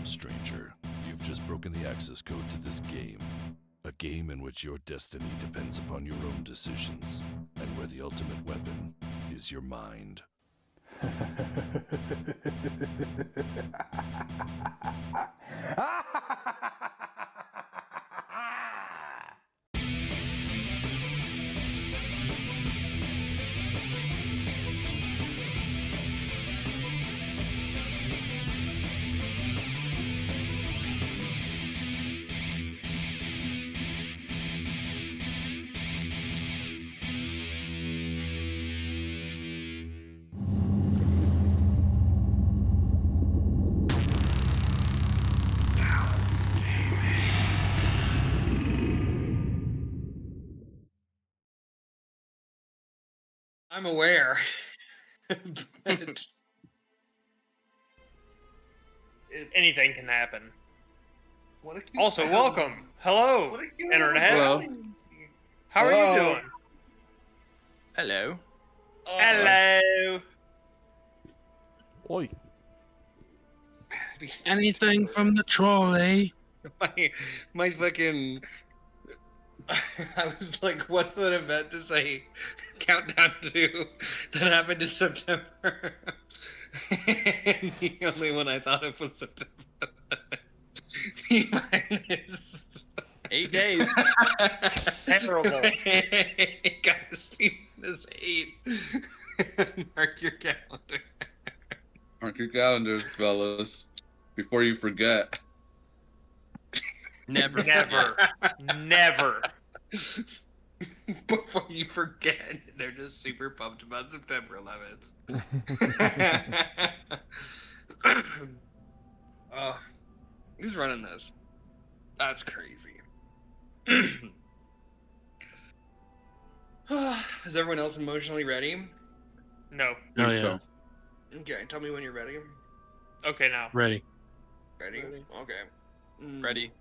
Stranger, you've just broken the access code to this game. A game in which your destiny depends upon your own decisions, and where the ultimate weapon is your mind. Thalass Gaming. I'm aware. But anything can happen. what a cute Also, sound. welcome. Hello, What a cute Internet. Hello. How are you Hello. doing? Hello. Hello. Oi. Anything from the trolley? My fucking. I was like, what's that event to say? Countdown to that happened in September. And the only one I thought of was September. T-minus 8 days. Terrible. Guys, T-minus 8. Mark your calendar. Mark your calendars, fellas, before you forget. Never. Never. Before you forget, they're just super pumped about September 11th. Who's running this? That's crazy. Is everyone else emotionally ready? No. Think Oh, yeah. so. Okay, tell me when you're ready. Okay, now. Ready. Ready? Okay. Ready.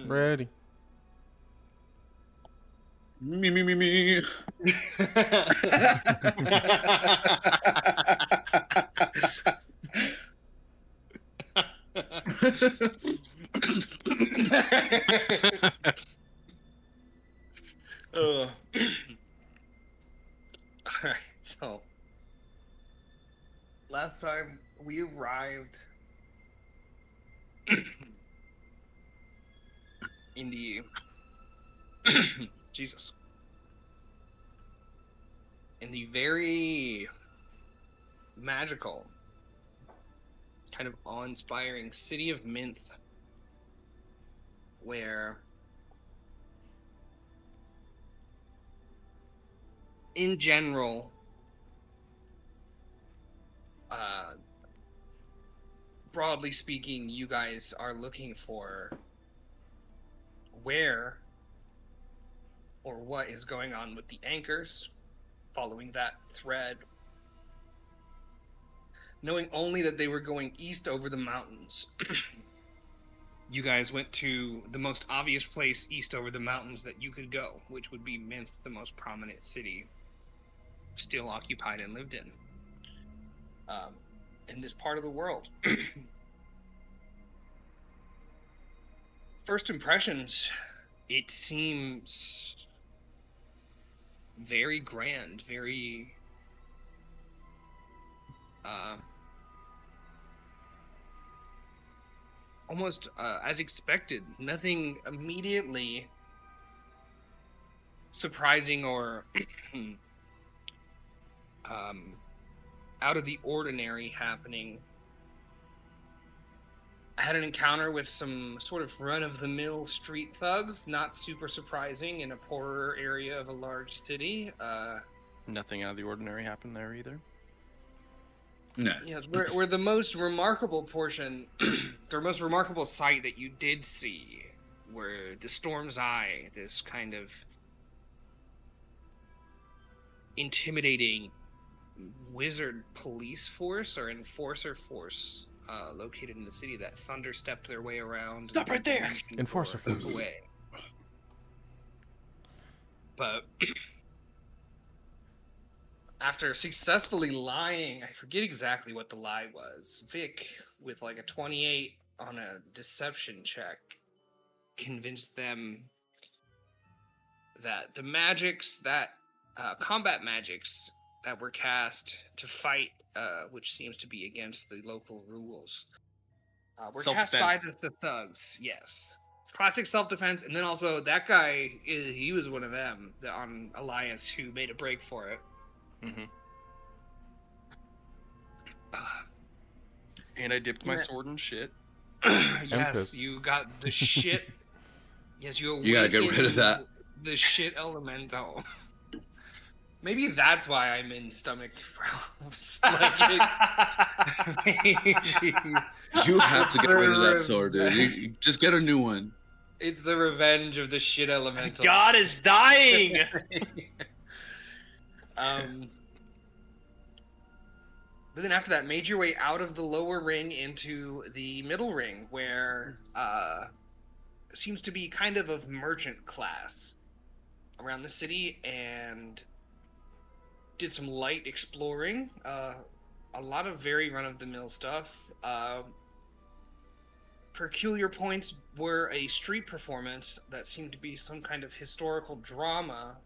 Ready. Me, me, me, me. Ugh. Alright, so last time we arrived in the Jesus. In the very magical, kind of awe-inspiring city of Minth, where in general, broadly speaking, you guys are looking for where or what is going on with the anchors, following that thread, knowing only that they were going east over the mountains. You guys went to the most obvious place east over the mountains that you could go, which would be Minth, the most prominent city still occupied and lived in this part of the world. First impressions, it seems very grand, very almost as expected. Nothing immediately surprising or out of the ordinary happening. I had an encounter with some sort of run-of-the-mill street thugs, not super surprising in a poorer area of a large city. Nothing out of the ordinary happened there either. No. Yes, where the most remarkable portion, the most remarkable sight that you did see, were the Storm's Eye, this kind of intimidating wizard police force or enforcer force located in the city that thunderstepped their way around. Stop right there! Enforcer force. Away. But after successfully lying, I forget exactly what the lie was. Vic, with like a 28 on a deception check, convinced them that the magics that combat magics that were cast to fight, which seems to be against the local rules, were cast by the thugs. Yes, classic self-defense. And then also that guy, he was one of them on Elias who made a break for it. Mm-hmm. And I dipped my sword in shit. Yes, you got the shit. Yes, you gotta get rid of that. The shit elemental. Maybe that's why I'm in stomach problems. You have to get rid of that sword, dude. You just get a new one. It's the revenge of the shit elemental. God is dying. But then after that, made your way out of the lower ring into the middle ring, where seems to be kind of merchant class around the city, and did some light exploring. A lot of very run-of-the-mill stuff. Peculiar points were a street performance that seemed to be some kind of historical drama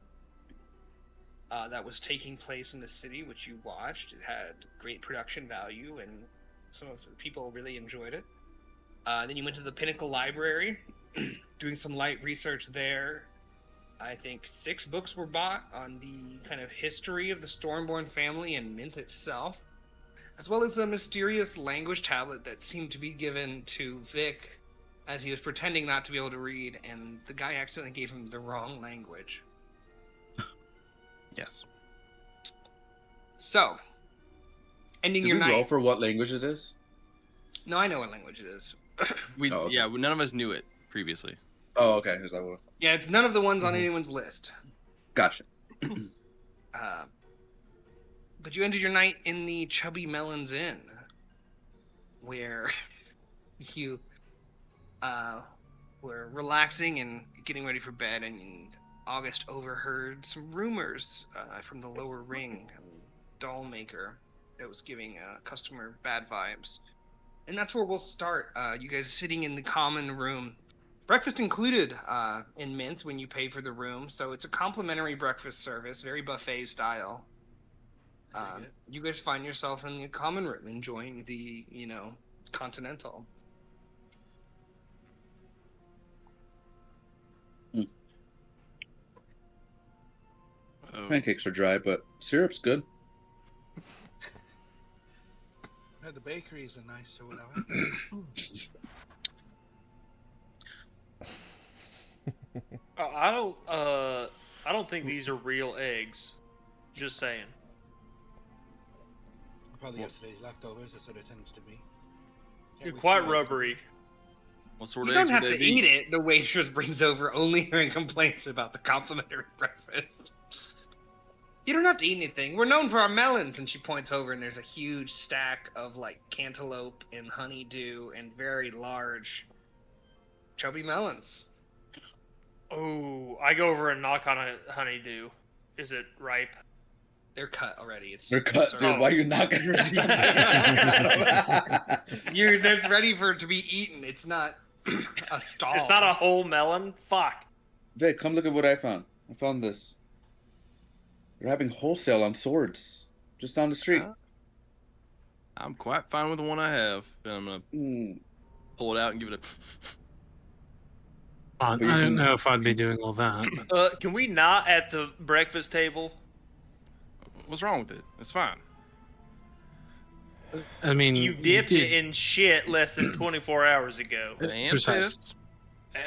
that was taking place in the city, which you watched. It had great production value, and some of the people really enjoyed it. Then you went to the Pinnacle Library, doing some light research there. I think 6 books were bought on the kind of history of the Stormborn family and Minth itself, as well as a mysterious language tablet that seemed to be given to Vic as he was pretending not to be able to read, and the guy accidentally gave him the wrong language. Yes. So, ending Did your we night. roll for what language it is? No, I know what language it is. Okay. Yeah, none of us knew it previously. Oh, okay. Is that what? Yeah, it's none of the ones on anyone's list. Gotcha. But you ended your night in the Chubby Melons Inn, where you were relaxing and getting ready for bed, and August overheard some rumors from the lower ring, doll maker, that was giving customer bad vibes. And that's where we'll start. You guys are sitting in the common room. Breakfast included in Mint when you pay for the room, so it's a complimentary breakfast service, very buffet style. You guys find yourself in the common room enjoying the, continental. Oh, Pancakes are dry, but syrup's good. The bakeries are nice, so whatever. I don't think these are real eggs. Just saying. Probably yesterday's leftovers, that's what it tends to be. You're quite rubbery. what sort You of don't eggs have would to they eat be? it. The waitress brings over only hearing complaints about the complimentary breakfast. You don't have to eat anything. We're known for our melons. And she points over, and there's a huge stack of like cantaloupe and honeydew and very large, chubby melons. Oh, I go over and knock on a honeydew. Is it ripe? They're cut already. They're cut, it's- dude. Why you not gonna That's ready for it to be eaten. It's not a stall. It's not a whole melon? Fuck. Vic, come look at what I found. I found this. They're having wholesale on swords just down the street. I'm quite fine with the one I have. And I'm gonna Mm. pull it out and give it a. I But you don't can- know if I'd be doing all that. but- Can we not at the breakfast table? What's wrong with it? It's fine. I mean, You dipped it in shit less than 24 hours ago. And Precisely. pissed.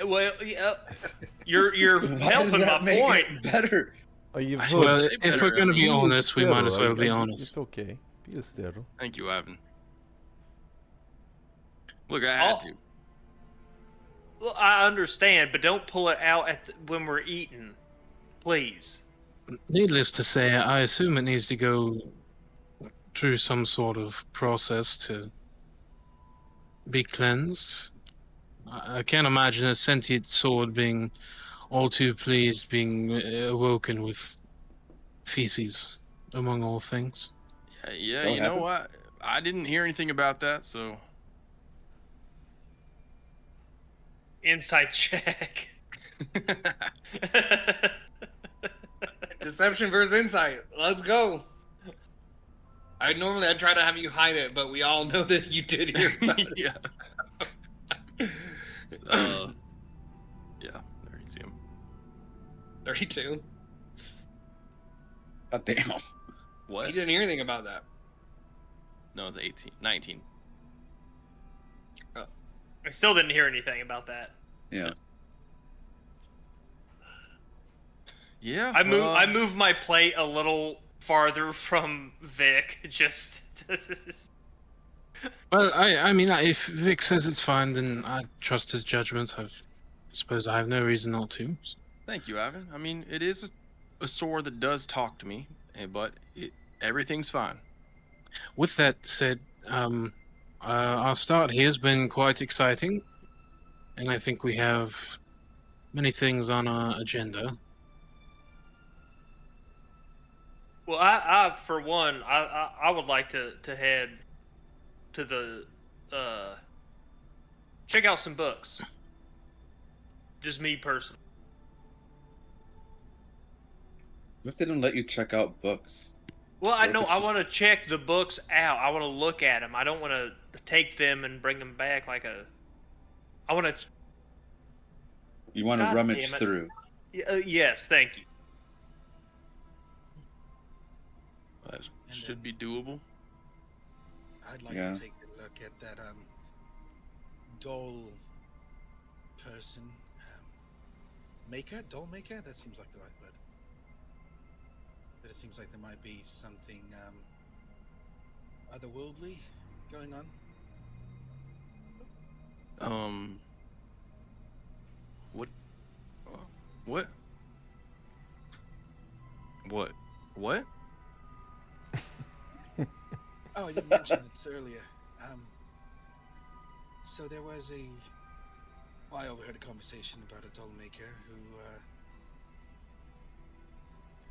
Well, yeah, you're Why does helping that my make point. it better? You've I- heard. Well, Say if better, we're going to be I mean, honest, we might as well be It's honest. okay. Be zero. Thank you, Ivan. Look, I had Oh. to. Well, I understand, but don't pull it out when we're eating, please. Needless to say, I assume it needs to go through some sort of process to be cleansed. I can't imagine a sentient sword being all too pleased being awoken with feces, among all things. Yeah, That you know happened? what? I didn't hear anything about that, so. Insight check. Deception versus insight. Let's go. I'd try to have you hide it, but we all know that you did hear about it. yeah. Yeah, there you see him. 32. God damn. He What? didn't hear anything about that. No, it's 18. 19. I still didn't hear anything about that. Yeah. Yeah. I moved my plate a little farther from Vic, just. Well, I mean, if Vic says it's fine, then I trust his judgment. I suppose I have no reason not to. Thank you, Ivan. I mean, it is a sword that does talk to me, but everything's fine. With that said, our start here has been quite exciting, and I think we have many things on our agenda. Well, I for one, I would like to head to the check out some books. Just me personally. What if they don't let you check out books? Well, I What if know it's I just- want to check the books out. I want to look at them. I don't want to take them and bring them back like a. I want to. You want to God rummage damn it. through. Yes, thank you. That should be doable. I'd like Yeah. to take a look at that doll person. Doll maker? That seems like the right word. But it seems like there might be something otherworldly going on. What? What? What? What? Oh, you mentioned this earlier. So there was I overheard a conversation about a doll maker who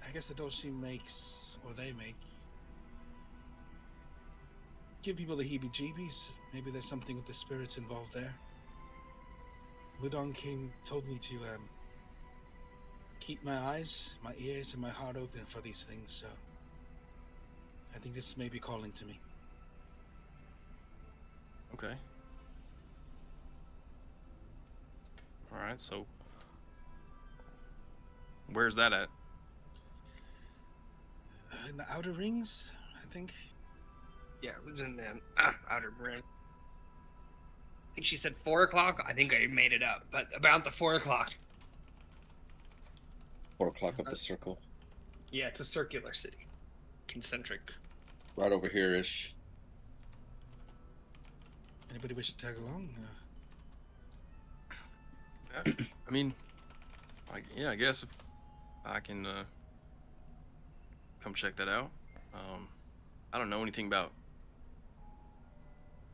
I guess the dose she makes, or they make, give people the heebie-jeebies. Maybe there's something with the spirits involved there. Ludon King told me to keep my eyes, my ears, and my heart open for these things, so I think this may be calling to me. Okay. All right. So, where's that at? In the outer rings, I think. Yeah, it was in the outer ring. I think she said 4 o'clock. I think I made it up, but about the 4 o'clock. 4 o'clock up the circle. Yeah, it's a circular city. Concentric. Right over here ish. Anybody wish to tag along? I mean, I guess if I can come check that out. I don't know anything about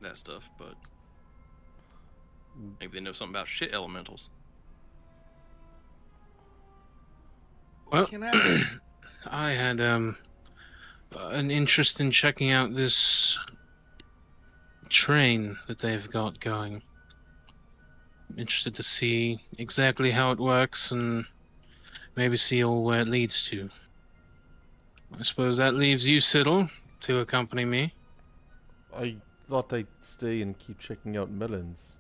that stuff, but maybe they know something about shit elementals. Well, Can I? I had an interest in checking out this train that they've got going. I'm interested to see exactly how it works and maybe see all where it leads to. I suppose that leaves you, Siddle, to accompany me. I thought I'd stay and keep checking out melons.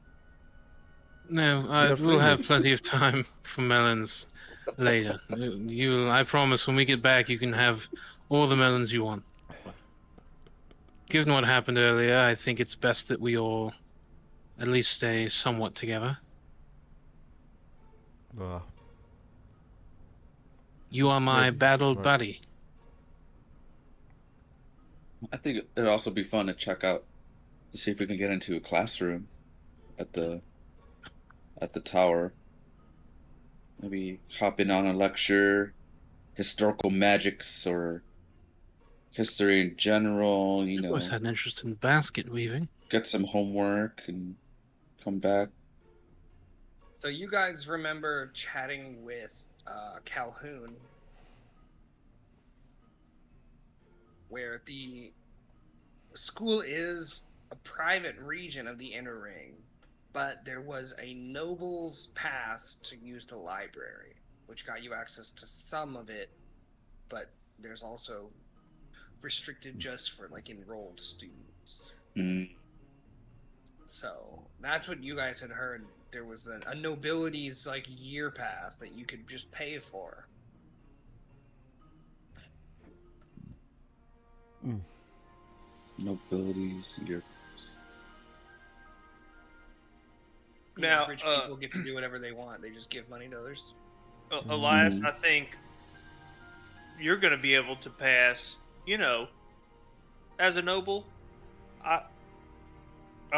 No, have we'll have finished. plenty of time for melons later. I promise when we get back you can have all the melons you want. Given what happened earlier, I think it's best that we all at least stay somewhat together. Ah, You are my Maybe battle smart. buddy. I think it'd also be fun to check out to see if we can get into a classroom at the tower. Maybe hop in on a lecture, historical magics or history in general, you I've know, always had an interest in basket weaving. get some homework and come back. So you guys remember chatting with Calhoun, where the school is a private region of the Inner Ring, but there was a noble's pass to use the library, which got you access to some of it, but there's also restricted just for like enrolled students. Mm. So that's what you guys had heard. There was a nobility's like year pass that you could just pay for. Nobilities, your Now, Rich people get to do whatever they want. They just give money to others. Elias, I think you're going to be able to pass, as a noble. I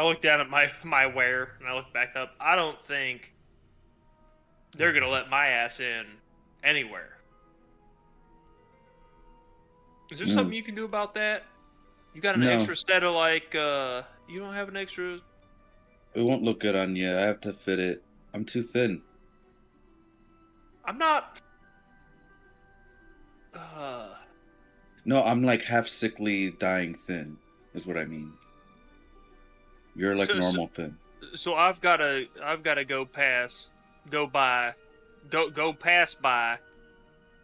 look down at my wear and I look back up. I don't think they're going to let my ass in anywhere. Is there something you can do about that? You got an No. extra set of you don't have an extra. It won't look good on you. I have to fit it. I'm too thin. I'm not. No, I'm like half sickly, dying thin, is what I mean. You're like normal thin. So I've got to go pass by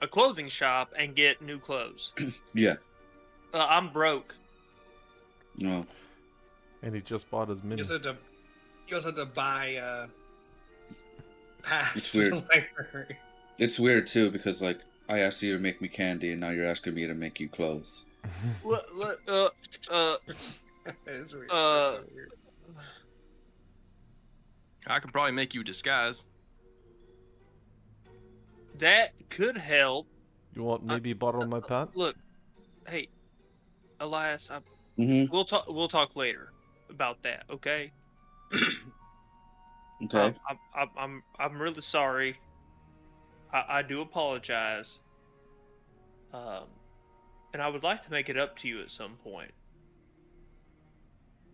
a clothing shop and get new clothes. Yeah. I'm broke. No. and he just bought his mini. You also have to buy pass It's to weird. the library. It's weird too because like I asked you to make me candy and now you're asking me to make you clothes. It is weird. It's so weird. I could probably make you a disguise. That could help. You want maybe borrow my pants? Look, hey, Elias, Mm-hmm. we'll talk later about that, okay? Okay. I'm really sorry. I do apologize. And I would like to make it up to you at some point.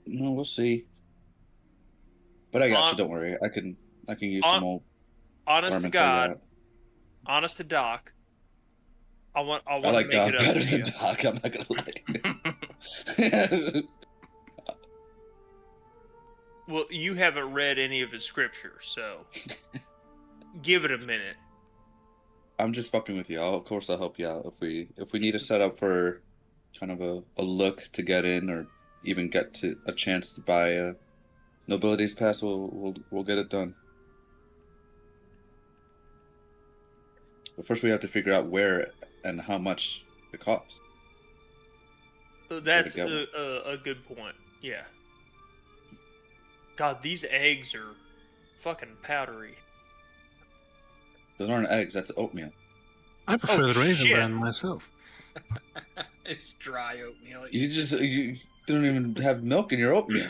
No, we'll see. But I got you. Don't worry. I can use some old Honest to garments I God, got. honest to Doc, I want I to like make Doc it up better to than you. Doc. I'm not gonna lie. Well, you haven't read any of his scriptures, so give it a minute. I'm just fucking with you. Of course, I'll help you out if we need a setup for kind of a look to get in, or even get to a chance to buy a nobility's pass. We'll get it done. But first, we have to figure out where and how much it costs. That's get one. a good point. Yeah. God, these eggs are fucking powdery. Those aren't eggs. That's oatmeal. I prefer the raisin shit. bran myself. It's dry oatmeal. You don't even have milk in your oatmeal.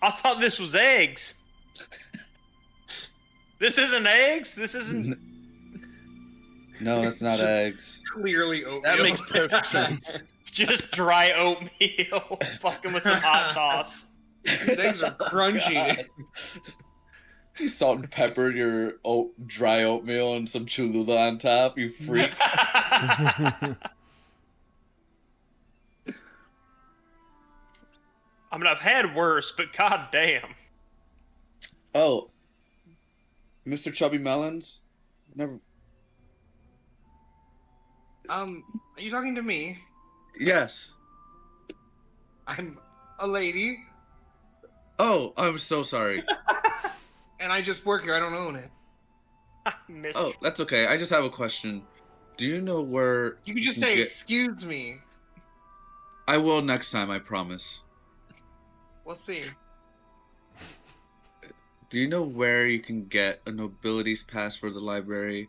I thought this was eggs. This isn't eggs? This isn't... No, that's not eggs. Clearly oatmeal. That makes perfect sense. Just dry oatmeal. Fucking with some hot sauce. These eggs are crunchy. You salt and peppered your dry oatmeal and some Cholula on top, you freak. I mean, I've had worse, but god damn. Oh, Mr. Chubby Melons? Never. Are you talking to me? Yes. I'm a lady, Oh, I'm so sorry. and I just work here. I don't own it. Oh, that's okay. I just have a question. Do you know where You can just you say, get- excuse me. I will next time, I promise. We'll see. Do you know where you can get a nobility's pass for the library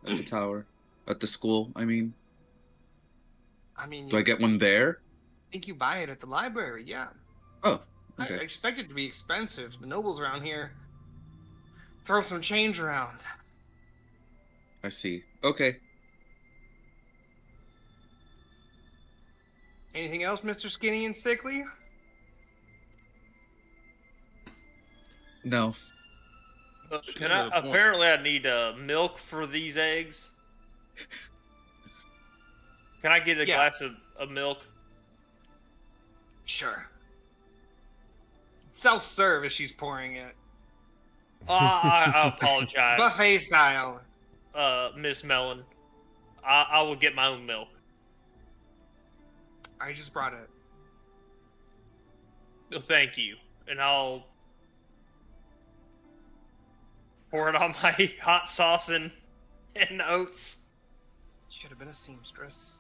at the tower? At the school, I mean? I mean, Do I get one there? think you buy it at the library, yeah. Oh, I okay. expect it to be expensive. The nobles around here throw some change around. I see. Okay. Anything else, Mr. Skinny and Sickly? No. Can I? Apparently, I need milk for these eggs. Can I get a glass of milk? Sure. Self-serve as she's pouring it. I apologize, Buffet style. Miss Mellon. I will get my own milk. I just brought it. Oh, thank you, and I'll pour it on my hot sauce and oats. Should have been a seamstress.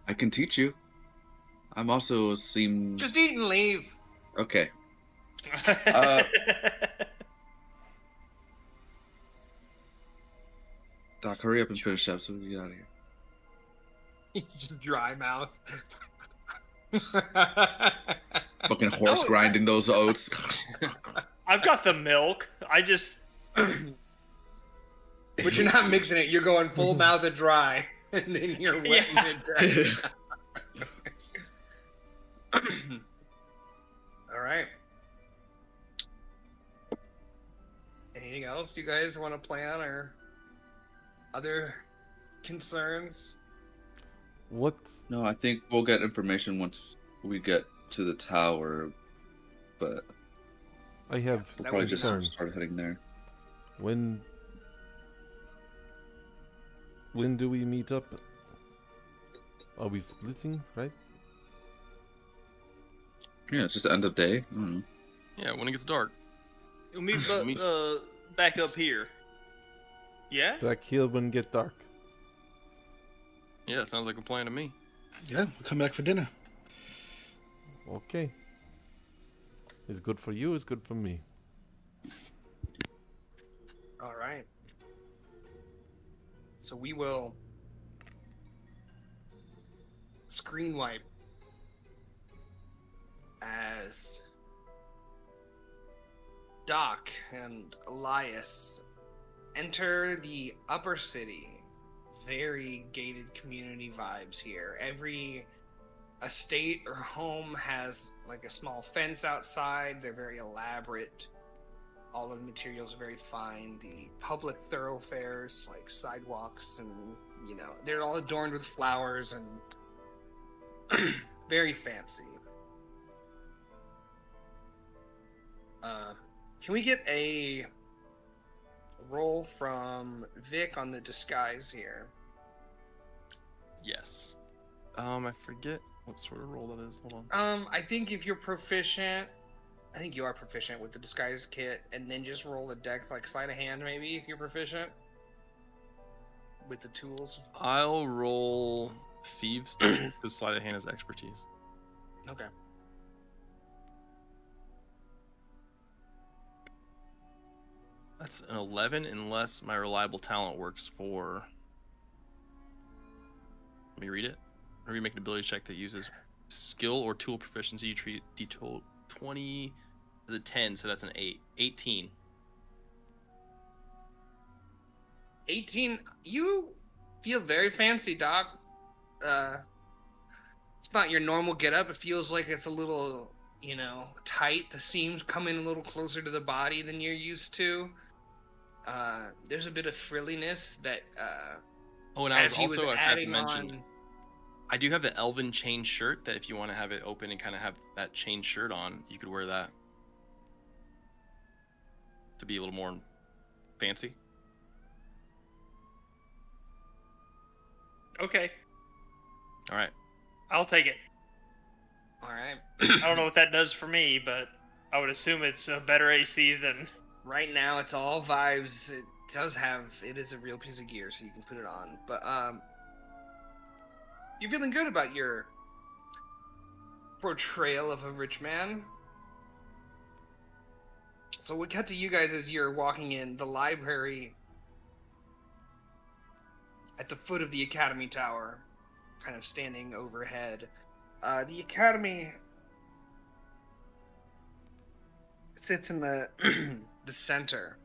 I can teach you. I'm also a seam... Just eat and leave. Okay. Doc, hurry up and finish up so we can get out of here. He's just dry mouth. Fucking horse grinding those oats. I've got the milk. I just... But you're not mixing it. You're going full mouth of dry. And then you're wetting it down. All right. Anything else you guys want to plan or other concerns? What? No, I think we'll get information once we get to the tower, but I have we'll probably just concern. start heading there. When do we meet up? Are we splitting, right? Yeah, it's just end of day. I don't know. Yeah, when it gets dark. We'll meet back up here. Yeah? Back here when get dark. Yeah, sounds like a plan to me. Yeah, we'll come back for dinner. Okay. It's good for you, it's good for me. All right. So we will screen wipe as Doc and Elias enter the upper city. Very gated community vibes here. Every estate or home has like a small fence outside. They're very elaborate. All of the materials are very fine. The public thoroughfares, like sidewalks, and they're all adorned with flowers and very fancy. Can we get a roll from Vic on the disguise here? Yes. I forget what sort of roll that is. Hold on. I think if you're proficient, I think you are proficient with the disguise kit, and then just roll a dex, like sleight of hand, maybe, if you're proficient with the tools. I'll roll thieves because sleight of hand is expertise. Okay. That's an 11 unless my reliable talent works for... Let me read it. Or you make an ability check that uses skill or tool proficiency. You treat D20 as a 10, so that's an 8. 18. 18? You feel very fancy, Doc. It's not your normal getup. It feels like it's a little, tight. The seams come in a little closer to the body than you're used to. There's a bit of frilliness that, Oh, and I was as he was also, I had to adding mention, on... I do have the elven chain shirt that if you want to have it open and kind of have that chain shirt on, you could wear that to be a little more fancy. Okay, All right. I'll take it. All right. I don't know what that does for me, but I would assume it's a better AC than... Right now, it's all vibes. It is a real piece of gear, so you can put it on. But, you're feeling good about your portrayal of a rich man. So we cut to you guys as you're walking in the library at the foot of the Academy Tower, kind of standing overhead. The Academy sits in the the center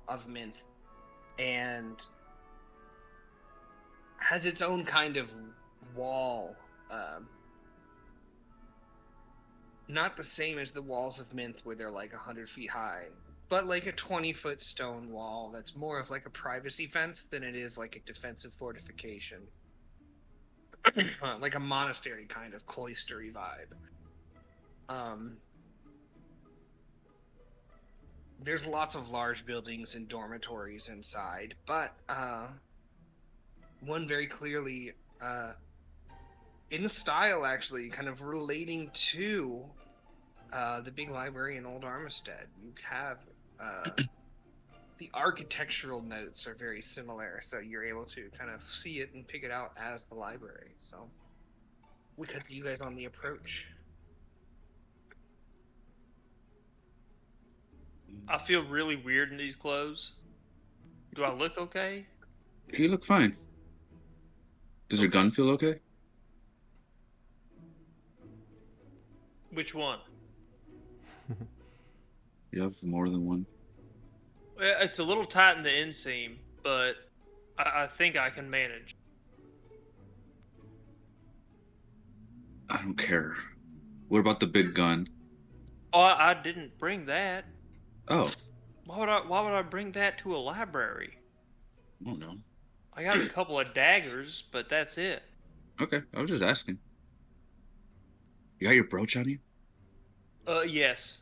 of Minth and has its own kind of wall. Not the same as the walls of Minth where they're like 100 feet high, but like a 20-foot stone wall that's more of like a privacy fence than it is like a defensive fortification. Like a monastery kind of cloistery vibe. There's lots of large buildings and dormitories inside, but one very clearly in the style, actually, kind of relating to the big library in Old Armistead. You have the architectural notes are very similar, so you're able to kind of see it and pick it out as the library. So we cut to you guys on the approach. I feel really weird in these clothes. Do I look okay? You look fine. Does your gun feel okay? Which one? You have more than one. It's a little tight in the inseam, but I think I can manage. I don't care. What about the big gun? Oh, I didn't bring that. Oh, Why would I bring that to a library? I don't know. I got a couple of daggers, but that's it. Okay, I was just asking. You got your brooch on you? Yes.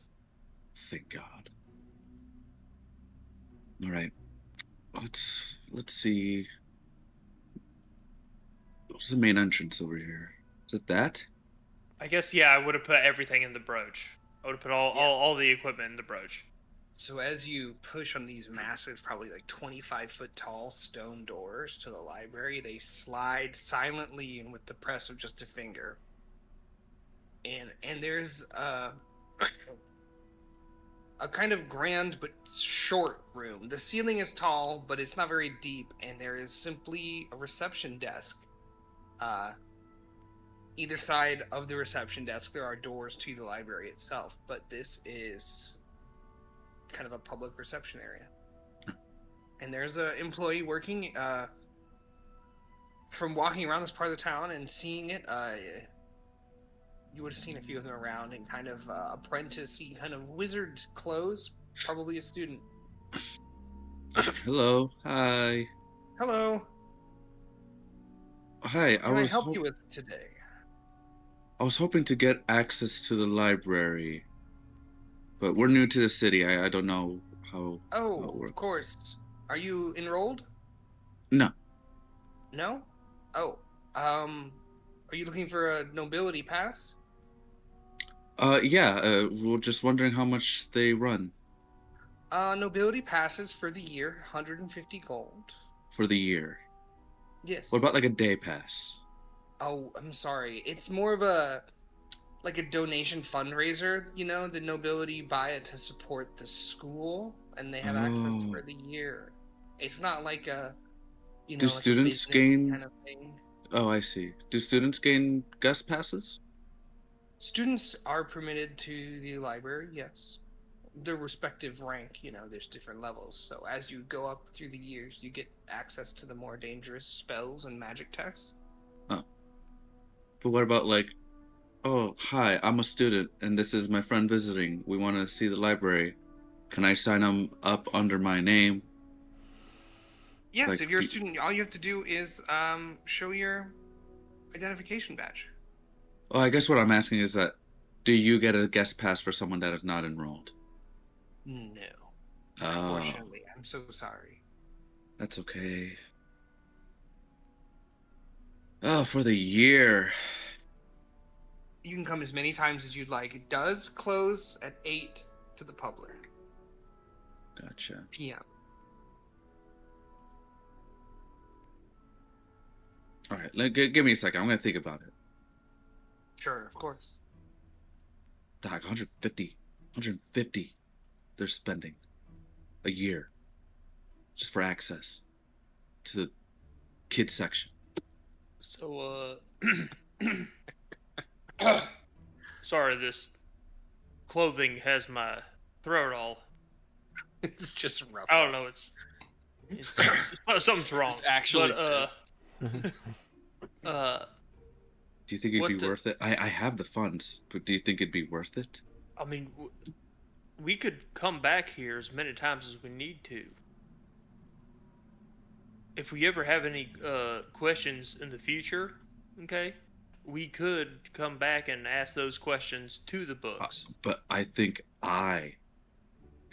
Thank God. All right. Let's see. What's the main entrance over here? Is it that? I guess, yeah, I would have put everything in the brooch. I would have put all the equipment in the brooch. So as you push on these massive, probably like 25-foot tall stone doors to the library, they slide silently and with the press of just a finger. And there's a kind of grand but short room. The ceiling is tall, but it's not very deep, and there is simply a reception desk. Either side of the reception desk, there are doors to the library itself, but this is kind of a public reception area. And there's an employee working. From walking around this part of the town and seeing it, you would have seen a few of them around in kind of apprentice-y, kind of wizard clothes. probably a student. Hello. Hi. Hello. Hi. What can I help you with today? I was hoping to get access to the library, but we're new to the city. I don't know how it Oh, works. of course. Are you enrolled? No. No? Oh. Are you looking for a nobility pass? Yeah. We're just wondering how much they run Nobility passes for the year, 150 gold. for the year. Yes. What about like a day pass? Oh, I'm sorry. It's more of a like a donation fundraiser, you know, the nobility buy it to support the school and they have access Oh. for the year. It's not like a Do like a students business gain? kind of thing. Oh, I see. Do students gain guest passes? Students are permitted to the library, yes. Their respective rank, you know, there's different levels. So as you go up through the years, you get access to the more dangerous spells and magic texts. Oh. But what about like, oh, hi, I'm a student and this is my friend visiting. We want to see the library. Can I sign them up under my name? Yes, Like, if you're a student, all you have to do is show your identification badge. Oh, I guess what I'm asking is that, do you get a guest pass for someone that is not enrolled? No. Oh, Unfortunately, I'm so sorry. that's okay. Oh, for the year. You can come as many times as you'd like. It does close at 8 to the public. Gotcha. PM. All right, give me a second. I'm gonna think about it. Sure, of course. Doc, 150 they're spending a year just for access to the kids section. So, sorry, this clothing has my throat all. It's just rough. I don't know. It's something's wrong. It's actually. Do you think it'd What be the- worth it? I have the funds, but do you think it'd be worth it? I mean, we could come back here as many times as we need to. If we ever have any questions in the future, okay, we could come back and ask those questions to the books. But I think I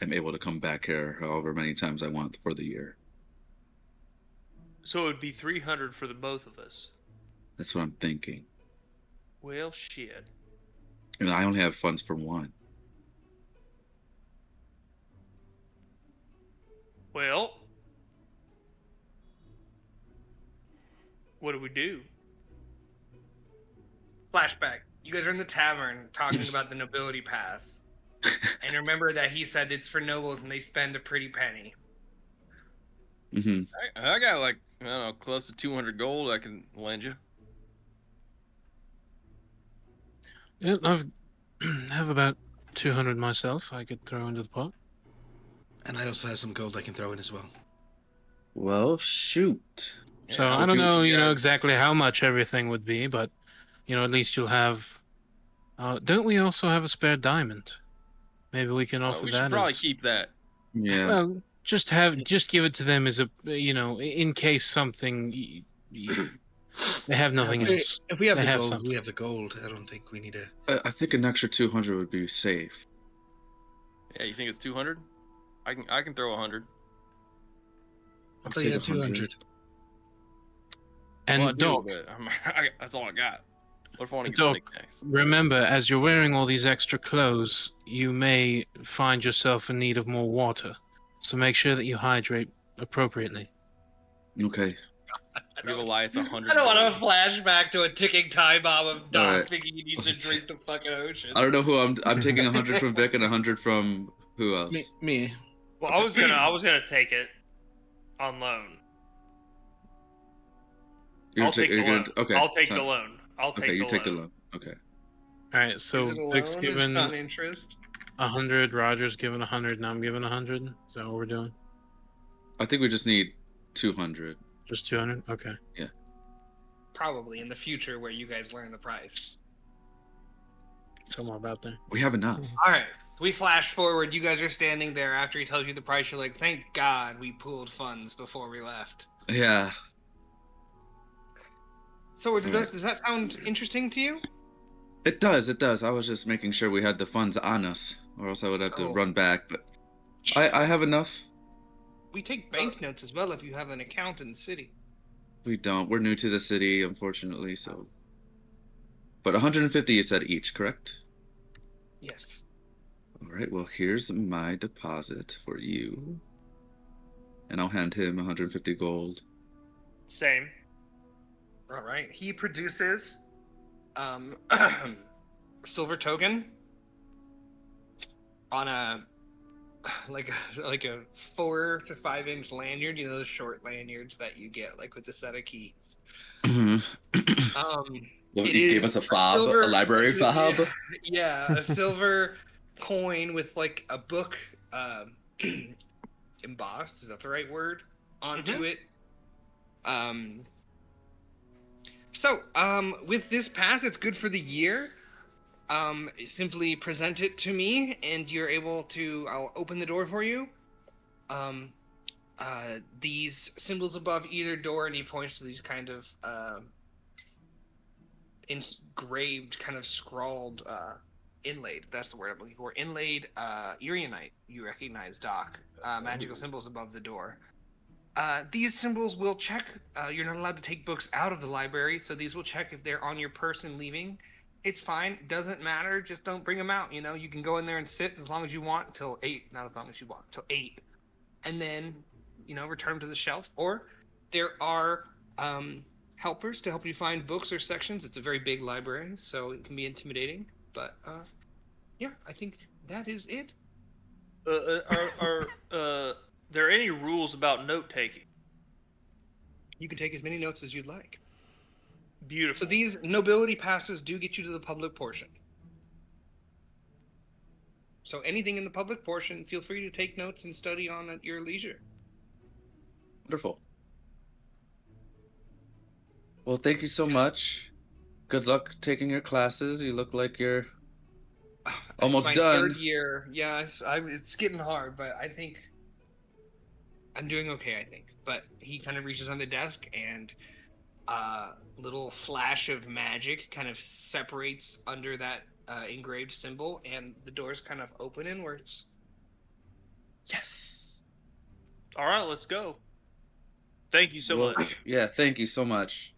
am able to come back here however many times I want for the year. So it would be 300 for the both of us. That's what I'm thinking. Well, shit. And I only have funds for one. Well, what do we do? Flashback. You guys are in the tavern talking about the nobility pass. And remember that he said it's for nobles and they spend a pretty penny. Mm-hmm. I got like, I don't know, close to 200 gold I can lend you. Yeah, I've have about 200 myself. I could throw into the pot. And I also have some gold I can throw in as well. Well, shoot. So Yeah, I if don't you know, guys- exactly how much everything would be, but at least you'll have. Don't we also have a spare diamond? Maybe we can offer we that should probably as. keep that. Yeah. Well, just give it to them as a in case something. They have nothing else. If we have They the have gold, something. we have the gold. I don't think we need a. I think an extra 200 would be safe. Yeah, you think it's 200? I can throw 100. I I'd thought you say had 100. 200. And Well, I do, Doc, but that's all I got. What if I want to get Doc, some knickknacks? remember, as you're wearing all these extra clothes, you may find yourself in need of more water. So make sure that you hydrate appropriately. Okay. Give Elias 100. I don't want gold. to flashback to a ticking time bomb of Doc Alright. thinking he needs to drink the fucking ocean. I don't know who I'm taking 100 from Vic and 100 from who else? Me. Well, I was gonna take it on loan. I'll take the loan. Okay. I'll take the so- loan. I'll take Okay, the you loan. take the loan. Okay. All right, so Is it a Vic's loan? Is it given not interest? 100, Roger's given 100, and I'm giving 100. Is that what we're doing? I think we just need 200. Just 200? Okay. Probably in the future where you guys learn the price. Somewhere about there. We have enough. All right. We flash forward. You guys are standing there after he tells you the price. You're like, thank God we pooled funds before we left. Yeah. So does that sound interesting to you? It does. It does. I was just making sure we had the funds on us, or else I would have to run back. But I have enough. We take banknotes as well if you have an account in the city. We don't. We're new to the city, unfortunately. So, but 150 you said each, correct? Yes. All right. Well, here's my deposit for you, and I'll hand him 150 gold. Same. All right. He produces silver token on a like a 4 to 5 inch lanyard. You know, those short lanyards that you get like with the set of keys. Well, It you gave us a fob, a library fob. Yeah, a silver coin with like a book embossed. Is that the right word? Onto it. So, with this pass, it's good for the year. Simply present it to me, and you're able to. I'll open the door for you. These symbols above either door, and he points to these kind of engraved, kind of scrawled, inlaid. That's the word I'm looking for. Inlaid Erinite. You recognize, Doc. Magical symbols above the door. These symbols will check. You're not allowed to take books out of the library, so these will check if they're on your person leaving. It's fine. It doesn't matter. Just don't bring them out. You know, you can go in there and sit as long as you want until 8. Not as long as you want, until 8. And then, you know, return them to the shelf. Or there are helpers to help you find books or sections. It's a very big library, so it can be intimidating. But, yeah, I think that is it. Are there any rules about note taking? You can take as many notes as you'd like. Beautiful. So these nobility passes do get you to the public portion. So anything in the public portion, feel free to take notes and study on at your leisure. Wonderful. Well, thank you so much. Good luck taking your classes. You look like you're almost It's my done. third year. Yeah, it's getting hard, but I think I'm doing okay, I think. But he kind of reaches on the desk, and little flash of magic kind of separates under that engraved symbol, and the doors kind of open inwards. Yes. All right, let's go. Thank you so much. Yeah, thank you so much.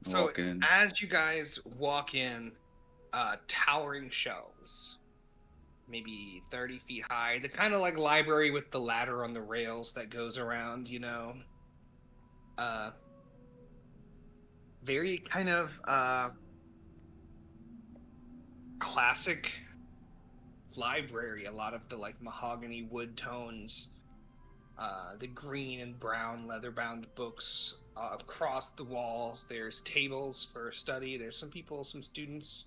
So Walk in. as you guys walk in, towering shelves, maybe 30 feet high, the kind of like library with the ladder on the rails that goes around, you know. Very kind of classic library. A lot of the like mahogany wood tones, the green and brown leather-bound books across the walls. There's tables for study. There's some students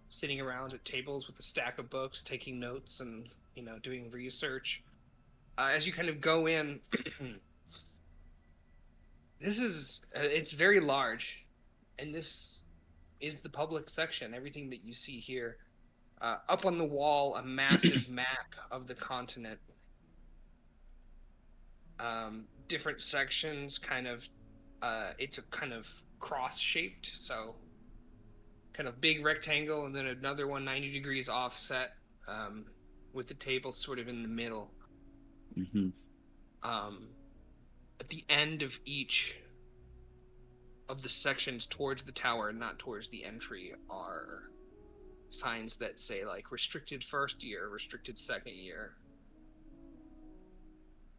sitting around at tables with a stack of books, taking notes and, you know, doing research. As you kind of go in, it's very large, and this is the public section. Everything that you see here. Up on the wall, a massive map of the continent. Different sections, kind of, it's a kind of cross-shaped, so kind of big rectangle, and then another one 90 degrees offset, with the table sort of in the middle. Mm-hmm. At the end of each of the sections towards the tower, not towards the entry, are signs that say like restricted first year, restricted second year.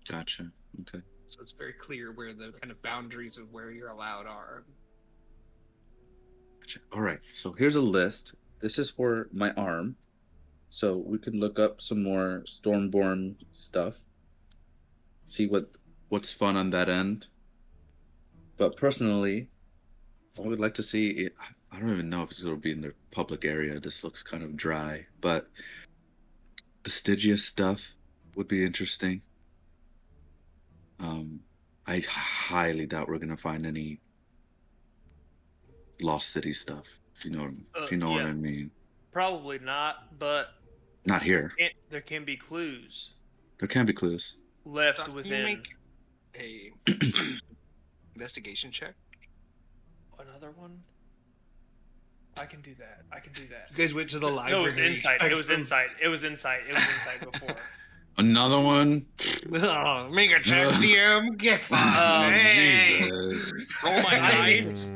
Gotcha. Okay. So it's very clear where the kind of boundaries of where you're allowed are. Gotcha. All right. So here's a list. This is for my arm. So we can look up some more Stormborn stuff. See what's fun on that end. But personally, I would like to see it. I don't even know if it's going to be in the public area. This looks kind of dry. But the Stygia stuff would be interesting. I highly doubt we're going to find any Lost City stuff If you know, what I mean. Probably not, but Not here. there can be clues There can be clues. left Can you within. make a investigation check? Another one? I can do that. You guys went to the No, library. it was insight. It was insight. It was insight before. Another one? Oh, make a check, DM. Get fucked. Oh, Hey. Jesus. Roll my dice.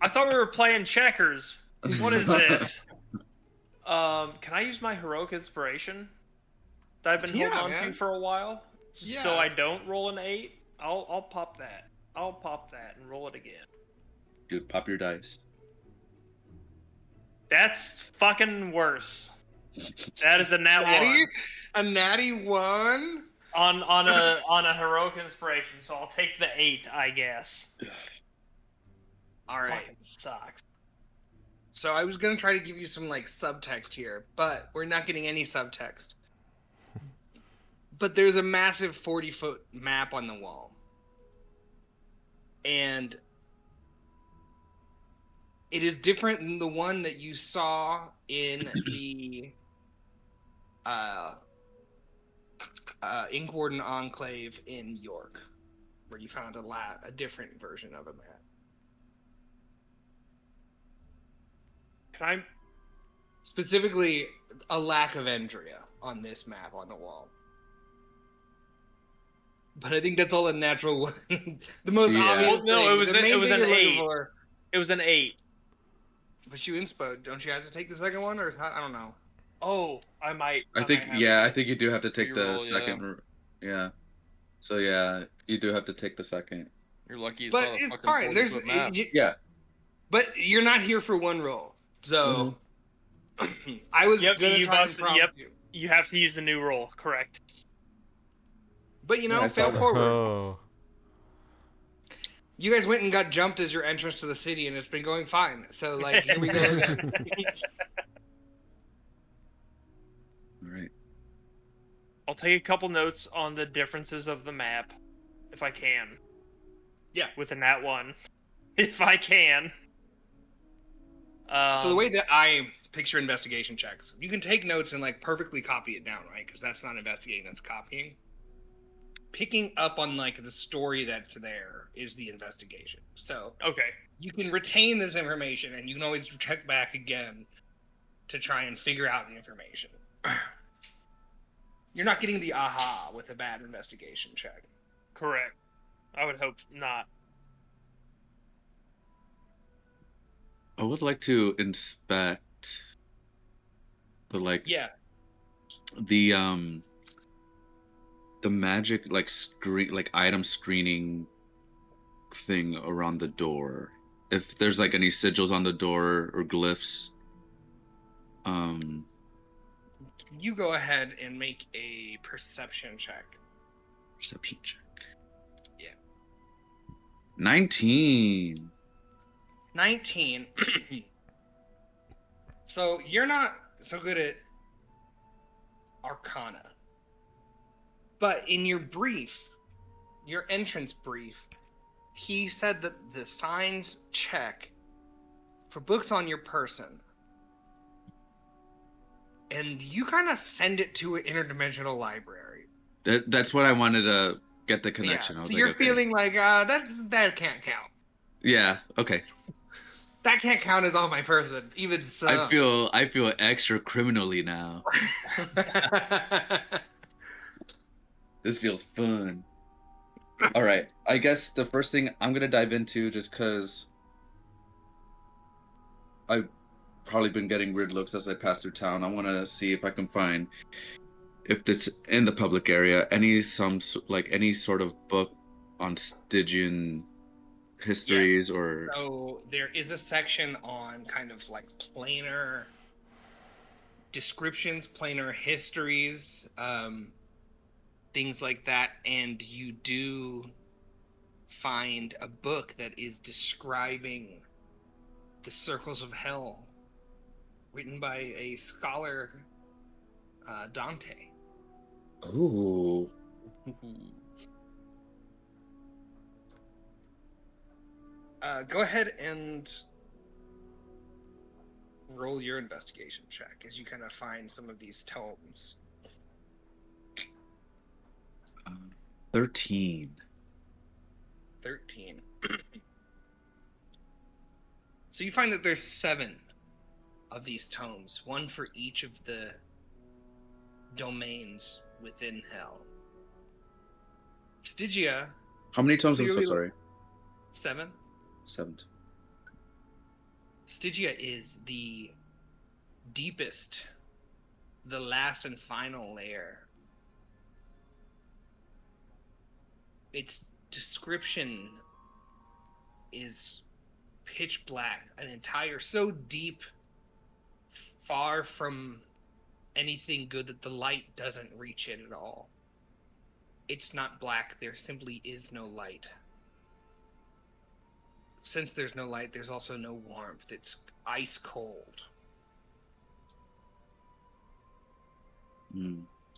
I thought we were playing checkers. What is this? Can I use my heroic inspiration that I've been holding on to for a while? Yeah. So I don't roll an 8? I'll pop that. I'll pop that and roll it again. Dude, pop your dice. That's fucking worse. That is a nat 1. A natty 1? On a heroic inspiration, so I'll take the 8, I guess. All right. Fucking sucks. So I was gonna try to give you some like subtext here, but we're not getting any subtext. But there's a massive 40-foot map on the wall, and it is different than the one that you saw in the Inkwarden Enclave in York, where you found a different version of a map. Can I? Specifically, a lack of Endria on this map on the wall. But I think that's all a natural one. The most obvious Well, no, thing. it was The main an thing you're looking 8. for. It was an 8. But you inspo, don't you have to take the second one, or I don't know. Oh, I might. I think you do have to take the Reroll, second. Yeah. So yeah, you do have to take the second. You're lucky you But saw the it's fucking fine. 40-foot map. Yeah. But you're not here for one roll, so I was Yep, gonna you try and busted- prompt yep. you. You have to use the new roll, correct? But you know, Yeah, I fail saw that. forward. Oh. You guys went and got jumped as your entrance to the city, and it's been going fine. So like, here we go again. All right. I'll take a couple notes on the differences of the map, if I can. Yeah. With a nat 1. If I can. So the way that I picture investigation checks, you can take notes and like perfectly copy it down, right? Because that's not investigating, that's copying. Picking up on like the story that's there is the investigation. So Okay. you can retain this information, and you can always check back again to try and figure out the information. You're not getting the aha with a bad investigation check. Correct. I would hope not. I would like to inspect the Yeah. the magic item screening thing around the door. If there's like any sigils on the door or glyphs. You go ahead and make a perception check. Perception check. Yeah. 19. 19. So you're not so good at Arcana. But in your entrance brief, he said that the signs check for books on your person. And you kind of send it to an interdimensional library. That's what I wanted to get the connection. Yeah, I was so like, you're okay. feeling like, that can't count. Yeah, okay. That can't count as on my person, even so. I feel extra criminally now. This feels fun. All right, I guess the first thing I'm gonna dive into, just because I've probably been getting weird looks as I pass through town. I want to see if I can find, if it's in the public area, any sort of book on Stygian histories. Yes. Or. So there is a section on kind of like planar descriptions, planar histories, things like that, and you do find a book that is describing the circles of hell, written by a scholar, Dante. Ooh. Go ahead and roll your investigation check as you kind of find some of these tomes. 13. 13. So you find that there's 7 of these tomes, one for each of the domains within hell. Stygia. How many tomes? I'm so sorry. 7. 7. Stygia is the deepest, the last and final layer. Its description is pitch black, an entire, so deep, far from anything good that the light doesn't reach it at all. It's not black, there simply is no light. Since there's no light, there's also no warmth. It's ice cold.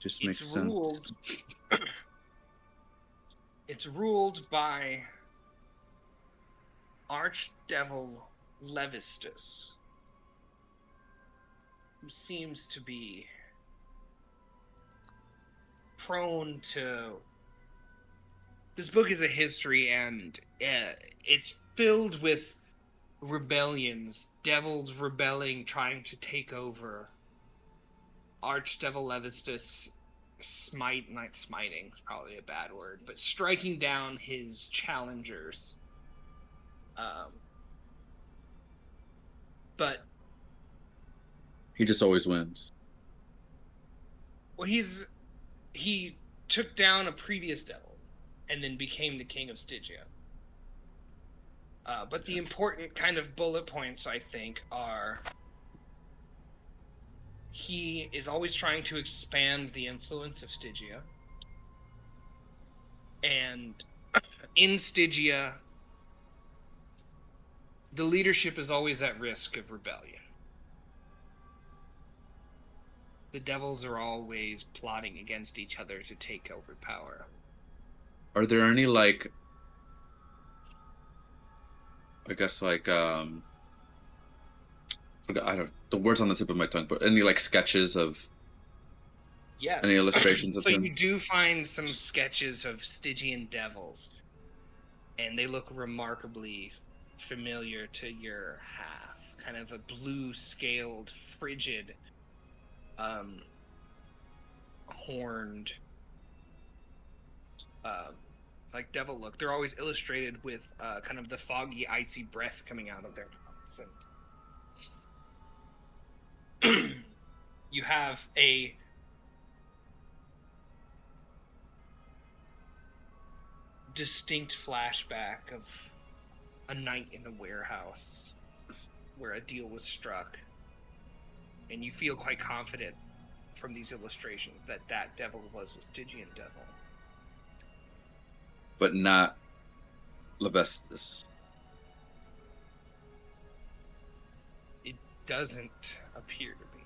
Just makes sense. It's ruled by Archdevil Levistus, who seems to be prone to... This book is a history, and it's filled with rebellions, devils rebelling, trying to take over. Archdevil Levistus not smiting is probably a bad word, but striking down his challengers. But he just always wins. Well, he took down a previous devil and then became the king of Stygia. But the important kind of bullet points, I think, are he is always trying to expand the influence of Stygia. And in Stygia, the leadership is always at risk of rebellion. The devils are always plotting against each other to take over power. Are there any, like, I guess, like, I don't, the words on the tip of my tongue, but any, like, sketches of... Yes. Any illustrations of so him? You do find some sketches of Stygian devils, and they look remarkably familiar to your half. Kind of a blue-scaled, frigid, horned, like devil look. They're always illustrated with kind of the foggy, icy breath coming out of their mouths. And you have a distinct flashback of a night in a warehouse where a deal was struck, and you feel quite confident from these illustrations that that devil was a Stygian devil. But not Levistus. It doesn't appear to be.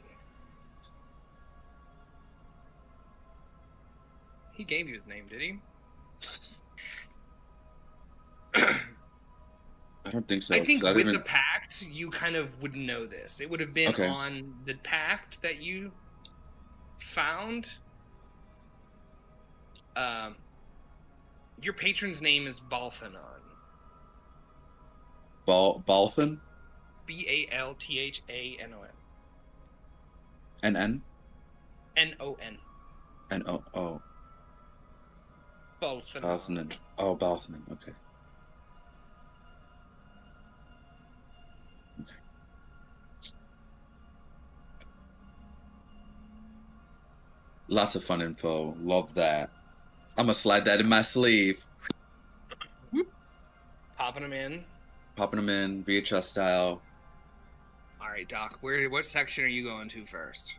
He gave you his name, did he? I don't think so. I think with the pact, you kind of would know this. It would have been Okay. on the pact that you found. Your patron's name is Balthanon. Balthan? Balthanon. N-N? N-O-N. N-O-O. Balthanon. Balthanon. Oh, Balthanon. Okay. Lots of fun info. Love that. I'm gonna slide that in my sleeve. Popping them in. Popping them in, VHS style. All right, Doc. What section are you going to first?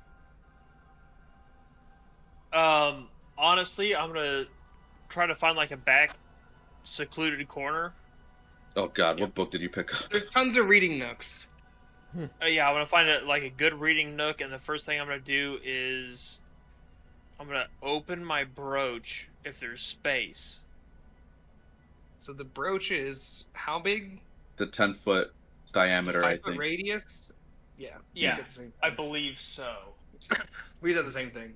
Honestly, I'm gonna try to find like a back secluded corner. Oh God, what book did you pick up? There's tons of reading nooks. Yeah, I'm gonna find a good reading nook, and the first thing I'm gonna do is I'm gonna open my brooch if there's space. So the brooch is how big? the 10-foot diameter, I 5-foot think. radius. Yeah. Yeah, We said the same I thing. believe so. We said the same thing.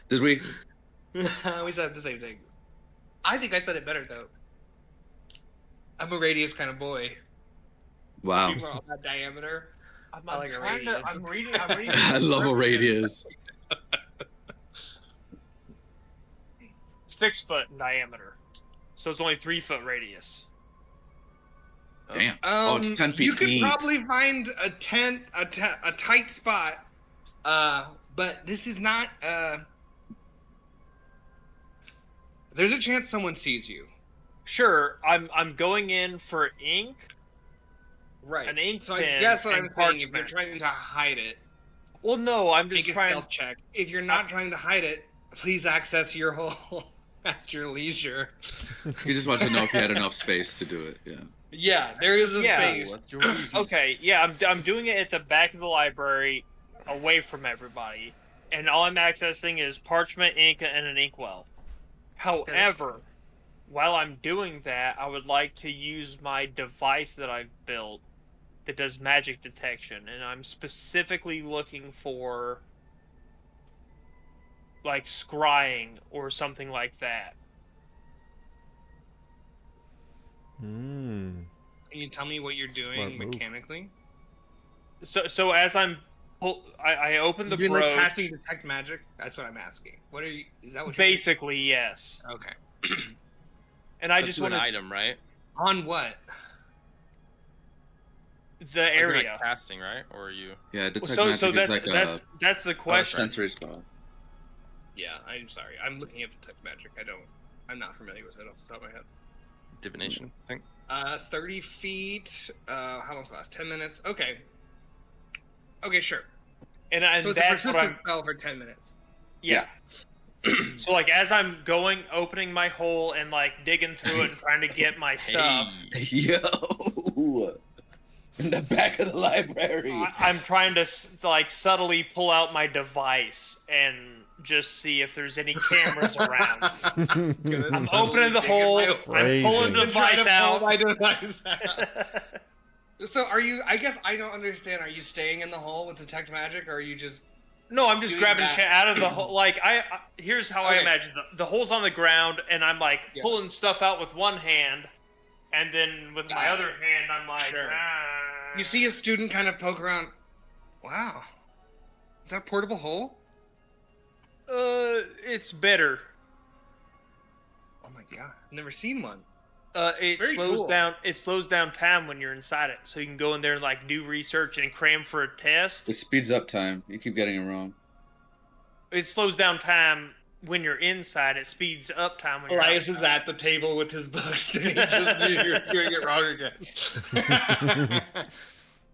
Did we? We said the same thing. I think I said it better though. I'm a radius kind of boy. Wow. People are all that diameter. I like a trying radius. I'm reading. I love a description. radius. 6 foot in diameter, so it's only 3 foot radius. Damn. Oh, it's 10 feet You could deep. probably find a tight spot, but this is not. There's a chance someone sees you. Sure, I'm going in for ink. Right. An ink so pen I guess what and I'm saying, if you're parchment. trying to hide it, Well, no, I'm just make a trying. stealth check. If you're not trying to hide it, please access your hole at your leisure. He just wants to know if he had enough space to do it. Yeah. Yeah, there is a Yeah. space. Okay, yeah, I'm doing it at the back of the library, away from everybody, and all I'm accessing is parchment, ink, and an inkwell. However, while I'm doing that, I would like to use my device that I've built that does magic detection, and I'm specifically looking for like scrying or something like that. Hmm. Can you tell me what you're doing Smart move. mechanically? So as I open the You're doing like brooch. casting detect magic? That's what I'm asking. What are you? Is that what? Basically, yes. You're okay. And I That's just an want to item, right? On what? the Like you're, area. like, casting, right? Or are you? Yeah, detect So magic that's is like that's the a question. sensory spell. Yeah, I'm sorry. I'm looking at detect magic. I'm not familiar with it off the top of my head. Divination, I think. 30 feet. How long does it last? 10 minutes. Okay. Okay, sure. And So it's a that's what persistent I'm. spell for 10 minutes. Yeah. So like as I'm opening my hole and like digging through it and trying to get my stuff, Hey. Yo, in the back of the library. I'm trying to like subtly pull out my device and just see if there's any cameras around. I'm opening the hole. I'm pulling the device out. So are you? I guess I don't understand. Are you staying in the hole with detect magic, or are you just? No, I'm just Doing grabbing that. shit out of the hole. Like here's how I Okay. imagine the hole's on the ground, and I'm like Yeah. pulling stuff out with one hand, and then with my Got it. other hand, I'm like, Sure. ah. You see a student kind of poke around. Wow, is that a portable hole? It's better. Oh my god, I've never seen one. It Very slows cool. down. It slows down time when you're inside it, so you can go in there and like do research and cram for a test. It speeds up time. You keep getting it wrong. It slows down time when you're inside. It speeds up time when you're Elias outside. is at the table with his books, and you're doing it wrong again.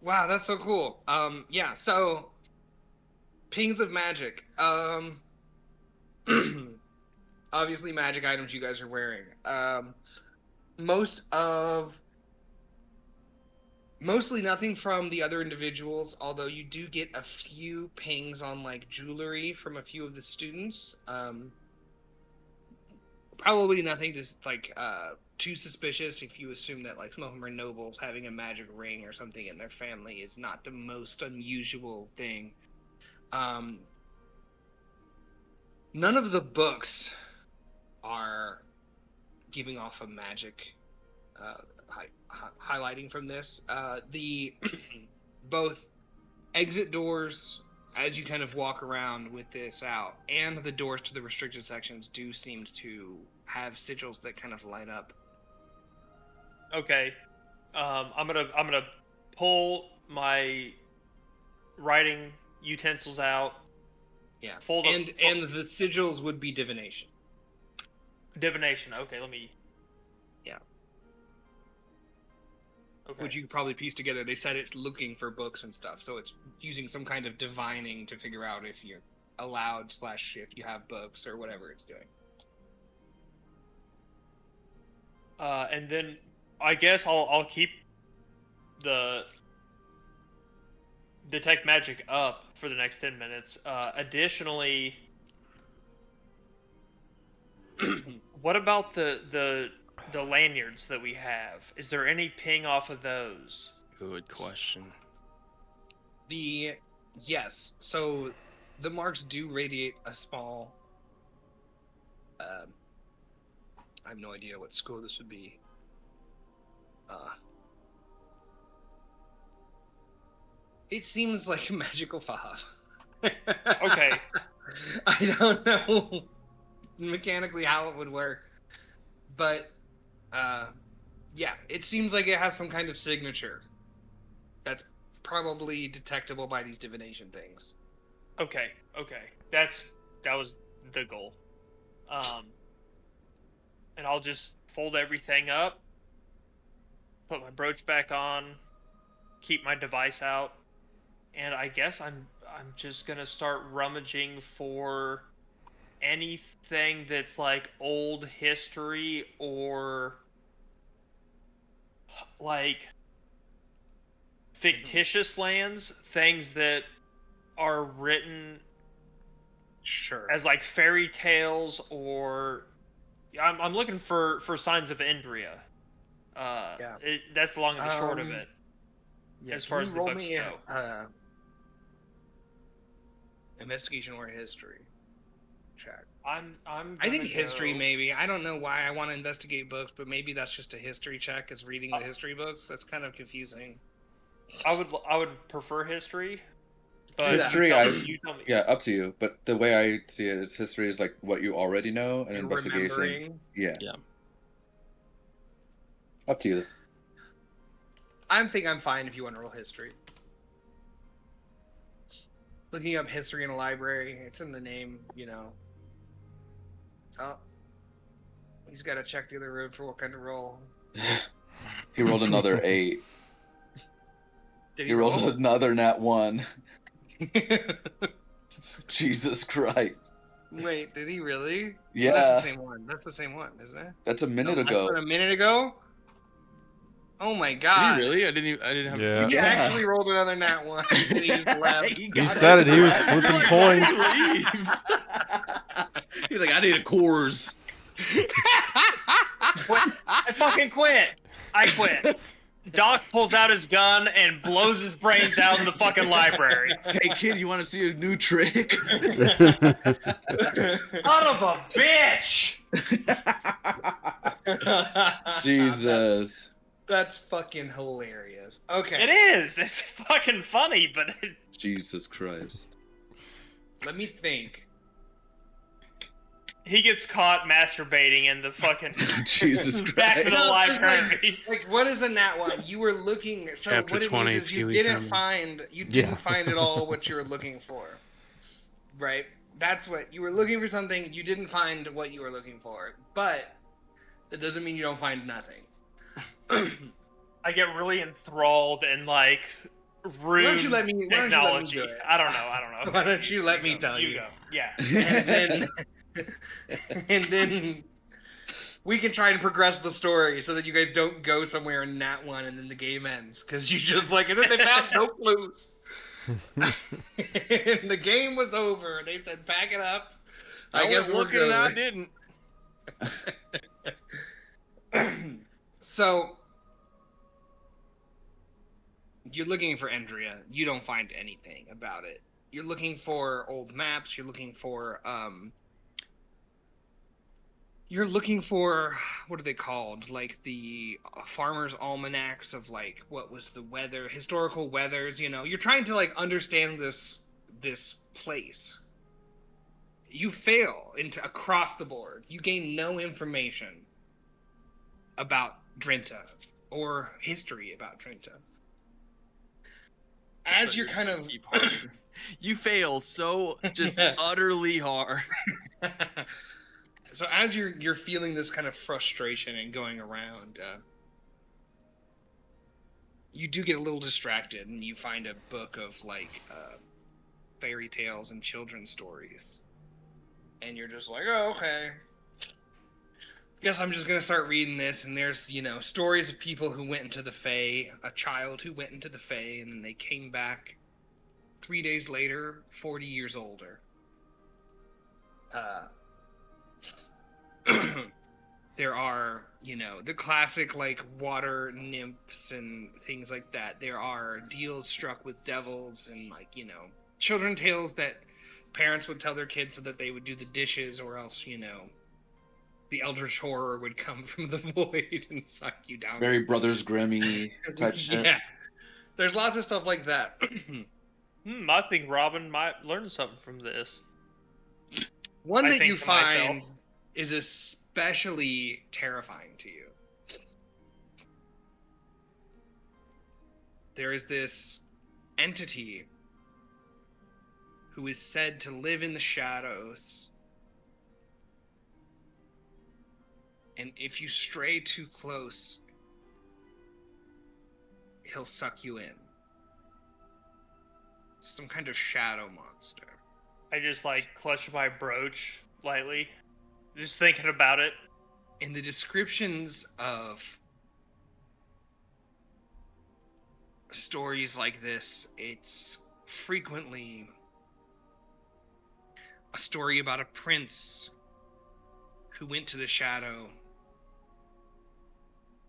Wow, that's so cool. Yeah. So, pings of magic. Obviously, magic items you guys are wearing. Mostly nothing from the other individuals, although you do get a few pings on like jewelry from a few of the students. Probably nothing just like too suspicious if you assume that like some of them are nobles. Having a magic ring or something in their family is not the most unusual thing. None of the books are giving off a magic highlighting from this. The both exit doors as you kind of walk around with this out, and the doors to the restricted sections do seem to have sigils that kind of light up. Okay. I'm gonna pull my writing utensils out. Yeah, Fold up- and the sigils would be divination. Divination. Okay, let me. Yeah. Okay. Which you could probably piece together. They said it's looking for books and stuff, so it's using some kind of divining to figure out if you're allowed / if you have books or whatever it's doing. And then I guess I'll keep the detect magic up for the next 10 minutes. Additionally, What about the lanyards that we have? Is there any ping off of those? Good question. Yes. So the marks do radiate a small. I have no idea what school this would be. It seems like a magical fob. Okay. I don't know mechanically how it would work, but yeah, it seems like it has some kind of signature that's probably detectable by these divination things. Okay. That was the goal. And I'll just fold everything up, put my brooch back on, keep my device out, and I guess I'm just gonna start rummaging for anything that's like old history or like fictitious lands, things that are written Sure. as like fairy tales, or I'm looking for signs of Indria. Yeah. That's the long and the short of it. Yeah, As far can as you the roll books me go. Investigation or history check. I think history maybe. I don't know why I want to investigate books, but maybe that's just a history check is reading the history books. That's kind of confusing. I would prefer history. But History, you tell me. yeah, up to you. But the way I see it is history is like what you already know, and And investigation, remembering. yeah, Yeah. up to you. I think I'm fine if you want to roll history. Looking up history in a library, it's in the name, you know. Oh. He's got to check the other room for what kind of roll. He rolled another 8. Did He rolled another nat 1. Jesus Christ. Wait, did he really? Yeah. That's the same one. That's the same one, isn't it? That's a minute No, ago. less than a minute ago? Oh my Did god. he really? I didn't have. Yeah. He Yeah. actually rolled another nat 1 and he just left. He He said it. He was flipping points. He's like, I need a course. I fucking quit. I quit. Doc pulls out his gun and blows his brains out in the fucking library. Hey kid, you want to see a new trick? Son of a bitch! Jesus. That's fucking hilarious. Okay. It is. It's fucking funny, but Jesus Christ. Let me think. he gets caught masturbating in the fucking Jesus back of Christ. the No, it's library. Like, what is a nat 1? You were looking. So Chapter what it 20, means is you Pee-wee didn't Herman. find. You Yeah. didn't find at all what you were looking for. Right. That's what you were looking for. Something you didn't find what you were looking for, but that doesn't mean you don't find nothing. I get really enthralled in like room Why don't you let me technology. do it? I don't know. Why don't you let me go. tell you? go. Yeah. and then we can try and progress the story so that you guys don't go somewhere in nat 1 and then the game ends because you just like, and then they found no clues. And the game was over. They said, pack it up. I guess was we're looking and I going. didn't. So you're looking for Endria. You don't find anything about it. You're looking for old maps. You're looking for what are they called? Like the farmers' almanacs of like what was the weather, historical weathers. You know, you're trying to like understand this place. You fail across the board. You gain no information about Drenta or history about Drenta. As you're kind of You fail so just utterly hard. so as you're feeling this kind of frustration and going around, you do get a little distracted and you find a book of like fairy tales and children's stories, and you're just like, oh, okay. Guess I'm just gonna start reading this, and there's, you know, stories of people who went into the Fae, a child who went into the Fae, and then they came back 3 days later, 40 years older. There are, you know, the classic, like, water nymphs and things like that. There are deals struck with devils and, like, you know, children tales that parents would tell their kids so that they would do the dishes, or else, you know, the eldritch horror would come from the void and suck you down. Very Brothers Grimmy type shit. Yeah. There's lots of stuff like that. I think Robin might learn something from this. One I that think you to find myself. is especially terrifying to you. There is this entity who is said to live in the shadows. And if you stray too close, he'll suck you in. Some kind of shadow monster. I just like clutch my brooch lightly, just thinking about it. In the descriptions of stories like this, it's frequently a story about a prince who went to the shadow,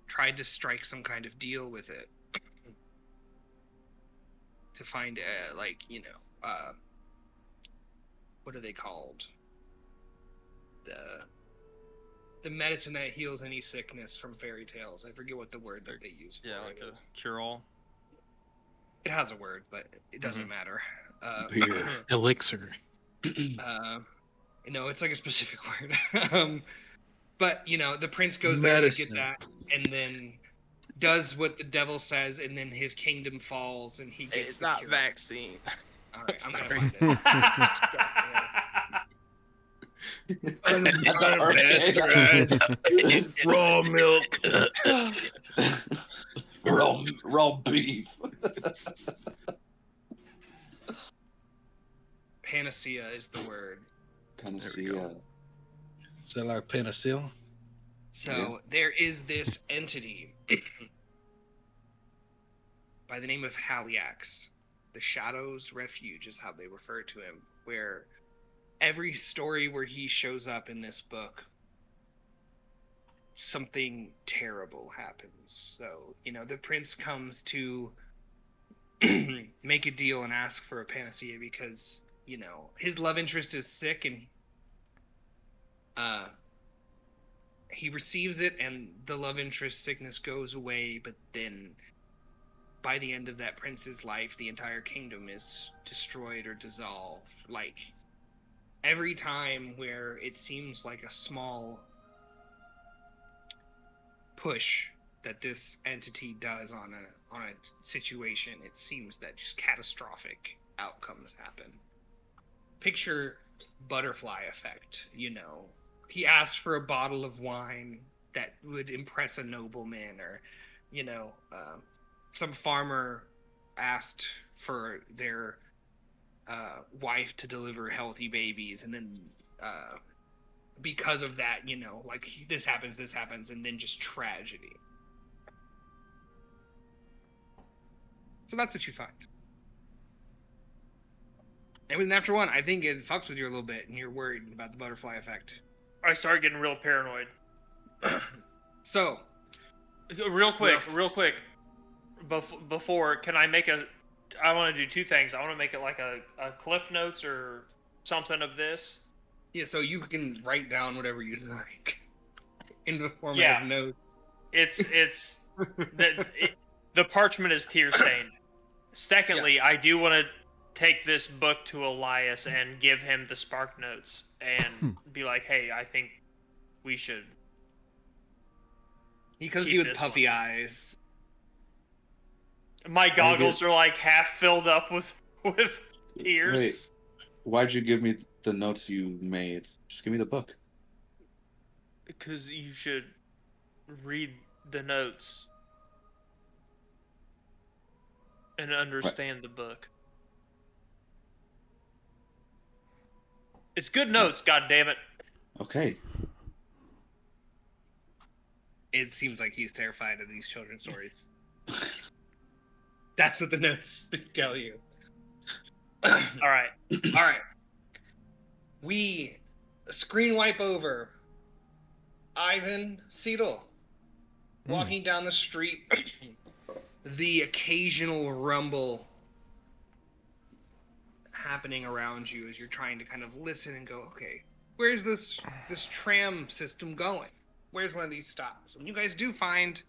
tried to strike some kind of deal with it to find what are they called? The medicine that heals any sickness from fairy tales. I forget what the word that they use for Yeah, it like is. a cure-all. It has a word, but it doesn't matter. Beer. Elixir. No, it's like a specific word. But, you know, the prince goes there to get that, and then does what the devil says, and then his kingdom falls, and he gets the cure. vaccine. All right, I'm Sorry. gonna find it. Raw milk. raw beef. Panacea is the word. Panacea. Is that like penicillin? So there is this entity by the name of Haliax. The Shadow's Refuge is how they refer to him, where every story where he shows up in this book, something terrible happens. So, you know, the prince comes to make a deal and ask for a panacea because, you know, his love interest is sick, and he receives it, and the love interest sickness goes away, but then by the end of that prince's life, the entire kingdom is destroyed or dissolved. Like, every time where it seems like a small push that this entity does on a situation, it seems that just catastrophic outcomes happen. Picture butterfly effect, you know. He asked for a bottle of wine that would impress a nobleman, or, you know, some farmer asked for their wife to deliver healthy babies, and then because of that, you know, like, this happens, and then just tragedy. So that's what you find. And with Natural One, I think it fucks with you a little bit, and you're worried about the butterfly effect. I started getting real paranoid. So, Real quick. Before, can I make I want to do two things. I want to make it like a Cliff Notes or something of this. yeah, so you can write down whatever you like in the format of notes. It's the parchment is tear stained. Secondly, I do want to take this book to Elias and give him the Spark Notes and be like, hey, I think we should. He comes to Keep you with this puffy eyes. My goggles are like half filled up with tears. Wait, why'd you give me the notes you made? Just give me the book. Because you should read the notes and understand the book. It's good notes, God damn it. Okay. It seems like he's terrified of these children's stories. That's what the notes tell you. All right. All right. We screen wipe over Ivan Seidel, walking down the street, the occasional rumble happening around you as you're trying to kind of listen and go, okay, where's this tram system going? Where's one of these stops? And you guys do find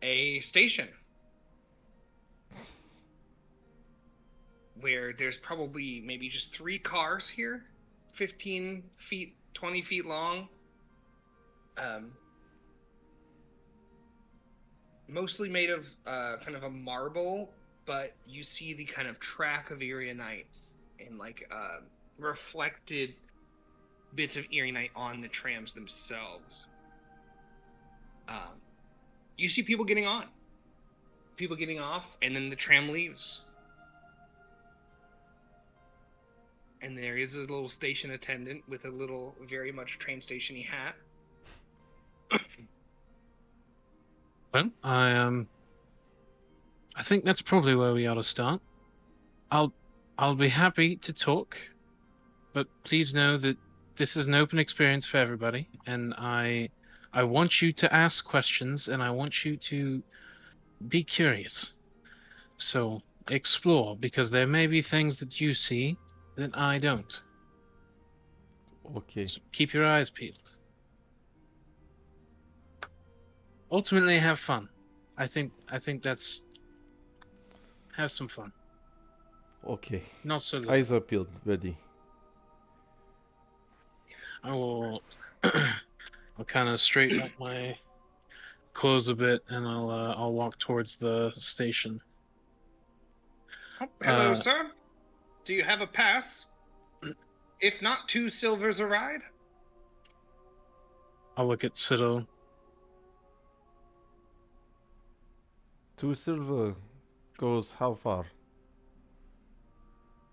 a station where there's probably maybe just 3 cars here, 15 feet, 20 feet long. Mostly made of kind of a marble, but you see the kind of track of Erionite and like reflected bits of Erionite on the trams themselves. You see people getting on, people getting off, and then the tram leaves. And there is a little station attendant with a little, very much train station-y hat. Well, I think that's probably where we ought to start. I'll be happy to talk, but please know that this is an open experience for everybody, and I want you to ask questions, and I want you to be curious. So explore, because there may be things that you see that I don't. Okay. So keep your eyes peeled. Ultimately, have fun. I think that's... Have some fun. Okay. Not so good. Eyes are peeled. Ready. I will... I'll kind of straighten up my clothes a bit, and I'll walk towards the station. Oh, hello, sir. Do you have a pass? If not, 2 silvers a ride. I'll look at Citto. 2 silver goes how far?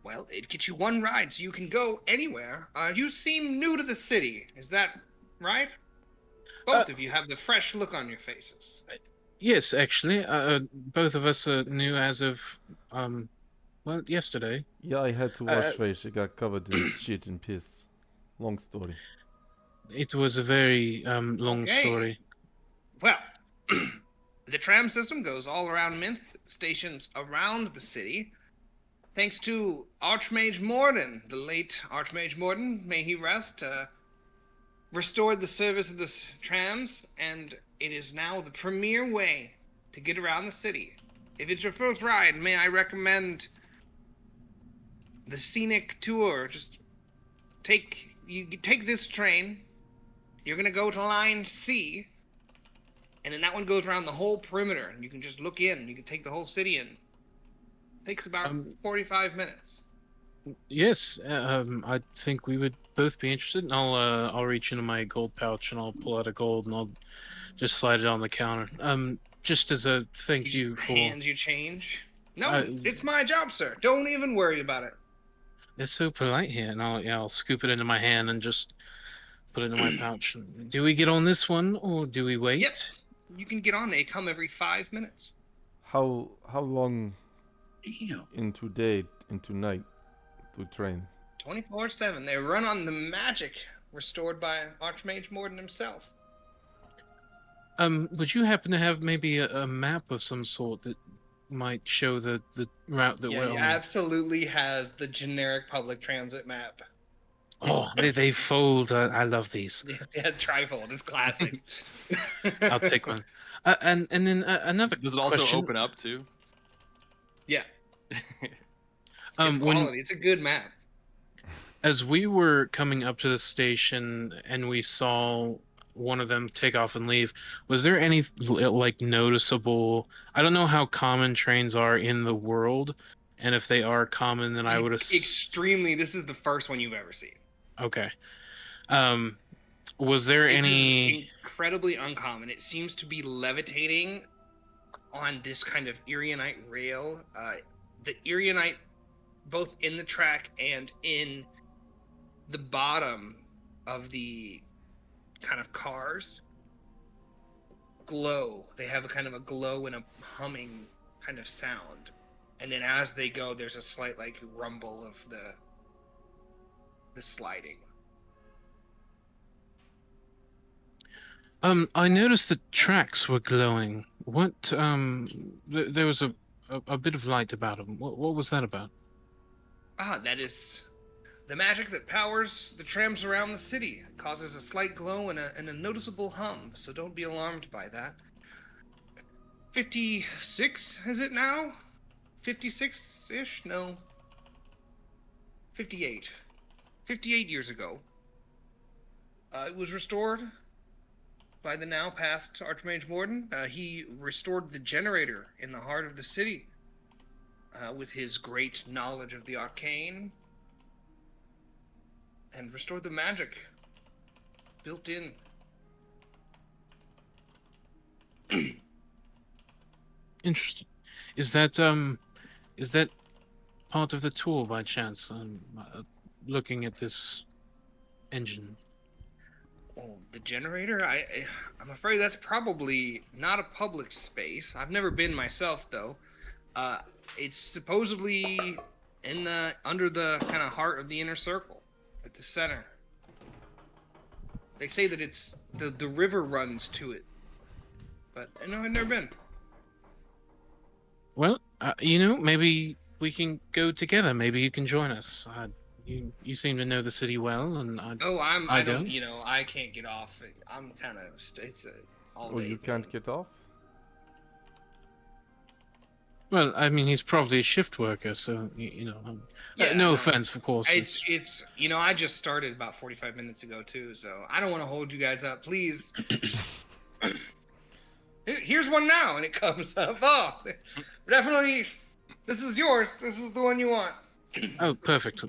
Well, it gets you 1 ride, so you can go anywhere. You seem new to the city. Is that right? Both of you have the fresh look on your faces. Yes, actually. Both of us are new as of, well, yesterday. Yeah, I had to wash face. It got covered in shit and piss. Long story. It was a very long story. Well, the tram system goes all around Minth, stations around the city. Thanks to Archmage Morden, the late Archmage Morden, may he rest, restored the service of the trams, and it is now the premier way to get around the city. If it's your first ride, may I recommend the scenic tour. Just take this train. You're gonna go to line C, and then that one goes around the whole perimeter, and you can just look in. You can take the whole city in. It takes about 45 minutes. Yes, I think we would both be interested. I'll reach into my gold pouch and I'll pull out a gold and I'll just slide it on the counter. Just as a thank you for... Hands you change? No, it's my job, sir. Don't even worry about it. It's so polite here, and I'll scoop it into my hand and just put it in my pouch. Do we get on this one or do we wait? Yep, you can get on. They come every 5 minutes. How long into day, into night to train? 24/7. They run on the magic restored by Archmage Morden himself. Would you happen to have maybe a map of some sort that might show the route that we're on? Yeah, he absolutely has the generic public transit map. Oh, they fold. I love these. Yeah, trifold. It's classic. I'll take one. And then another Does it also question. open up too? Yeah. It's quality. It's a good map. As we were coming up to the station and we saw one of them take off and leave, was there any like noticeable... I don't know how common trains are in the world, and if they are common, then I would have... Extremely. This is the first one you've ever seen. Okay. Was there any... incredibly uncommon. It seems to be levitating on this kind of Erionite rail. The Erionite, both in the track and in the bottom of the kind of cars, glow. They have a kind of a glow and a humming kind of sound. And then as they go, there's a slight like rumble of the sliding. I noticed the tracks were glowing. What, there was a bit of light about them. What was that about? Ah, that is the magic that powers the trams around the city. It causes a slight glow and a noticeable hum, so don't be alarmed by that. 56, is it now? 56-ish? No. 58. 58 years ago. It was restored by the now passed Archmage Morden. He restored the generator in the heart of the city with his great knowledge of the arcane and restored the magic built in. Interesting. Is that part of the tour by chance? Looking at this engine. Oh, the generator? I'm afraid that's probably not a public space. I've never been myself, though. It's supposedly under the kind of heart of the inner circle, at the center. They say that it's the river runs to it, but I've never been. Well, maybe we can go together. Maybe you can join us. You seem to know the city well, and I don't. I can't get off. I'm kind of. It's a all day. Oh, you can't get off? Well, I mean, he's probably a shift worker, so no offense, of course. It's I just started about 45 minutes ago too, so I don't want to hold you guys up. Please. Here's one now, and it comes up. Oh, definitely. This is yours. This is the one you want. Oh, perfect.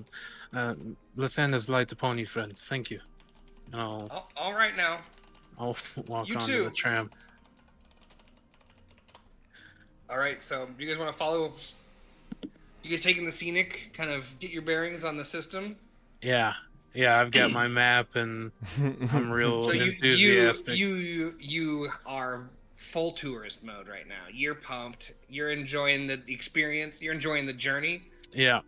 Lathanna's light upon you, friend. Thank you. And all right now. I'll walk You onto too. the tram. All right, so do you guys want to follow? You guys taking the scenic, kind of get your bearings on the system? Yeah, I've got my map, and I'm real So enthusiastic. you are full tourist mode right now. You're pumped. You're enjoying the experience. You're enjoying the journey. Yeah.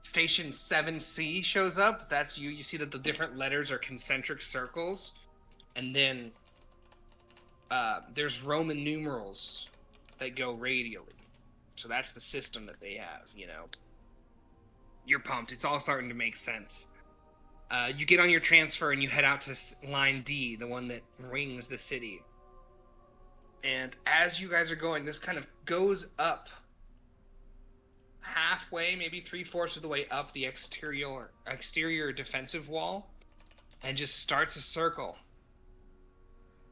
Station 7C shows up. That's you. You see that the different letters are concentric circles, and then there's Roman numerals that go radially. So that's the system that they have. You're pumped. It's all starting to make sense. You get on your transfer and you head out to line D, the one that rings the city. And as you guys are going, this kind of goes up halfway, maybe 3/4 of the way up the exterior defensive wall, and just starts a circle.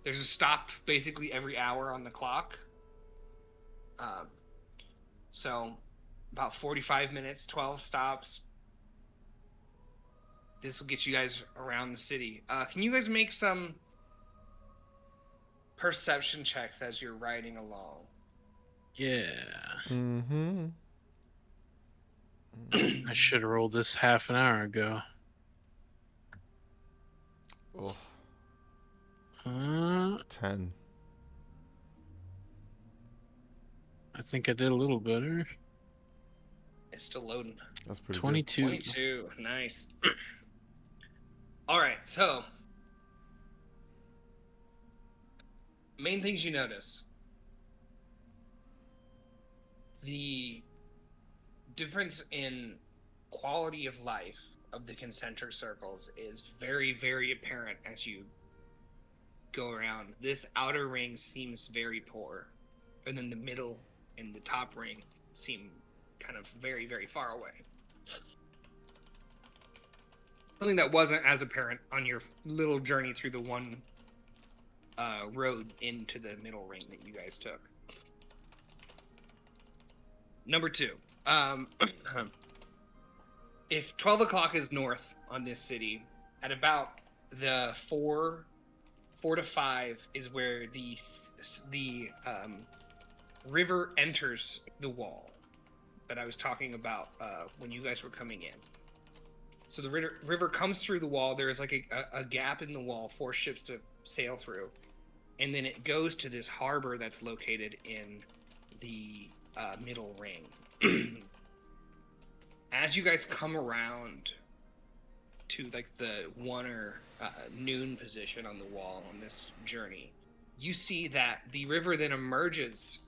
There's a stop basically every hour on the clock. So about 45 minutes, 12 stops. This will get you guys around the city. Can you guys make some perception checks as you're riding along? Yeah. Mm-hmm. I should have rolled this half an hour ago. Oh, 10. I think I did a little better. It's still loading. That's pretty 22. 22. Nice. All right, so main things you notice. The difference in quality of life of the concentric circles is very, very apparent as you go around. This outer ring seems very poor, and then the middle and the top ring seem kind of very, very far away. Something that wasn't as apparent on your little journey through the one road into the middle ring that you guys took. Number 2. If 12 o'clock is north on this city, at about the 4 to 5 is where the river enters the wall that I was talking about when you guys were coming in. So the river comes through the wall. There is like a gap in the wall for ships to sail through. And then it goes to this harbor that's located in the middle ring. As you guys come around to like the 1 or noon position on the wall on this journey, you see that the river then emerges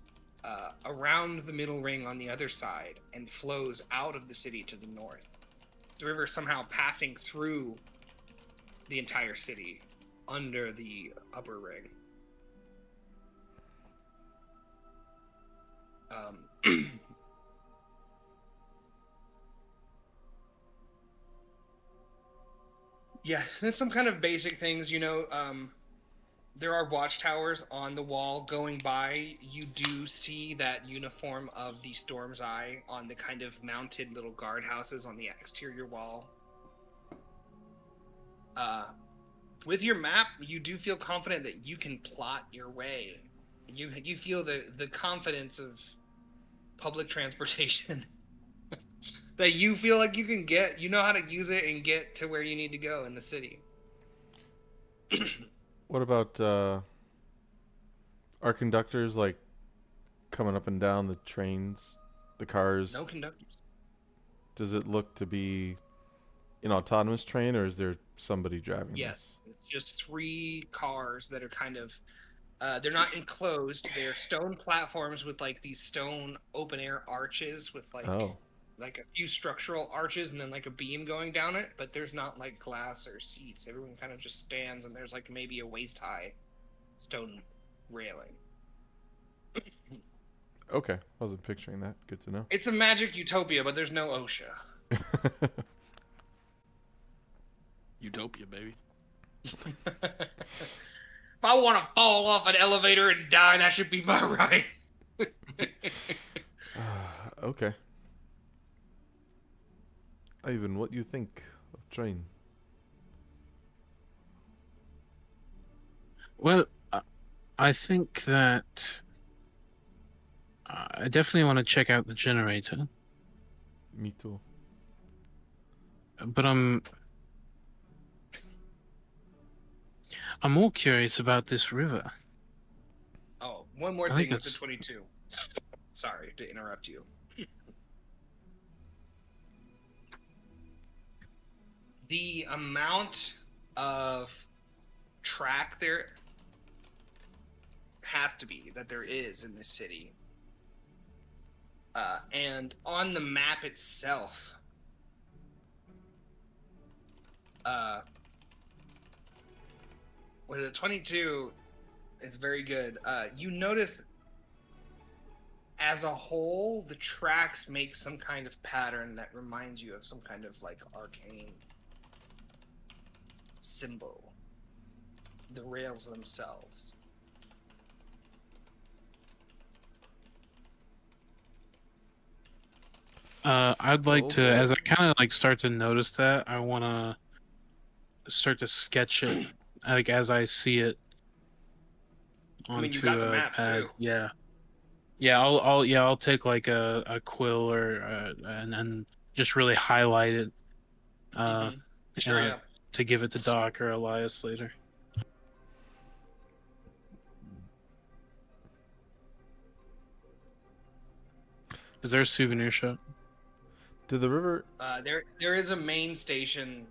around the middle ring on the other side and flows out of the city to the north. The river somehow passing through the entire city under the upper ring. Yeah, there's some kind of basic things, there are watchtowers on the wall going by. You do see that uniform of the Storm's Eye on the kind of mounted little guardhouses on the exterior wall. With your map, you do feel confident that you can plot your way. You feel the confidence of public transportation. That you feel like you can get, you know how to use it and get to where you need to go in the city. What about our conductors, like coming up and down the trains, the cars? No conductors. Does it look to be an autonomous train, or is there somebody driving Yes, it's just 3 cars that are kind of, they're not enclosed. They're stone platforms with like these stone open air arches with like a few structural arches and then like a beam going down it, but there's not like glass or seats. Everyone kind of just stands and there's like maybe a waist high stone railing. Okay, I wasn't picturing that. Good to know. It's a magic utopia, but there's no OSHA. Utopia, baby. If I want to fall off an elevator and die, that should be my right. Okay. Ivan, what do you think of train? Well, I think that I definitely want to check out the generator. Me too. But I'm more curious about this river. Oh, one more thing with the 22. Sorry to interrupt you. The amount of track there has to be that there is in this city. And on the map itself, with the 22, it's very good. You notice as a whole, the tracks make some kind of pattern that reminds you of some kind of like arcane symbol. The rails themselves. I'd like to, Okay. as I kind of like start to notice that, I want to start to sketch it, like as I see it. I mean, you got the map pad. too. Yeah, yeah. I'll take like a quill or and just really highlight it. Sure, yeah. To give it to Doc or Elias later. Is there a souvenir shop? Did the river? There is a main station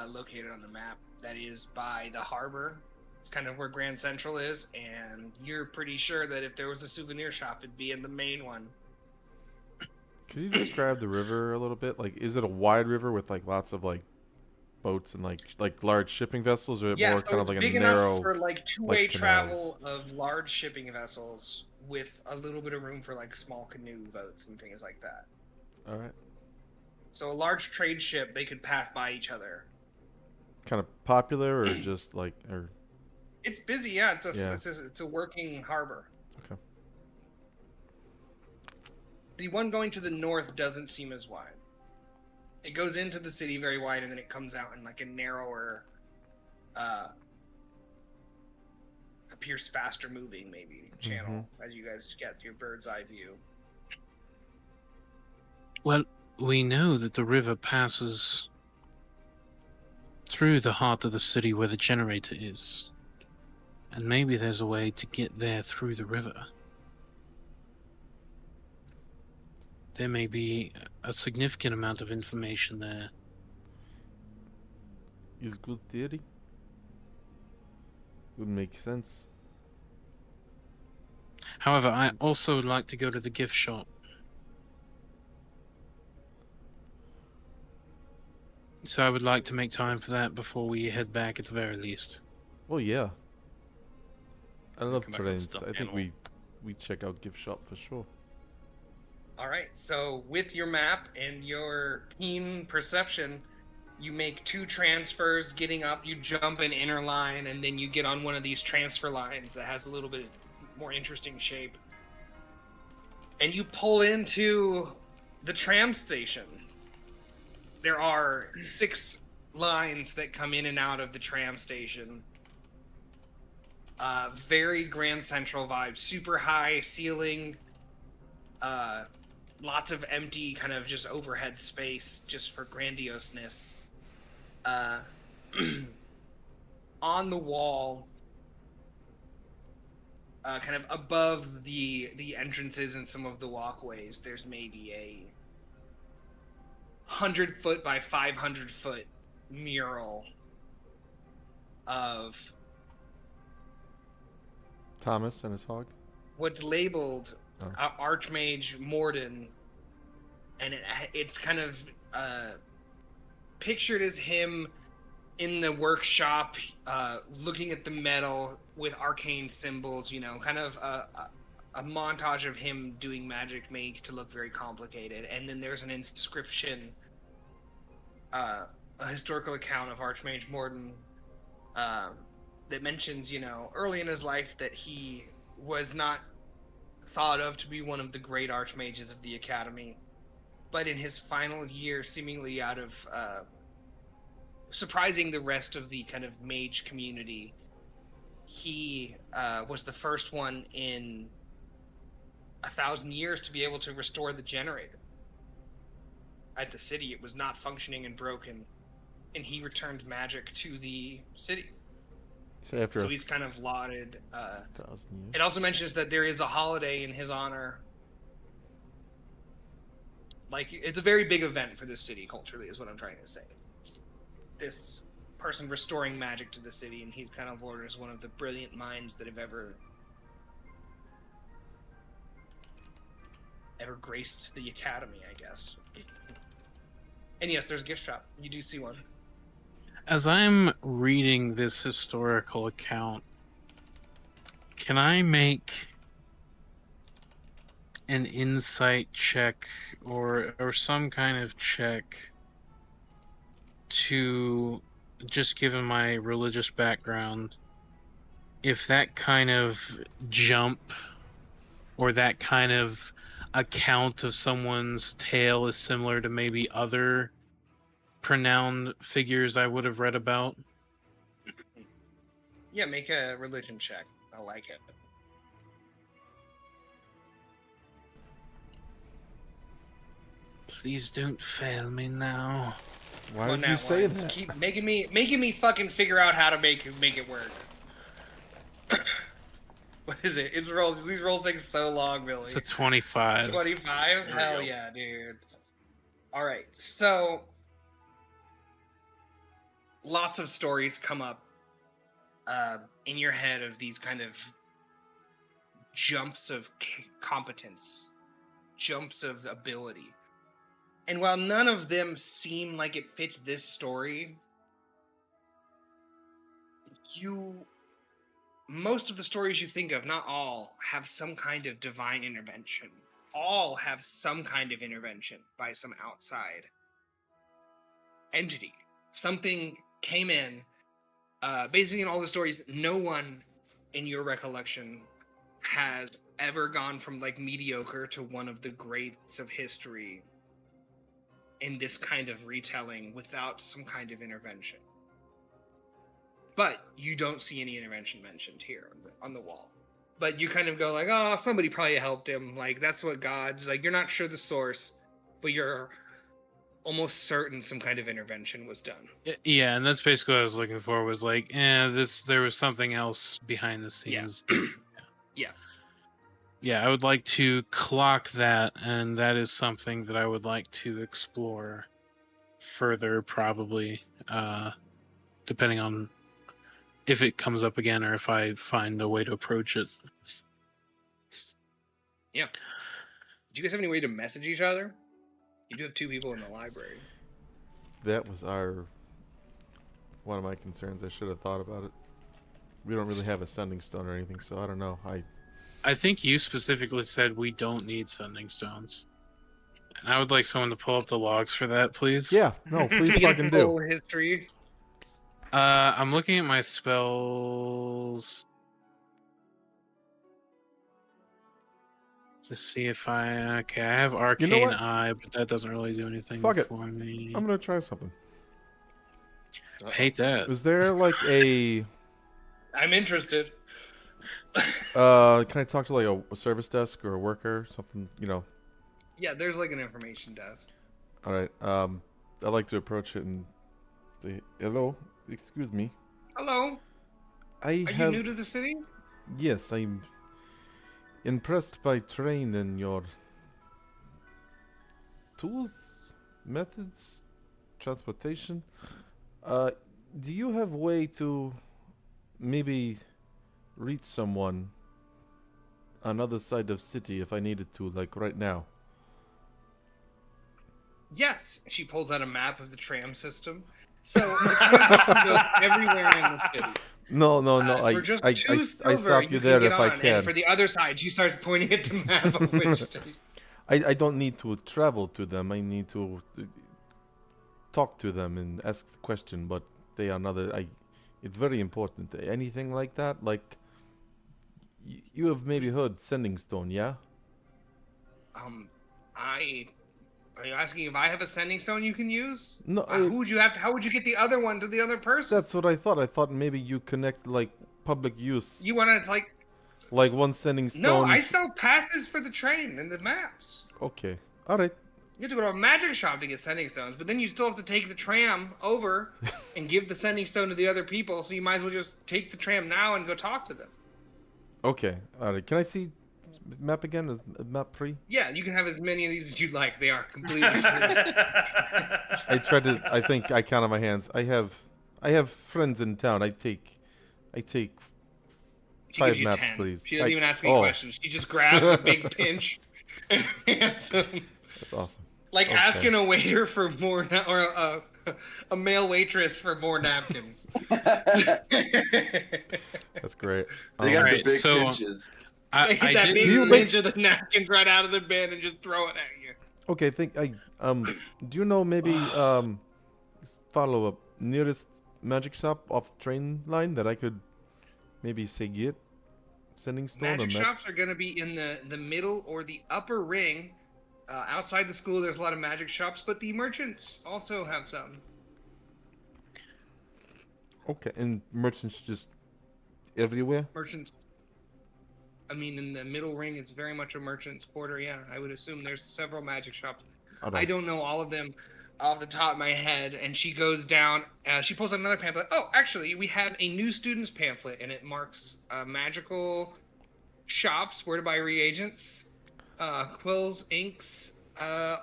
located on the map that is by the harbor. It's kind of where Grand Central is, and you're pretty sure that if there was a souvenir shop, it'd be in the main one. Could you describe the river a little bit? Like, is it a wide river with like lots of like boats and like large shipping vessels, or is it Yeah, more so kind of it's like a big narrow? enough for like two-way like travel of large shipping vessels with a little bit of room for like small canoe boats and things like that. All right. So a large trade ship, they could pass by each other. Kind of popular, or just like, or It's busy, yeah. Yeah. It's a working harbor. Okay. The one going to the north doesn't seem as wide. It goes into the city very wide, and then it comes out in like a narrower, appears faster moving maybe channel as you guys get your bird's eye view. Well, we know that the river passes through the heart of the city where the generator is. And maybe there's a way to get there through the river. There may be a significant amount of information there Is good theory. Would make sense. However, I also would like to go to the gift shop. So I would like to make time for that before we head back at the very least. Well, yeah. I love come back with a trains. stuffed I think animal. we check out gift shop for sure. All right. So with your map and your keen perception, you make 2 transfers. Getting up, you jump an inner line, and then you get on one of these transfer lines that has a little bit more interesting shape. And you pull into the tram station. There are 6 lines that come in and out of the tram station. Very Grand Central vibe. Super high ceiling. Lots of empty kind of just overhead space just for grandioseness. On the wall, kind of above the entrances and some of the walkways, there's maybe a 100-foot by 500-foot mural of Thomas and his hog. what's labeled Archmage Morden, and it's kind of pictured as him in the workshop, looking at the metal with arcane symbols, you know, kind of a montage of him doing magic make to look very complicated. And then there's an inscription, a historical account of Archmage Morden, that mentions, you know, early in his life that he was not thought of to be one of the great archmages of the academy, but in his final year, seemingly out of surprising the rest of the kind of mage community, he was the first one in 1,000 years to be able to restore the generator at the city. It was not functioning and broken, and he returned magic to the city. So after So he's kind of lauded. 1,000 years. It also mentions that there is a holiday in his honor. Like, it's a very big event for this city culturally, is what I'm trying to say. This person restoring magic to the city, and he's kind of ordered as one of the brilliant minds that have ever graced the academy, I guess. And yes, there's a gift shop. You do see one. As I'm reading this historical account, can I make an insight check or some kind of check to, just given my religious background, if that kind of jump or that kind of account of someone's tale is similar to maybe other pronounced figures I would have read about? Yeah, make a religion check. I like it. Please don't fail me now. Why Well, did you nat say ones. that? Keep making me fucking figure out how to make it work. What is it? It's rolls. These rolls take so long, Billy. It's a 25. 25? we Hell go. yeah, dude. All right, so lots of stories come up in your head of these kind of jumps of competence, jumps of ability. And while none of them seem like it fits this story, most of the stories you think of, not all, have some kind of divine intervention. All have some kind of intervention by some outside entity. Something came in. Basically, in all the stories, no one in your recollection has ever gone from like mediocre to one of the greats of history in this kind of retelling without some kind of intervention. But you don't see any intervention mentioned here on the wall. But you kind of go like, oh, somebody probably helped him. Like, that's what God's like. You're not sure the source, but you're almost certain some kind of intervention was done. Yeah, and that's basically what I was looking for, was like, there was something else behind the scenes. Yeah. Yeah, I would like to clock that, and that is something that I would like to explore further, probably. depending on if it comes up again or if I find a way to approach it. Yeah. Do you guys have any way to message each other? You do have 2 people in the library. That was one of my concerns. I should have thought about it. We don't really have a sending stone or anything, so I don't know. I think you specifically said we don't need sending stones. And I would like someone to pull up the logs for that, please. Yeah, no, please fucking do. Full history. I'm looking at my spells to see if I have Arcane what? Eye, but that doesn't really do anything Fuck it. for me. I'm gonna try something. I hate that. Is there like a I'm interested. can I talk to like a service desk or a worker, something, Yeah, there's like an information desk. All right. I'd like to approach it and say, hello, excuse me. Hello. Are you new to the city? Yes, I'm impressed by train and your tools, methods, transportation. Do you have a way to maybe reach someone on other side of city if I needed to, like right now? Yes. She pulls out a map of the tram system. So the tram system goes everywhere in the city. No. For just I 2 silver, I stop you can there get if I on. can. And for the other side, she starts pointing at the map of which state. I don't need to travel to them. I need to talk to them and ask the question, but they are another. It's very important. Anything like that, like you have maybe heard Sending Stone, yeah? Are you asking if I have a sending stone you can use? No, Who would you have to? How would you get the other one to the other person? that's what I thought. I thought maybe you connect like public use, You want to like one Sending Stone. No, I sell passes for the train and the maps. Okay, all right. You have to go to a magic shop to get sending stones, but then you still have to take the tram over and give the sending stone to the other people. So you might as well just take the tram now and go talk to them. Okay, all right. Can I see map again? Is map 3? Yeah, you can have as many of these as you'd like. They are completely free. I tried to. I think I count on my hands. I have friends in town. I take She 5 gives you maps, 10. please. She doesn't even ask any questions. She just grabs a big pinch and hands them. That's awesome. Like Okay. asking a waiter for more, or a male waitress for more napkins. That's great. They got the Alright, big so- pinches. They get that big You pinch of the napkins right out of the bin and just throw it at you. Okay, do you know maybe follow up nearest magic shop off train line that I could maybe say get Sending Stone Magic or shops are going to be in the middle or the upper ring. Outside the school, there's a lot of magic shops, but the merchants also have some. Okay, and merchants just everywhere? Merchants. I mean, in the middle ring, it's very much a merchant's quarter. Yeah, I would assume there's several magic shops. I don't know all of them off the top of my head. And she goes down. She pulls out another pamphlet. Oh, actually, we have a new student's pamphlet, and it marks magical shops where to buy reagents, quills, inks,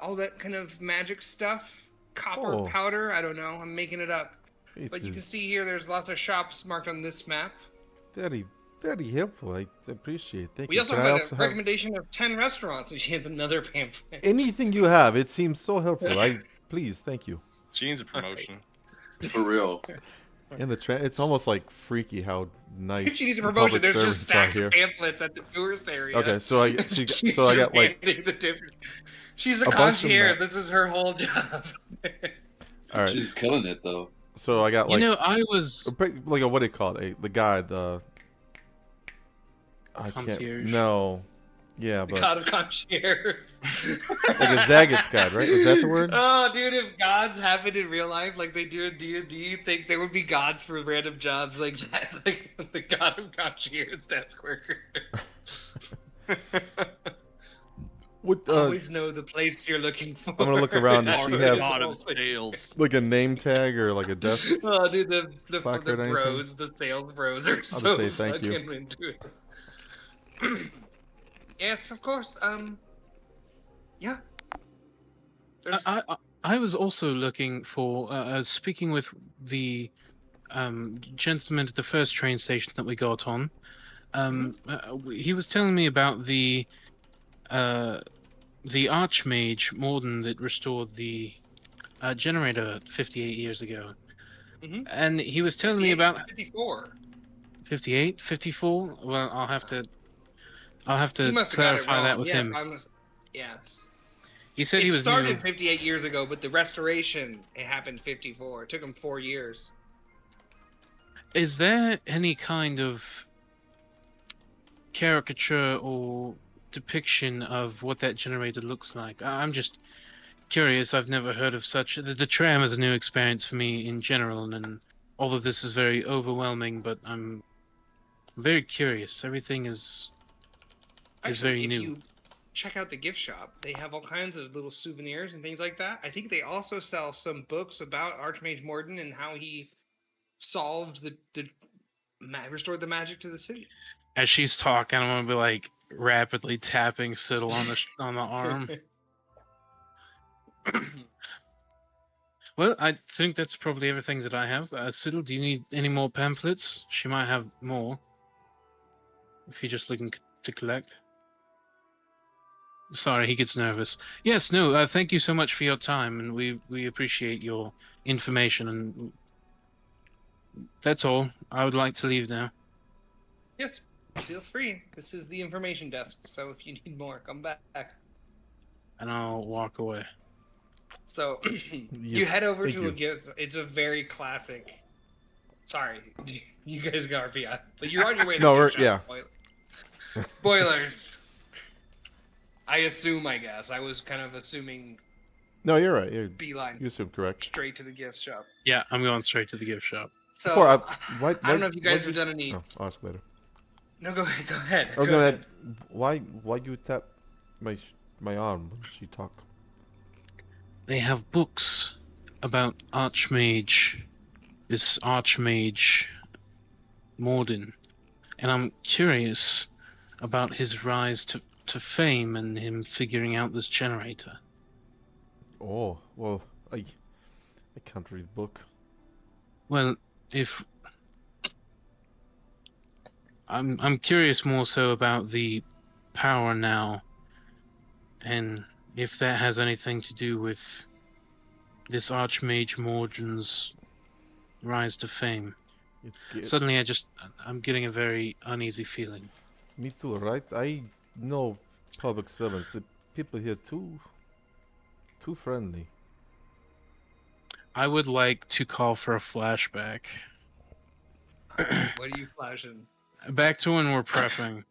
all that kind of magic stuff. Copper powder. I don't know. I'm making it up. But you can see here, there's lots of shops marked on this map. Very, very helpful. I appreciate it. Thank We you. also Can I have a recommendation of 10 restaurants, and she has another pamphlet. Anything you have, it seems so helpful. Please, thank you. She needs a promotion. For real. And it's almost like freaky how nice. She needs a the promotion. public There's just servants are stacks here. of pamphlets at the tourist area. Okay, so I She's so I just got like handing the different. She's a bunch of concierge. This is her whole job. all right. She's killing it though. So I got like I was like what do you call it? The guy, I Concierge. can't. No. Yeah, The but god of concierges. like a Zagat's guide, right? Is that the word? Oh, dude, if gods happened in real life like they do in D&D, you think there would be gods for random jobs like that? Like the god of concierge desk worker. What, Always know the place you're looking for. I'm gonna look around. Does Part she of have the god of sales. like a name tag or like a desk? Oh, dude, the Placard or anything? bros, the sales bros are just so say thank you. fucking into it. Yes, of course. Yeah. There's... I was also looking for speaking with the gentleman at the first train station that we got on. He was telling me about the Archmage Morden that restored the generator 58 years ago. And he was telling me about 54. 58, 54. Well, I'll have to He must have got it clarify wrong. that with Yes, him. Yes. He said he It was started new. 58 years ago, but the restoration it happened 54. It took him 4 years. Is there any kind of caricature or depiction of what that generator looks like? I'm just curious. I've never heard of such. The tram is a new experience for me in general, and all of this is very overwhelming. But I'm very curious. Everything is very if new. you check out the gift shop, they have all kinds of little souvenirs and things like that. I think they also sell some books about Archmage Morden and how he solved restored the magic to the city. As she's talking, I'm gonna be like rapidly tapping Siddle on the arm. Well, I think that's probably everything that I have. Siddle, do you need any more pamphlets? She might have more. If you're just looking to collect. Sorry, he gets nervous. Yes, no, thank you so much for your time, and we appreciate your information, and that's all. I would like to leave now. Yes, feel free. This is the information desk, so if you need more, come back. And I'll walk away. So, you Yes, head over thank to you. a gift. It's a very classic. Sorry, you guys got RPI, but you're on your way to No, the we're- gift shop. yeah. Spoilers. I guess. I was kind of assuming No, you're right. You beeline assume correct. straight to the gift shop. Yeah, I'm going straight to the gift shop. So, Before I don't know if you guys have done any... Oh, I'll ask later. No, go ahead. Go ahead. I was go gonna ahead. add, why you tap my arm when she talk? They have books about Archmage, this Archmage Morden, and I'm curious about his rise to fame and him figuring out this generator. Oh, well, I can't read book. Well, if I'm curious more so about the power now, and if that has anything to do with this Archmage Morden's rise to fame. Suddenly, I'm getting a very uneasy feeling. Me too, right? I know public servants. The people here too friendly. I would like to call for a flashback. What are you flashing? Back to when we're prepping.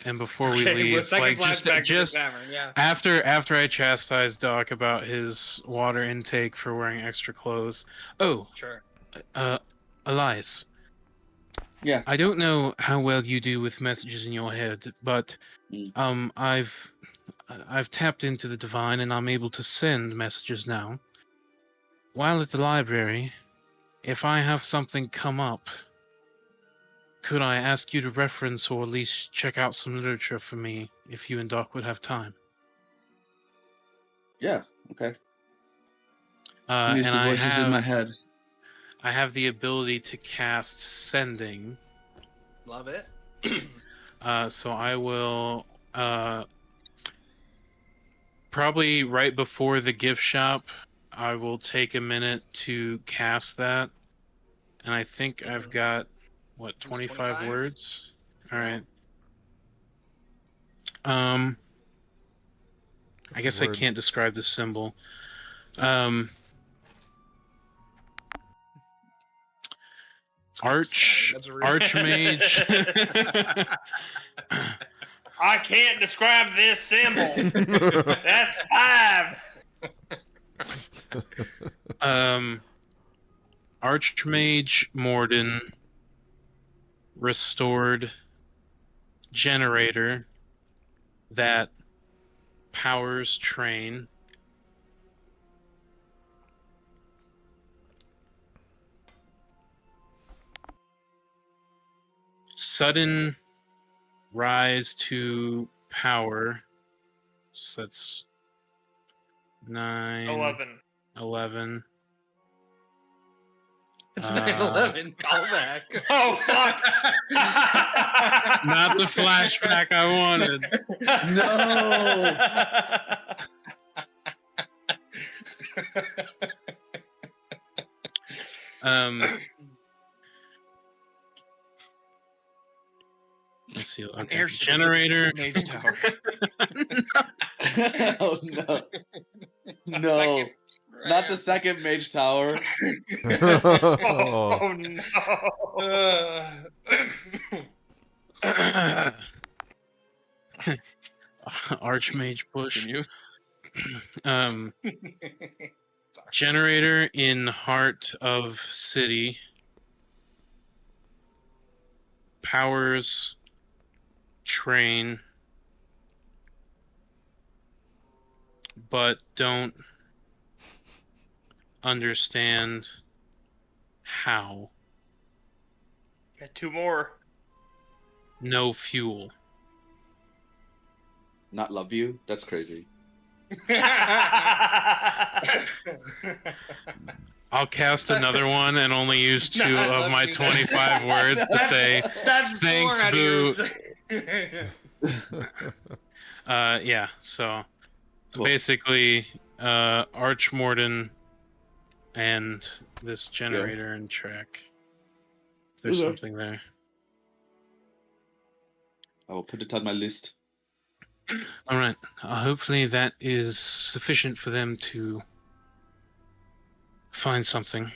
And before we leave, second like flashback to the just tavern, yeah. after I chastised Doc about his water intake for wearing extra clothes. Oh, Sure. Elias. Yeah. I don't know how well you do with messages in your head, but I've tapped into the divine and I'm able to send messages now. While at the library, if I have something come up, could I ask you to reference or at least check out some literature for me if you and Doc would have time? Yeah. Okay. And Use the voices in my head. I have the ability to cast sending. Love it. So I will probably right before the gift shop, I will take a minute to cast that. And I think I've got, what, 25 words? Alright. I guess I can't describe the symbol. Archmage. I can't describe this symbol. That's 5. Archmage Morden restored generator that powers train. Sudden rise to power. So that's 9. 11. 11. It's 9/11. Call back. Oh fuck! Not the flashback I wanted. No. Let's see. An Okay. airship is Generator. Mage Tower. Oh no. No. Not the second mage tower. Oh no! Archmage push. Continue. Generator in heart of city. Powers train, but don't understand how. Got 2 more. No fuel. Not love you? That's crazy. I'll cast another one and only use 2 Nah, I of love my you. 25 words to say, That's thanks, 4 out of boo. yours. Yeah, so Cool. basically, Archmorden and this generator and track. There's Okay. something there. I will put it on my list. All right. Hopefully that is sufficient for them to find something.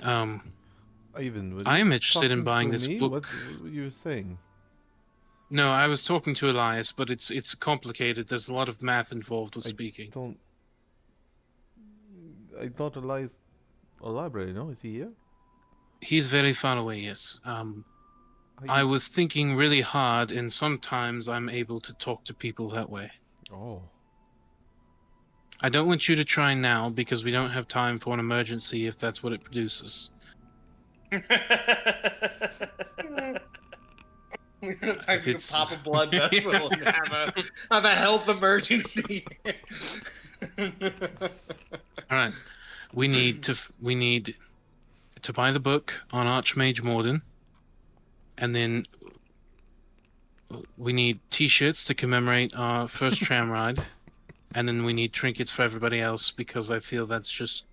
Ivan, I am interested in talking buying to this me? book. What were you saying? No, I was talking to Elias, but it's complicated. There's a lot of math involved with speaking. I thought Elias elaborate. No, is he here? He's very far away. Yes. I was thinking really hard, and sometimes I'm able to talk to people that way. Oh. I don't want you to try now because we don't have time for an emergency if that's what it produces. I If could it's- pop a blood vessel and have a health emergency. All right, we need to buy the book on Archmage Morden, and then we need T-shirts to commemorate our first tram ride, and then we need trinkets for everybody else because I feel that's just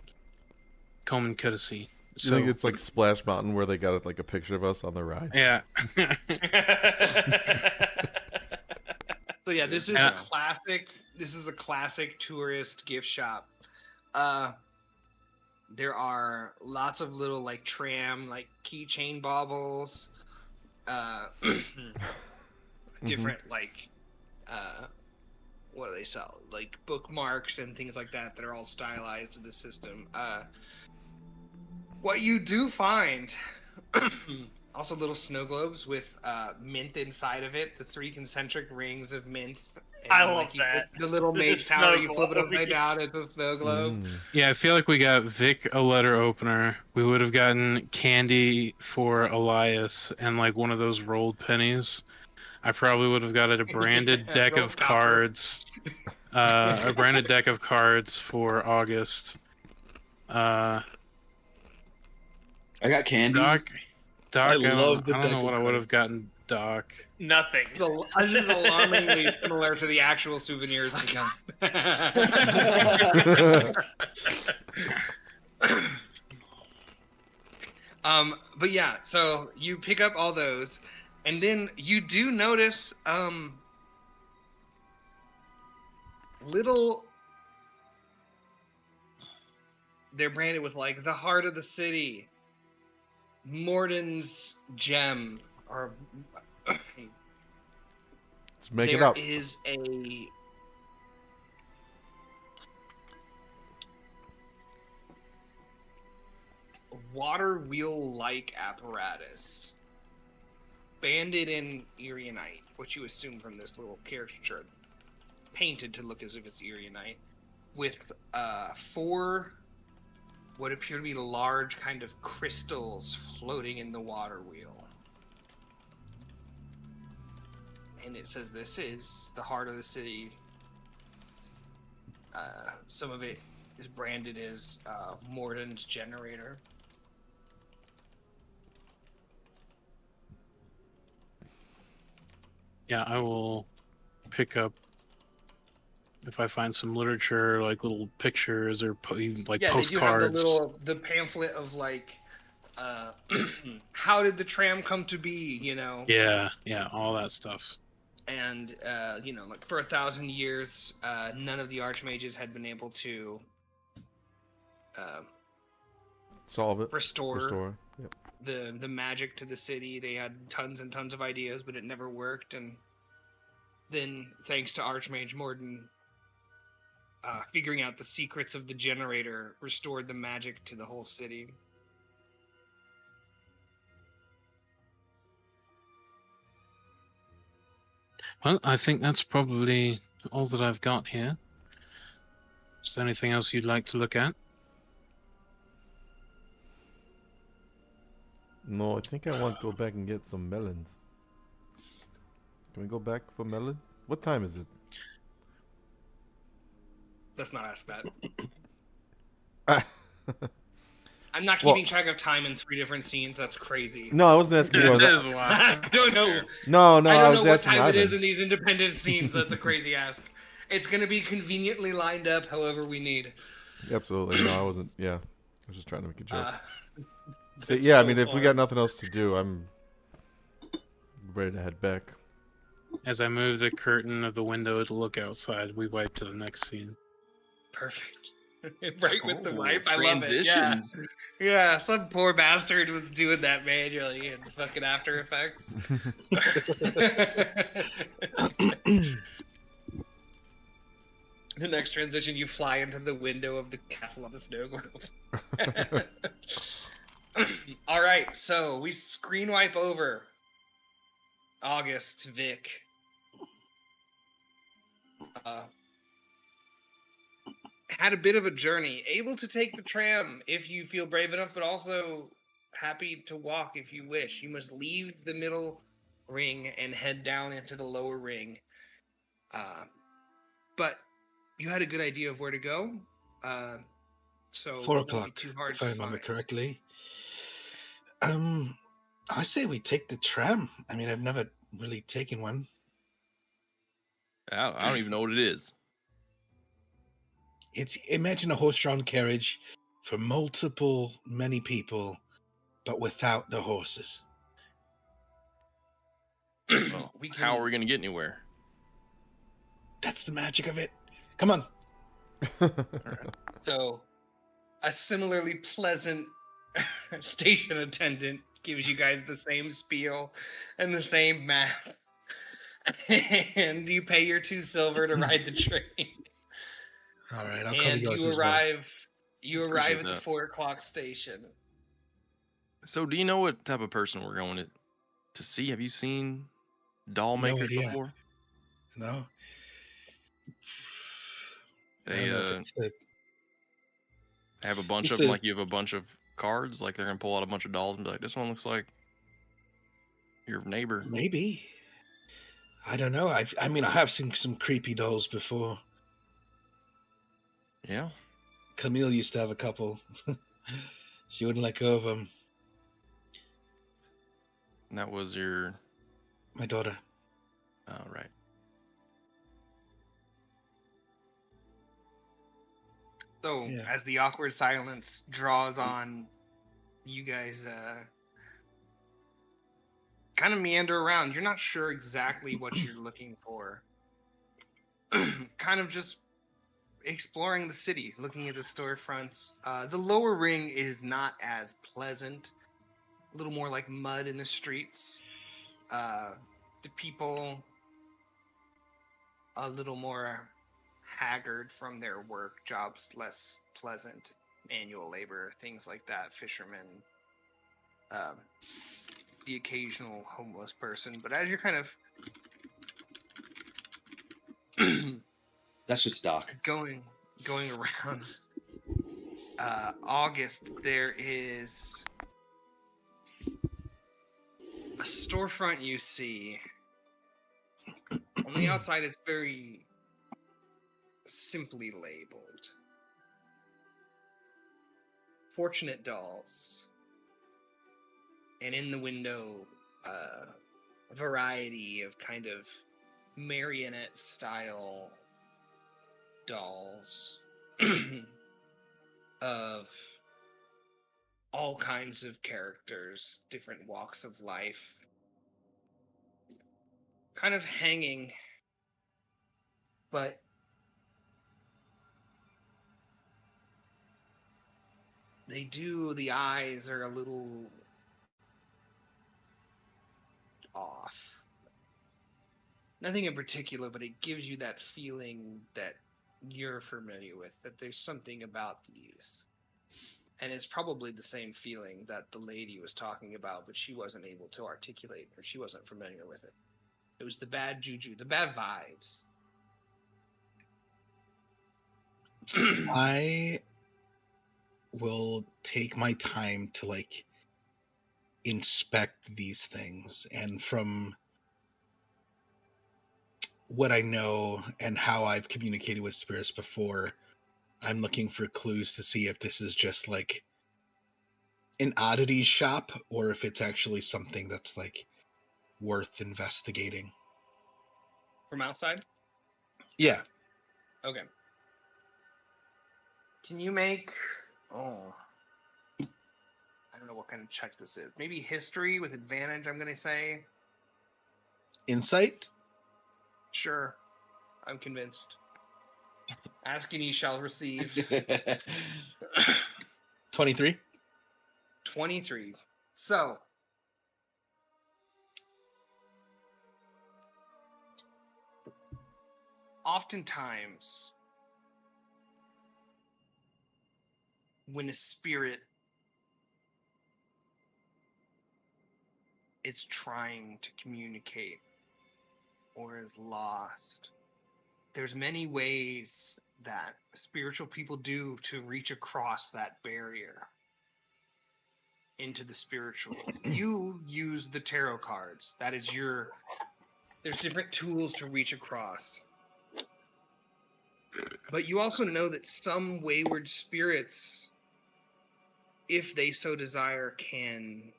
common courtesy. You think it's like Splash Mountain where they got like a picture of us on the ride? Yeah. So yeah, this is a classic. This is a classic tourist gift shop. There are lots of little like tram, like keychain baubles, different like, what do they sell? Like bookmarks and things like that that are all stylized in the system. What you do find, also little snow globes with mint inside of it, the 3 concentric rings of mint. And I love you that. flip the little mage Snow tower, you flip it globe. upside down, it's a snow globe. Yeah, I feel like we got Vic a letter opener. We would have gotten candy for Elias and like one of those rolled pennies. I probably would have gotten a branded deck Rolled of copper. cards. A branded deck of cards for August. I got candy. Doc, I don't love the know deck what of I would cards. have gotten Doc. Nothing. This is alarmingly similar to the actual souvenirs I got. But yeah, so you pick up all those, and then you do notice little. They're branded with like the heart of the city, Morden's gem, or Let's make it there up. is a water wheel-like apparatus banded in Erionite, which you assume from this little caricature, painted to look as if it's Erionite, with 4 what appear to be large kind of crystals floating in the water wheel. And it says this is the heart of the city. Some of it is branded as Morden's generator. Yeah, I will pick up if I find some literature, like little pictures or like Yeah, they do have postcards. the pamphlet of like, how did the tram come to be? You know. Yeah, all that stuff. And like for 1,000 years, none of the archmages had been able to Solve it. restore Yep. the magic to the city. They had tons and tons of ideas, but it never worked. And then, thanks to Archmage Morden, figuring out the secrets of the generator restored the magic to the whole city. Well, I think that's probably all that I've got here. Is there anything else you'd like to look at? No, I think I want to go back and get some melons. Can we go back for melon? What time is it? Let's not ask that. Ah. I'm not keeping track of time in 3 different scenes. That's crazy. No, I wasn't asking you. I was I don't know. No, I I don't was know what asking time it is Ivan. in these independent scenes. That's a crazy ask. It's going to be conveniently lined up however we need. Absolutely. No, I wasn't. Yeah. I was just trying to make a joke. So, yeah, I mean, if we got nothing else to do, I'm ready to head back. As I move the curtain of the window to look outside, we wipe to the next scene. Perfect. Right with the wipe. I love it. Transitions. Yeah, some poor bastard was doing that manually in fucking After Effects. The next transition, you fly into the window of the castle on the snow globe. All right, so we screen wipe over August, Vic. Had a bit of a journey, able to take the tram if you feel brave enough, but also happy to walk if you wish. You must leave the middle ring and head down into the lower ring. But you had a good idea of where to go, so 4 it won't be o'clock, too hard if to I remember find. correctly. I say we take the tram. I mean, I've never really taken one. I don't even know what it is. Imagine a horse-drawn carriage for many people, but without the horses. Well, how are we going to get anywhere? That's the magic of it. Come on. All right. So, a similarly pleasant station attendant gives you guys the same spiel and the same map. And you pay your 2 silver to ride the train. All right, I'll cover And yours you as well. arrive at that. the 4 o'clock station. So, do you know what type of person we're going to see? Have you seen doll No makers idea. before? No? I They don't know if it's the... have a bunch It's of them, the- like you have a bunch of cards, like they're going to pull out a bunch of dolls and be like, this one looks like your neighbor. Maybe. I don't know. I mean, I have seen some creepy dolls before. Yeah. Camille used to have a couple. She wouldn't let go of them. And that was your... My daughter. Oh, right. So, Yeah. as the awkward silence draws on, you guys kind of meander around. You're not sure exactly what you're looking for. Kind of just exploring the city, looking at the storefronts. The lower ring is not as pleasant. A little more like mud in the streets. The people a little more haggard from their work, jobs less pleasant, manual labor, things like that, fishermen, the occasional homeless person. But as you're kind of That's just Doc. going around August, there is a storefront you see. On the outside, it's very simply labeled. Fortunate Dolls. And in the window, variety of kind of marionette style dolls of all kinds of characters, different walks of life, kind of hanging, but the eyes are a little off. Nothing in particular, but it gives you that feeling that you're familiar with, that there's something about these. And it's probably the same feeling that the lady was talking about, but she wasn't able to articulate, or she wasn't familiar with it. It was the bad juju, the bad vibes. I will take my time to like inspect these things, and from what I know and how I've communicated with spirits before, I'm looking for clues to see if this is just like an oddities shop or if it's actually something that's like worth investigating. From outside? Yeah. Okay. Can you make... Oh. I don't know what kind of check this is. Maybe history with advantage, I'm going to say. Insight? Sure. I'm convinced. Ask and ye shall receive. 23. 23. So, oftentimes, when a spirit is trying to communicate or is lost, there's many ways that spiritual people do to reach across that barrier into the spiritual. You use the tarot cards. That is your... There's different tools to reach across. But you also know that some wayward spirits, if they so desire, can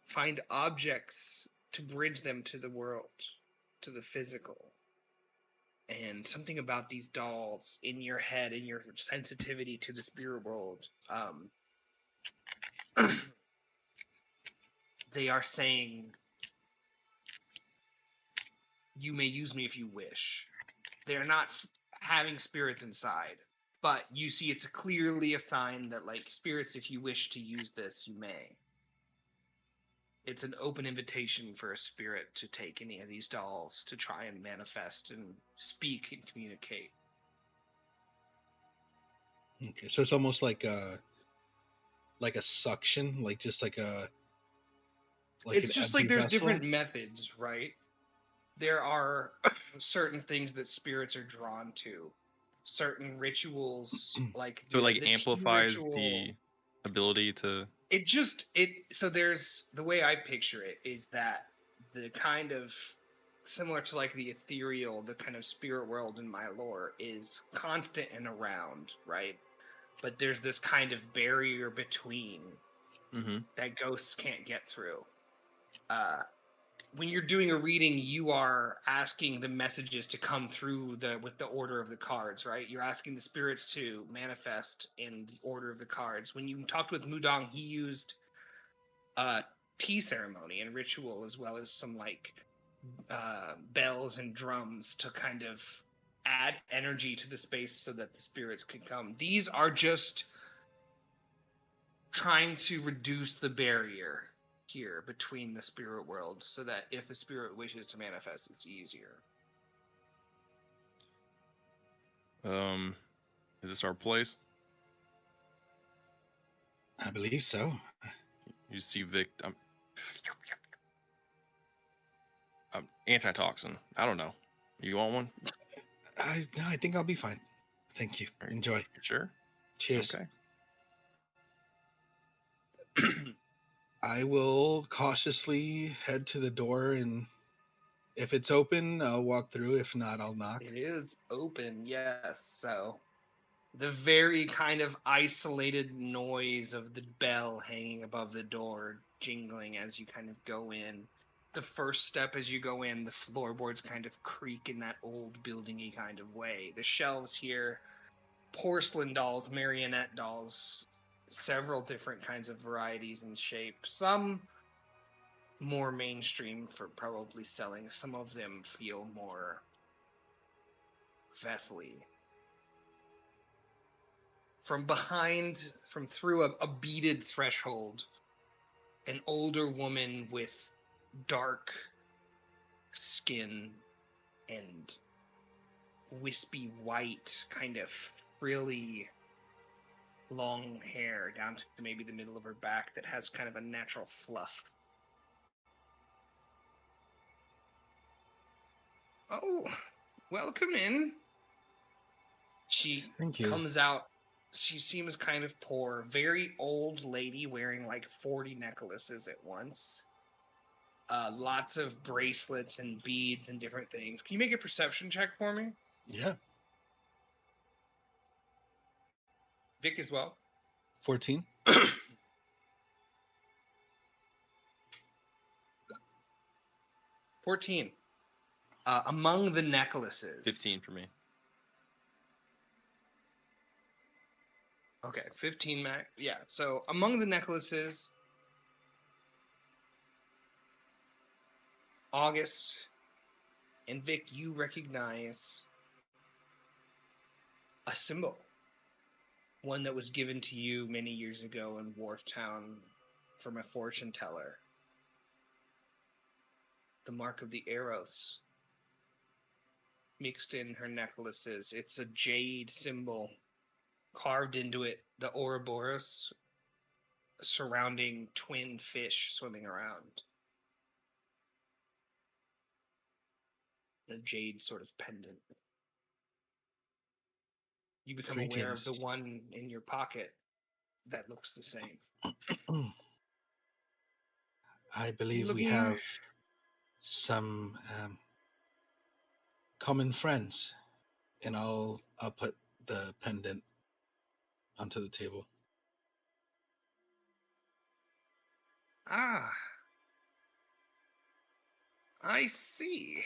find objects to bridge them to the world, to the physical. And something about these dolls in your head and your sensitivity to the spirit world, they are saying, you may use me if you wish. They're not having spirits inside, but you see it's clearly a sign that, like, spirits, if you wish to use this, you may. It's an open invitation for a spirit to take any of these dolls to try and manifest and speak and communicate. Okay, so it's almost like a suction, like just like a... Like it's just like there's different methods, right? There are certain things that spirits are drawn to, certain rituals, like So it like the amplifies ritual, the ability to... So there's, the way I picture it is that the kind of similar to like the ethereal, the kind of spirit world in my lore is constant and around, right? But there's this kind of barrier between that ghosts can't get through. When you're doing a reading, you are asking the messages to come through with the order of the cards, right? You're asking the spirits to manifest in the order of the cards. When you talked with Mudong, he used tea ceremony and ritual, as well as some like bells and drums to kind of add energy to the space so that the spirits could come. These are just trying to reduce the barrier here between the spirit world so that if a spirit wishes to manifest, it's easier. Is this our place? I believe so. You see Vic. Antitoxin. I don't know. You want one? No, I think I'll be fine. Thank you. Right. Enjoy. You sure? Cheers. Okay. I will cautiously head to the door, and if it's open, I'll walk through. If not, I'll knock. It is open, yes. So the very kind of isolated noise of the bell hanging above the door jingling as you kind of go in. the first step as you go in, the floorboards kind of creak in that old building-y kind of way. The shelves here, porcelain dolls, marionette dolls, several different kinds of varieties and shapes. Some more mainstream for probably selling. Some of them feel more vessely. From through a beaded threshold, an older woman with dark skin and wispy white, kind of frilly long hair down to maybe the middle of her back that has kind of a natural fluff. Oh, welcome in. She Thank you. comes out. She seems kind of poor. Very old lady wearing like 40 necklaces at once. Lots of bracelets and beads and different things. Can you make a perception check for me? Yeah. Vic as well. 14. 14. Among the necklaces. 15 for me. Okay, 15 max. Yeah, so among the necklaces, August and Vic, you recognize a symbol. One that was given to you many years ago in Wharftown from a fortune teller. The mark of the Eros mixed in her necklaces. It's a jade symbol carved into it, the Ouroboros surrounding twin fish swimming around. A jade sort of pendant. You become aware of the Greetings. one in your pocket that looks the same. I believe we Looking- have some common friends, and I'll put the pendant onto the table. Ah, I see.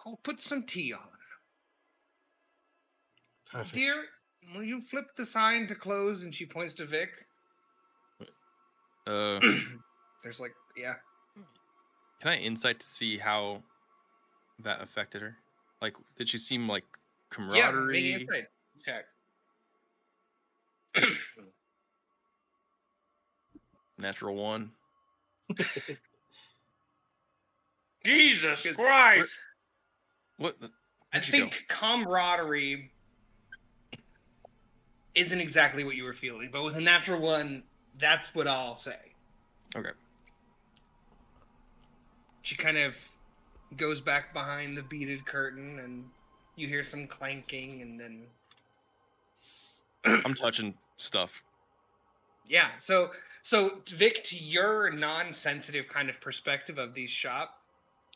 I'll put some tea on. Perfect. Dear, will you flip the sign to close? And she points to Vic. There's like, yeah. Can I insight to see how that affected her? Like, did she seem like camaraderie? Yeah, make an insight check. Natural 1. Jesus Because- Christ! What? I Where'd you go? think camaraderie isn't exactly what you were feeling, but with a natural one, that's what I'll say. Okay. She kind of goes back behind the beaded curtain, and you hear some clanking, and then I'm touching stuff. yeah. So Vic, to your non-sensitive kind of perspective of these shop,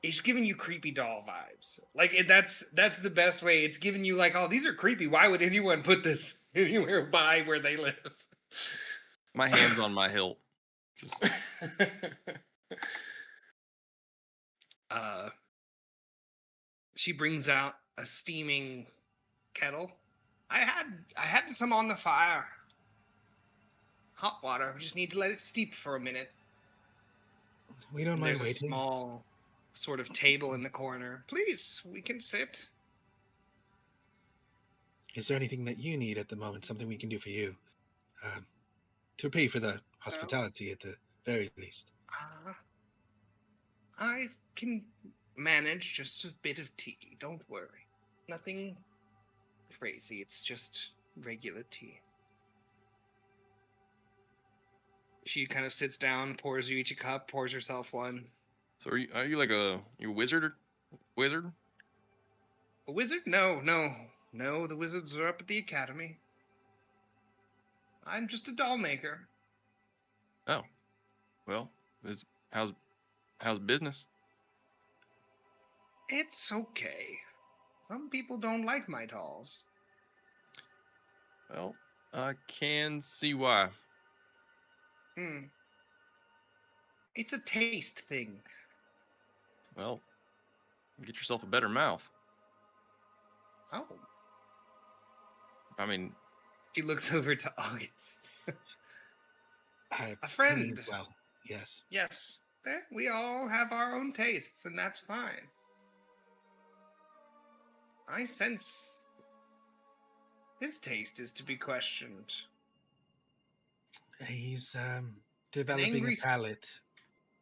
it's giving you creepy doll vibes. Like that's the best way. It's giving you like, oh, these are creepy. Why would anyone put this anywhere by where they live? My hand's on my hilt. Just She brings out a steaming kettle. I had some on the fire. Hot water. We just need to let it steep for a minute. We don't And mind there's a waiting. small sort of table in the corner. Please, we can sit. Is there anything that you need at the moment? Something we can do for you? To pay for the hospitality at the very least. I can manage just a bit of tea. Don't worry. Nothing crazy. It's just regular tea. She kind of sits down, pours you each a cup, pours herself one. so are you like a wizard? Wizard? A wizard? No. The wizards are up at the academy. I'm just a doll maker. Oh, well, how's business? It's okay. Some people don't like my dolls. Well, I can see why. It's a taste thing. Well, get yourself a better mouth. Oh. I mean, She looks over to August. I A friend. believe well, yes. Yes, we all have our own tastes, and that's fine. I sense his taste is to be questioned. He's developing angry a palate.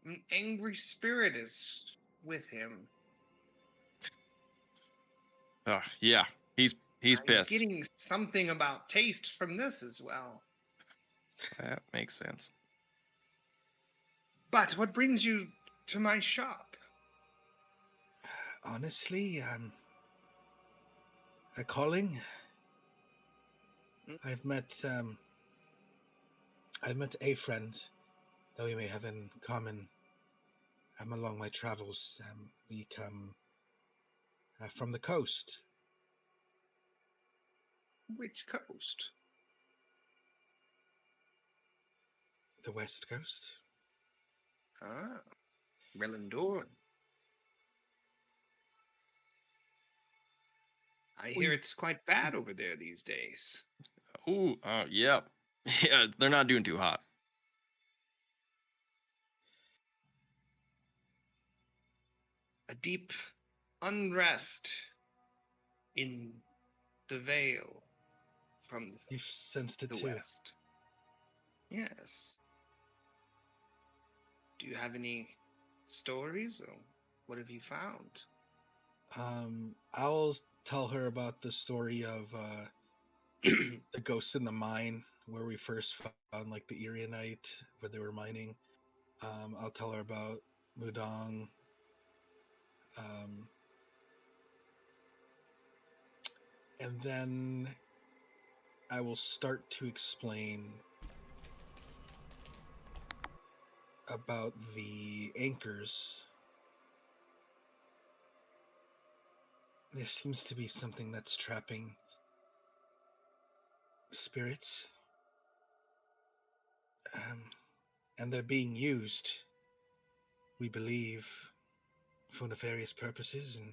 An angry spirit is with him. yeah, he's I'm pissed. getting something about taste from this as well. That makes sense. But what brings you to my shop? Honestly, a calling. I've met a friend that we may have in common. Along my travels, we come from the coast. Which coast? The west coast. Ah, Relindoran. I hear it's quite bad over there these days. Ooh, yeah. Yeah, they're not doing too hot. A deep unrest in the Vale from You've sensed it the too. west. Yes. Do you have any stories, or what have you found? I'll tell her about the story of the ghost in the mine, where we first found like the Irianite, where they were mining. I'll tell her about Mudong. And then I will start to explain about the anchors. There seems to be something that's trapping spirits. And they're being used, we believe, for nefarious purposes, and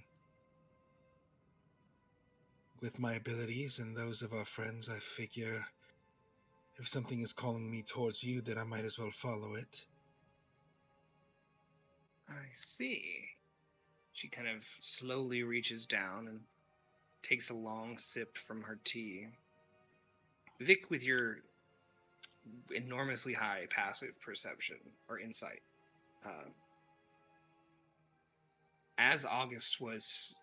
with my abilities and those of our friends, I figure if something is calling me towards you, then I might as well follow it. I see. She kind of slowly reaches down and takes a long sip from her tea. Vic, with your enormously high passive perception or insight, as August was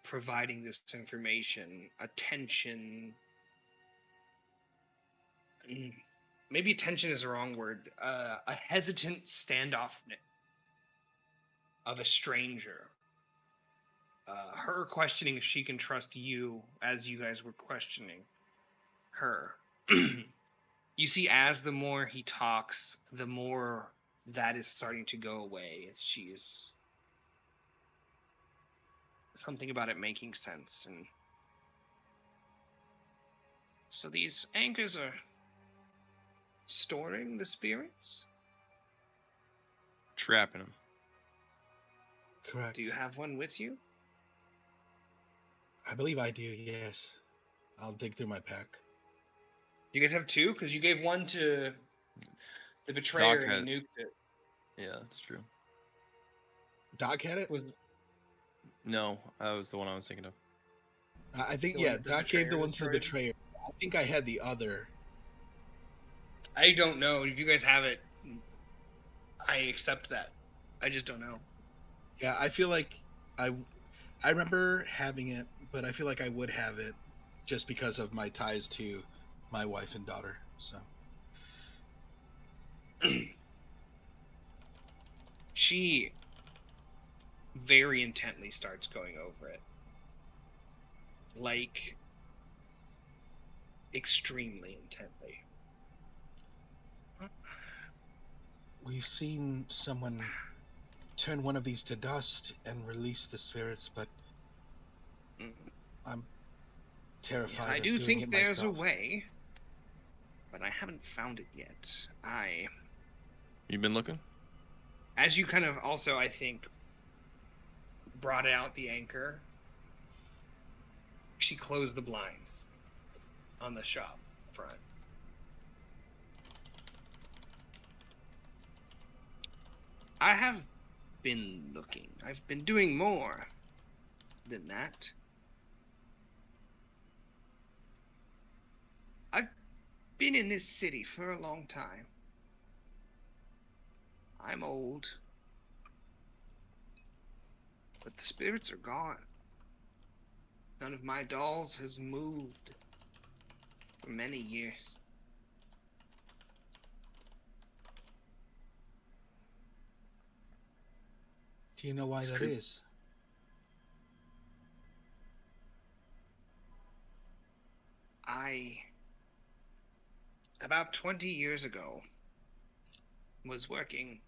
providing this information, attention, maybe attention is the wrong word, a hesitant standoffness of a stranger. Her questioning if she can trust you as you guys were questioning her. You see, as the more he talks, the more that is starting to go away, as she is something about it making sense. And so these anchors are storing the spirits? Trapping them. Correct. Do you have one with you? I believe I do, yes. I'll dig through my pack. You guys have two? Because you gave one to the betrayer Doc and he nuked it. Yeah, that's true. Doc had it? No, that was the one I was thinking of. I think, The one that the Doc gave the betrayer one to the destroyed? betrayer. I think I had the other. I don't know. If you guys have it, I accept that. I just don't know. Yeah, I feel like I remember having it, but I feel like I would have it just because of my ties to my wife and daughter. So She very intently starts going over it. Like, extremely intently. we've seen someone turn one of these to dust and release the spirits, but I'm terrified. Yes, I of do doing think it there's a myself. way, but I haven't found it yet. You been looking? As you kind of also, I think, brought out the anchor, she closed the blinds on the shop front. I have been looking. I've been doing more than that. I've been in this city for a long time. I'm old. But the spirits are gone. None of my dolls has moved for many years. Do you know why that is? About 20 years ago, was working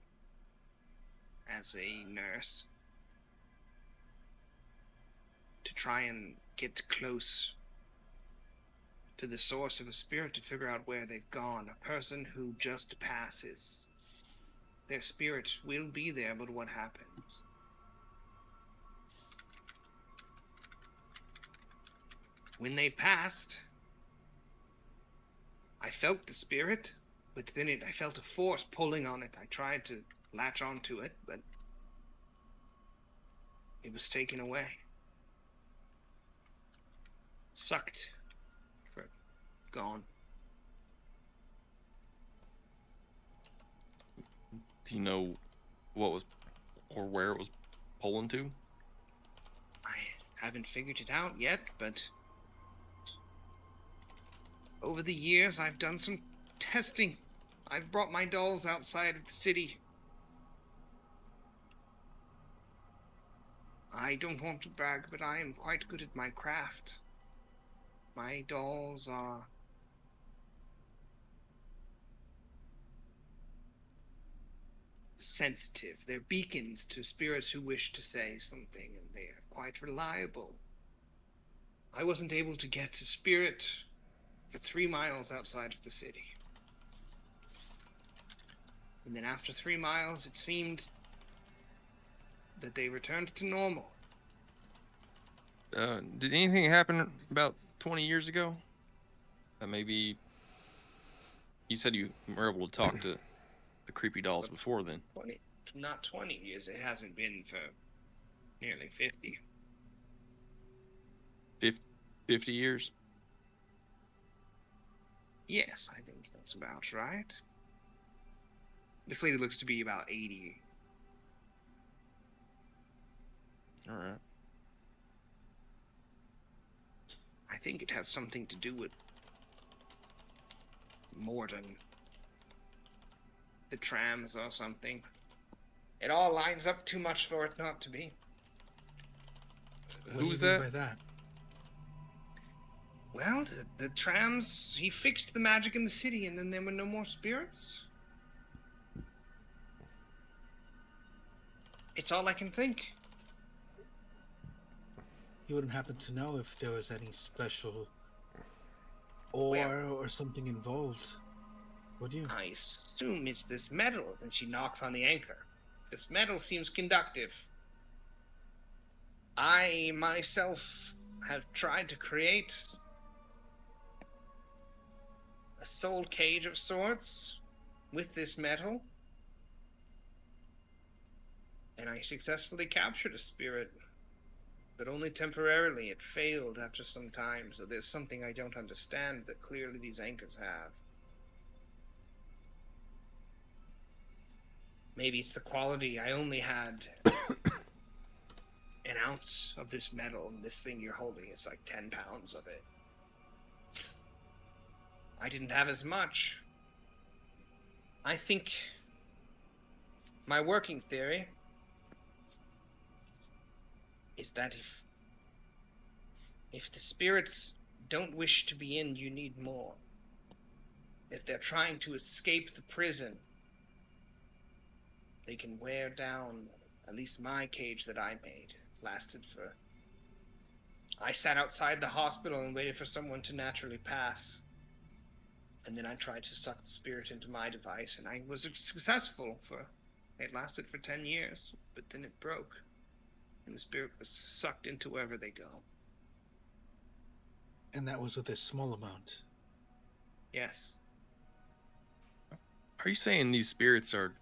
as a nurse to try and get close to the source of a spirit to figure out where they've gone. A person who just passes. Their spirit will be there, but what happens? When they passed, I felt the spirit, but then I felt a force pulling on it. I tried to latch onto it, but it was taken away. Sucked. Gone. Do you know what was, or where it was pulling to? I haven't figured it out yet, but over the years I've done some testing. I've brought my dolls outside of the city. I don't want to brag, but I am quite good at my craft. My dolls are sensitive. They're beacons to spirits who wish to say something, and they are quite reliable. I wasn't able to get a spirit for 3 miles outside of the city. And then after 3 miles, it seemed that they returned to normal. Did anything happen about 20 years ago? Maybe you said you were able to talk to the creepy dolls before then. Not 20 years. It hasn't been for nearly 50. 50 years? Yes, I think that's about right. This lady looks to be about 80. All right. I think it has something to do with Morden. The trams or something. It all lines up too much for it not to be. What do Who's you mean that? by that? Well, the trams, he fixed the magic in the city and then there were no more spirits. It's all I can think. You wouldn't happen to know if there was any special ore or something involved, would you? I assume it's this metal, and she knocks on the anchor. This metal seems conductive. I myself have tried to create a soul cage of sorts with this metal, and I successfully captured a spirit, but only temporarily. It failed after some time, so there's something I don't understand that clearly these anchors have. Maybe it's the quality. I only had an ounce of this metal, and this thing you're holding is like 10 pounds of it. I didn't have as much. I think my working theory is that if the spirits don't wish to be in, you need more. If they're trying to escape the prison, they can wear down. At least my cage that I made lasted for... I sat outside the hospital and waited for someone to naturally pass. And then I tried to suck the spirit into my device, and I was successful for It lasted for 10 years, but then it broke, and the spirit was sucked into wherever they go. And that was with a small amount. Yes. Are you saying these spirits are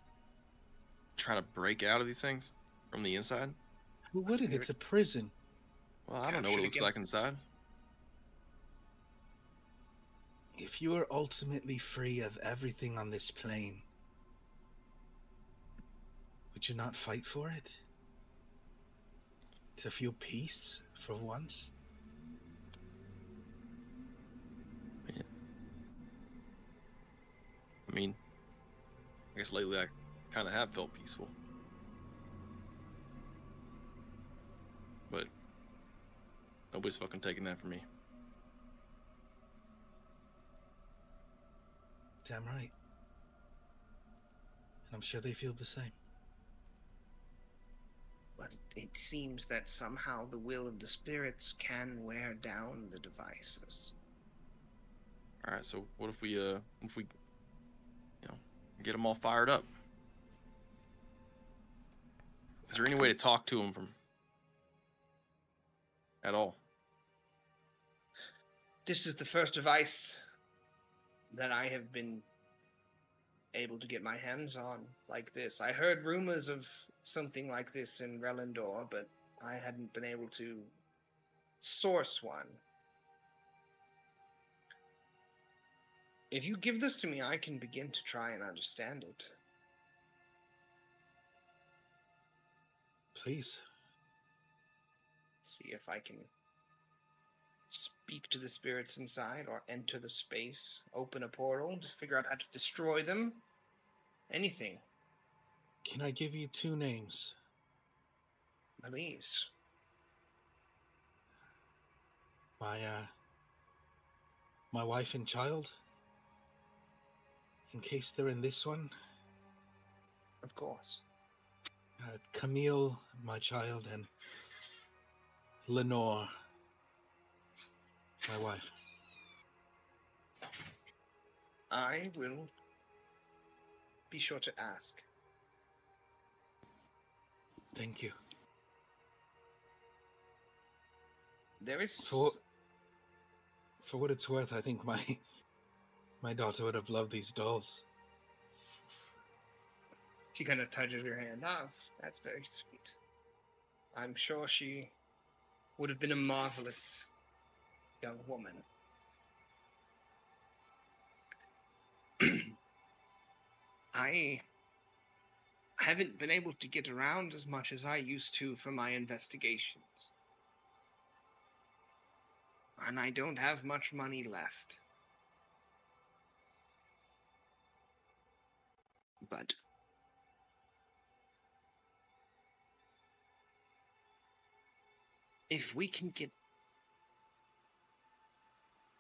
trying to break out of these things from the inside? Who would it? It's a prison. Well, I don't know what it looks like inside. If you are ultimately free of everything on this plane, would you not fight for it? To feel peace for once? Yeah. I mean, I guess lately I kind of have felt peaceful. But nobody's fucking taking that from me. Damn right. And I'm sure they feel the same. But it seems that somehow the will of the spirits can wear down the devices. All right, so what if we get them all fired up? Is there any way to talk to them from at all? This is the first device that I have been able to get my hands on like this. I heard rumors of something like this in Relindor, but I hadn't been able to source one. If you give this to me, I can begin to try and understand it. Please. See if I can speak to the spirits inside or enter the space, open a portal, just figure out how to destroy them. Anything. Can I give you 2 names? Please. My wife and child? In case they're in this one? Of course. Camille, my child, and Lenore, my wife. I will be sure to ask. Thank you. There is... For what it's worth, I think my daughter would have loved these dolls. She kind of touches your hand. Ah, that's very sweet. I'm sure she would have been a marvelous young woman. I haven't been able to get around as much as I used to for my investigations. And I don't have much money left. But if we can get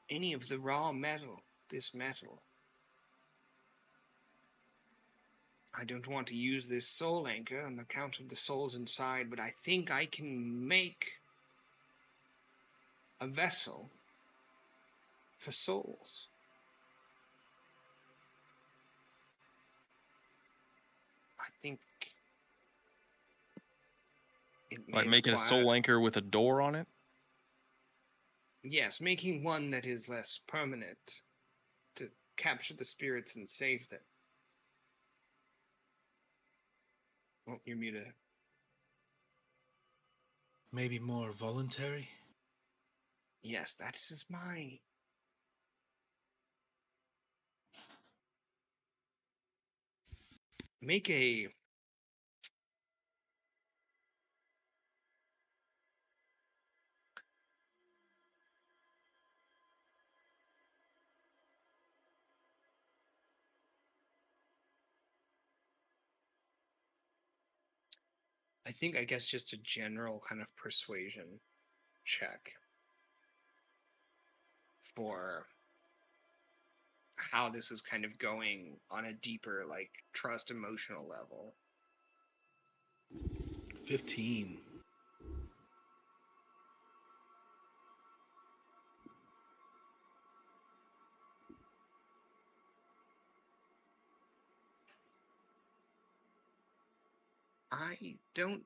any of the raw metal, this metal, I don't want to use this soul anchor on account of the souls inside, but I think I can make a vessel for souls. I think it may Like making a soul anchor with a door on it? Yes, making one that is less permanent to capture the spirits and save them. Oh, you're muted. Maybe more voluntary? Yes, that is my... Make a... I guess just a general kind of persuasion check for how this is kind of going on a deeper, like, trust emotional level. 15. I don't...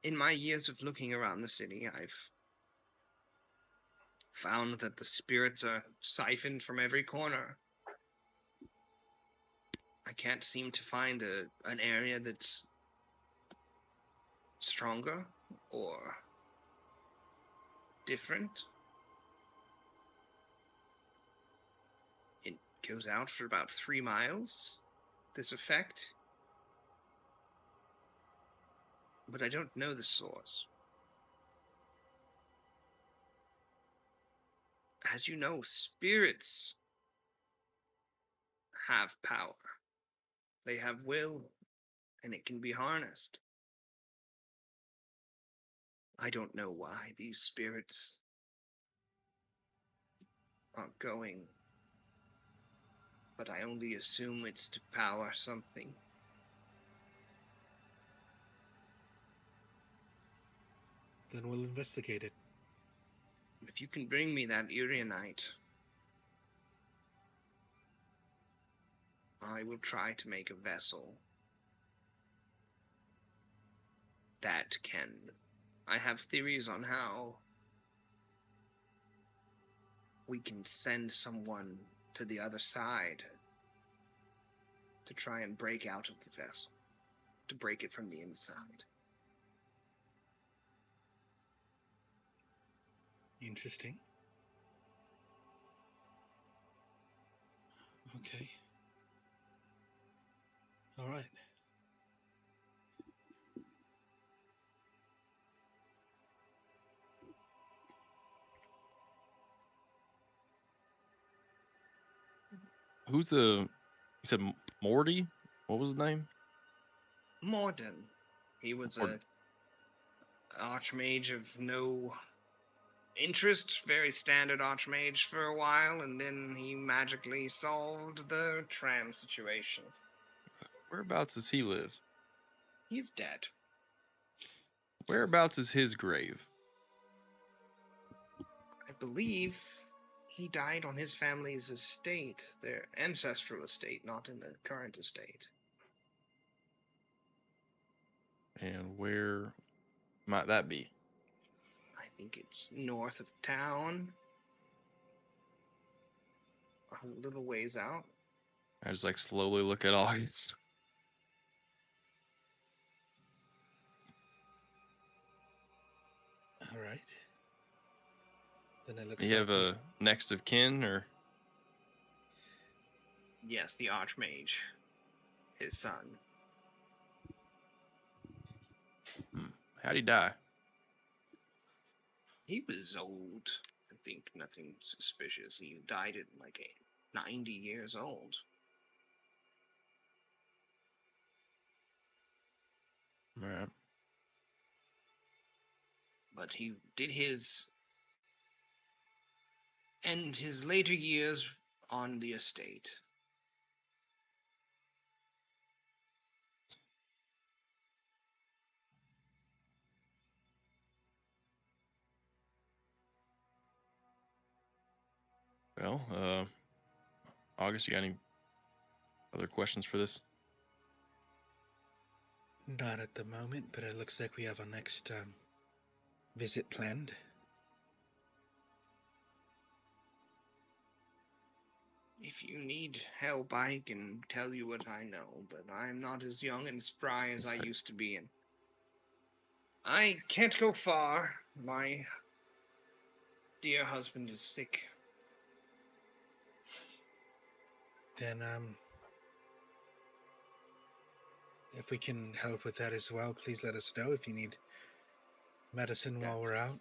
In my years of looking around the city, I've found that the spirits are siphoned from every corner. I can't seem to find an area that's stronger or different. It goes out for about 3 miles, this effect. But I don't know the source. As you know, spirits have power. They have will, and it can be harnessed. I don't know why these spirits aren't going, but I only assume it's to power something. Then we'll investigate it. If you can bring me that Urianite, I will try to make a vessel that can... I have theories on how we can send someone to the other side to try and break out of the vessel, to break it from the inside. Interesting. Okay. All right. Who's the? You said Morty. What was his name? Morden. He was Morden. a archmage of no interest, very standard archmage for a while, and then he magically solved the tram situation. Whereabouts does he live? He's dead. Whereabouts is his grave? I believe he died on his family's estate, their ancestral estate, not in the current estate. And where might that be? I think it's north of town. A little ways out. I just like slowly look at August. All right. Then it looks You like have a next of kin, or Yes, the archmage. His son. how'd he die? He was old. I think nothing suspicious. He died at like 90 years old. All right. But he did his end his later years on the estate. Well, August, you got any other questions for this? not at the moment, but it looks like we have our next visit planned. If you need help, I can tell you what I know, but I'm not as young and spry as I used to be, and I can't go far. My dear husband is sick. Then if we can help with that as well, please let us know if you need medicine while we're out.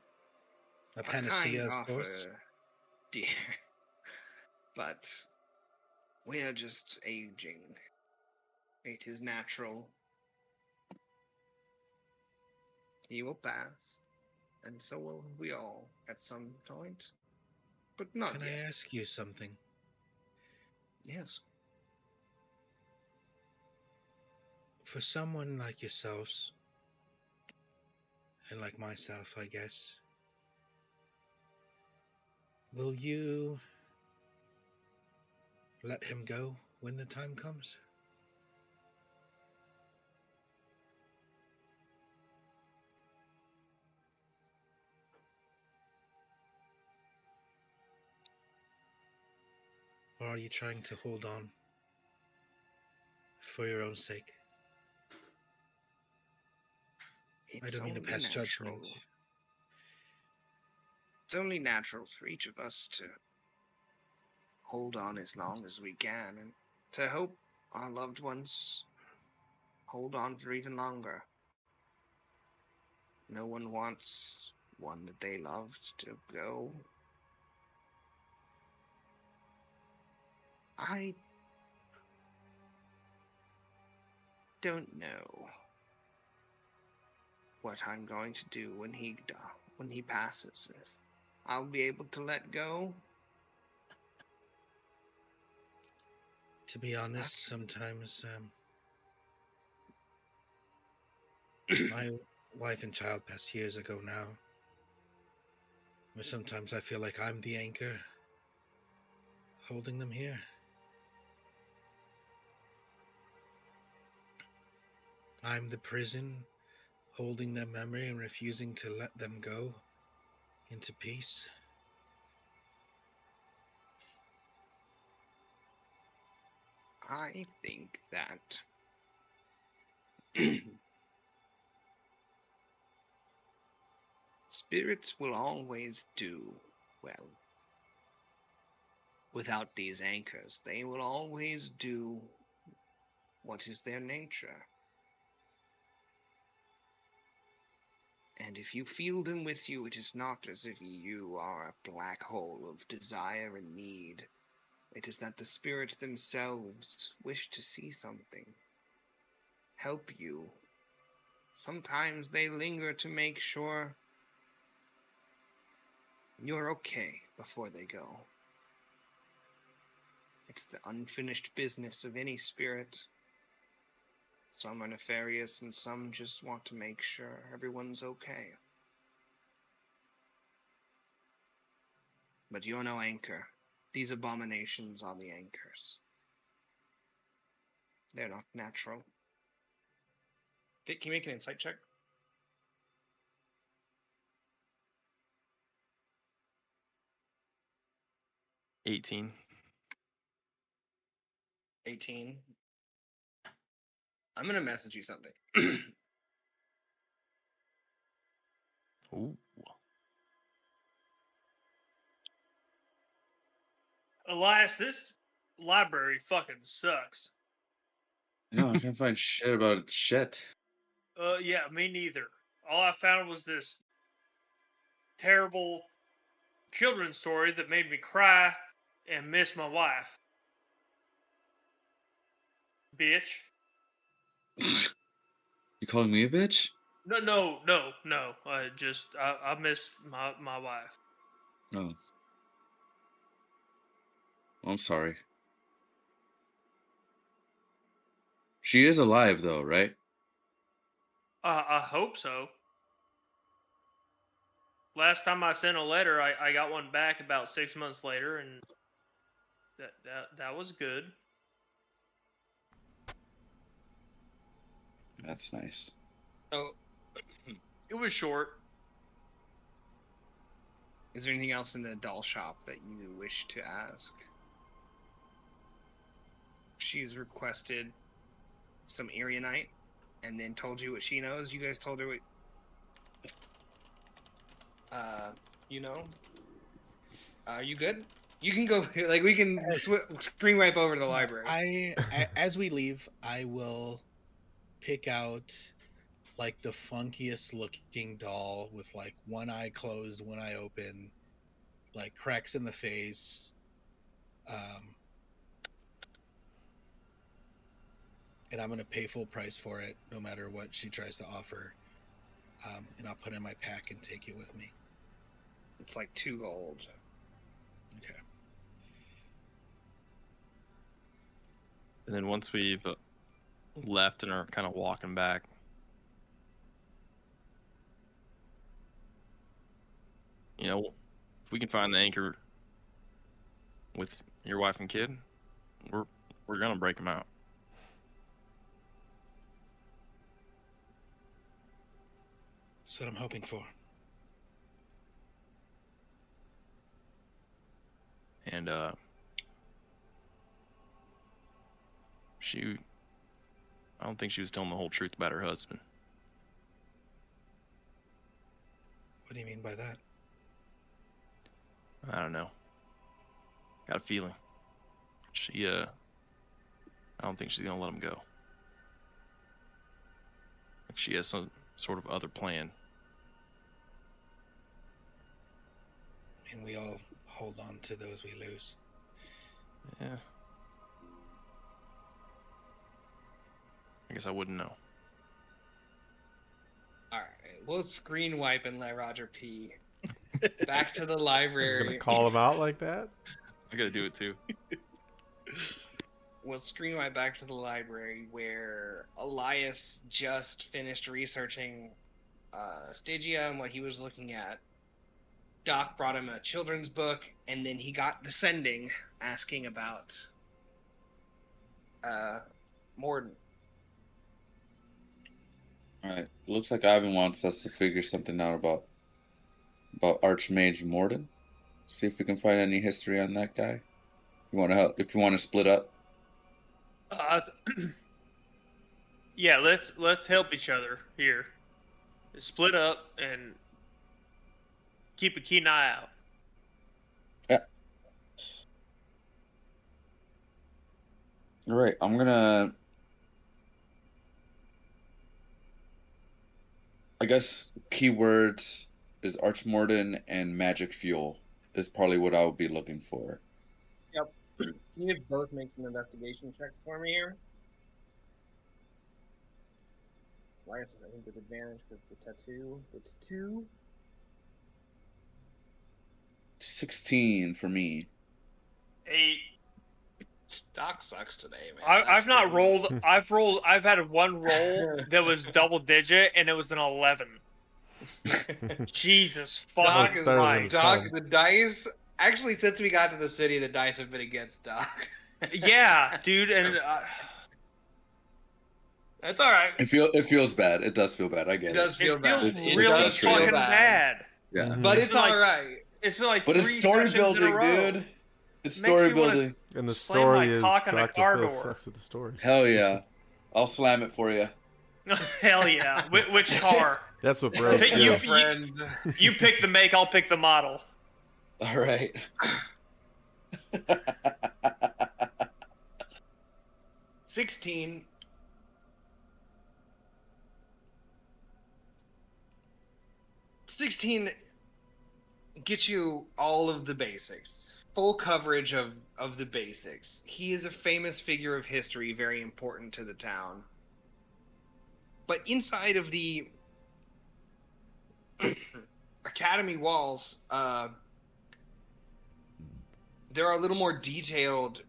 A panacea, of course. Dear. But we are just aging. It is natural. He will pass, and so will we all at some point. But not Can yet. I ask you something? Yes. For someone like yourselves, and like myself, I guess, will you let him go when the time comes. Or are you trying to hold on for your own sake? I don't mean to pass judgment. It's only natural for each of us to hold on as long as we can and to hope our loved ones hold on for even longer. No one wants one that they loved to go. I don't know what I'm going to do when he passes. If I'll be able to let go. To be honest, sometimes my wife and child passed years ago now. Where sometimes I feel like I'm the anchor holding them here. I'm the prison holding their memory and refusing to let them go into peace. I think that spirits will always do well. Without these anchors, they will always do what is their nature. And if you feel them with you, it is not as if you are a black hole of desire and need. It is that the spirits themselves wish to see something, help you. Sometimes they linger to make sure you're okay before they go. It's the unfinished business of any spirit. Some are nefarious and some just want to make sure everyone's okay. But you're no anchor. These abominations are the anchors. They're not natural. Can you make an insight check? $18. 18. I'm gonna message you something. Ooh. Elias, this library fucking sucks. No, I can't find shit about shit. Yeah, me neither. All I found was this terrible children's story that made me cry and miss my wife. Bitch. You calling me a bitch? No. I miss my wife. Oh. I'm sorry. She is alive, though, right? I hope so. Last time I sent a letter, I got one back about 6 months later, and that was good. That's nice. Oh, It was short. Is there anything else in the doll shop that you wish to ask? She's requested some Erionite and then told you what she knows. You guys told her what you know? Are you good? You can go, like, we can screen wipe over to the library. As we leave, I will pick out like the funkiest looking doll with like one eye closed, one eye open, like cracks in the face. And I'm gonna pay full price for it, no matter what she tries to offer. And I'll put it in my pack and take it with me. It's like 2 gold. Okay. And then once we've left and are kind of walking back, you know, if we can find the anchor with your wife and kid, we're We're gonna break them out. That's what I'm hoping for. And I don't think she was telling the whole truth about her husband. What do you mean by that? I don't know. Got a feeling. I don't think she's gonna let him go. Like she has some sort of other plan. And we all hold on to those we lose. Yeah. I guess I wouldn't know. All right, we'll screen wipe and let Roger pee. Back to the Just library. gonna call him out like that? I gotta do it too. We'll screen wipe back to the library where Elias just finished researching Stygia and what he was looking at. Doc brought him a children's book, and then he got Descending, asking about Morden. Alright, looks like Ivan wants us to figure something out about Archmage Morden. See if we can find any history on that guy. You want to help? If you want to split up. Yeah, let's help each other here. Split up and keep a keen eye out. Yeah. All right, I'm gonna. I guess keywords is Archmorden and magic fuel is probably what I would be looking for. Yep. Can you guys both make some investigation checks for me here? Elias is, I think, with advantage because the tattoo. It's 2. 16 for me. 8. Doc sucks today, man. I've not rolled. I've had one roll that was double digit, and it was an 11. Jesus Doc fucking is better Christ. than Doc, 10. the dice. Actually, since we got to the city, the dice have been against Doc. Yeah, dude, and That's all right. It feels bad. It does feel bad. I get It it. does feel it bad. feels It really does feel fucking bad. bad. Yeah. Mhm. But It's it's been like- all right. It's been like But 3 it's story sessions in a building, row. dude. It's Makes story me wanna building. And the Slam my story is cock on a Dr. car Phil door. sucks at the story. Hell yeah. I'll slam it for you. Hell yeah! Which car? That's what bros Pick- do. you- friend. You pick the make, I'll pick the model. All right. 16. Gets you all of the basics. Full coverage of the basics. He is a famous figure of history, very important to the town. But inside of the academy walls, there are a little more detailed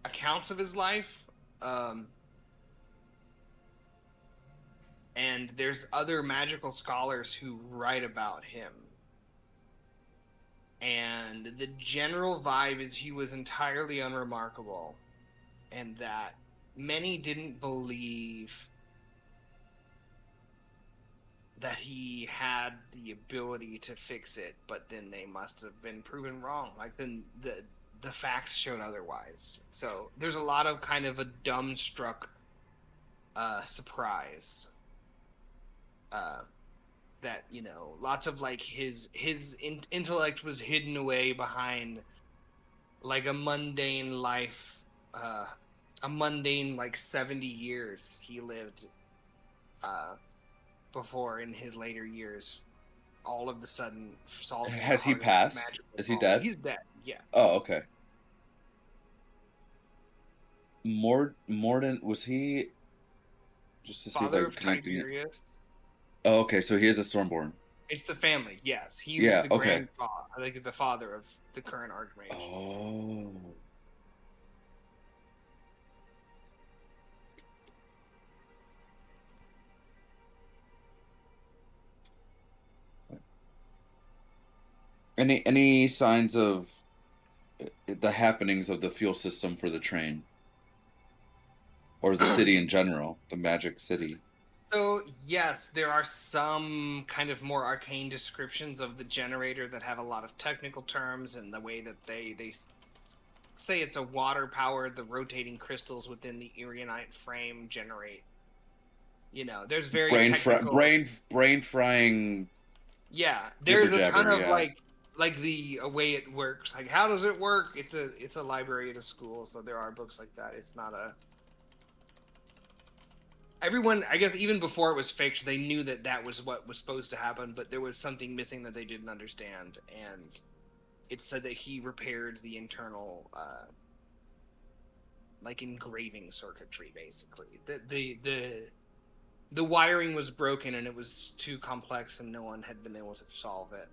accounts of his life. And there's other magical scholars who write about him. And the general vibe is he was entirely unremarkable, and that many didn't believe that he had the ability to fix it, but then they must have been proven wrong. Like then the facts showed otherwise. So there's a lot of kind of a dumbstruck surprise. That, you know, lots of like his intellect was hidden away behind like a mundane life, a mundane like 70 years he lived before in his later years all of the sudden solving the Has he hardest passed? magical Is he problem. dead? He's dead, yeah. Oh, okay. Morden, was he... Just to see Father if of I'm connecting it. Tiberius. Oh, okay, so he is a Stormborn. It's the family, yes. He Yeah, was the okay. grandfather, I think the father of the current Archmage. Oh. Any signs of the happenings of the fuel system for the train, or the city in general, the magic city. So, yes, there are some kind of more arcane descriptions of the generator that have a lot of technical terms, and the way that they say it's a water-powered, the rotating crystals within the Irianite frame generate. You know, there's very technical... brain frying. Yeah, there's a ton of, yeah. like the way it works. Like, how does it work? It's a library at a school, so there are books like that. It's not a... Everyone, I guess, even before it was fixed, they knew that that was what was supposed to happen, but there was something missing that they didn't understand, and it said that he repaired the internal, like, engraving circuitry, basically. The wiring was broken, and it was too complex, and no one had been able to solve it.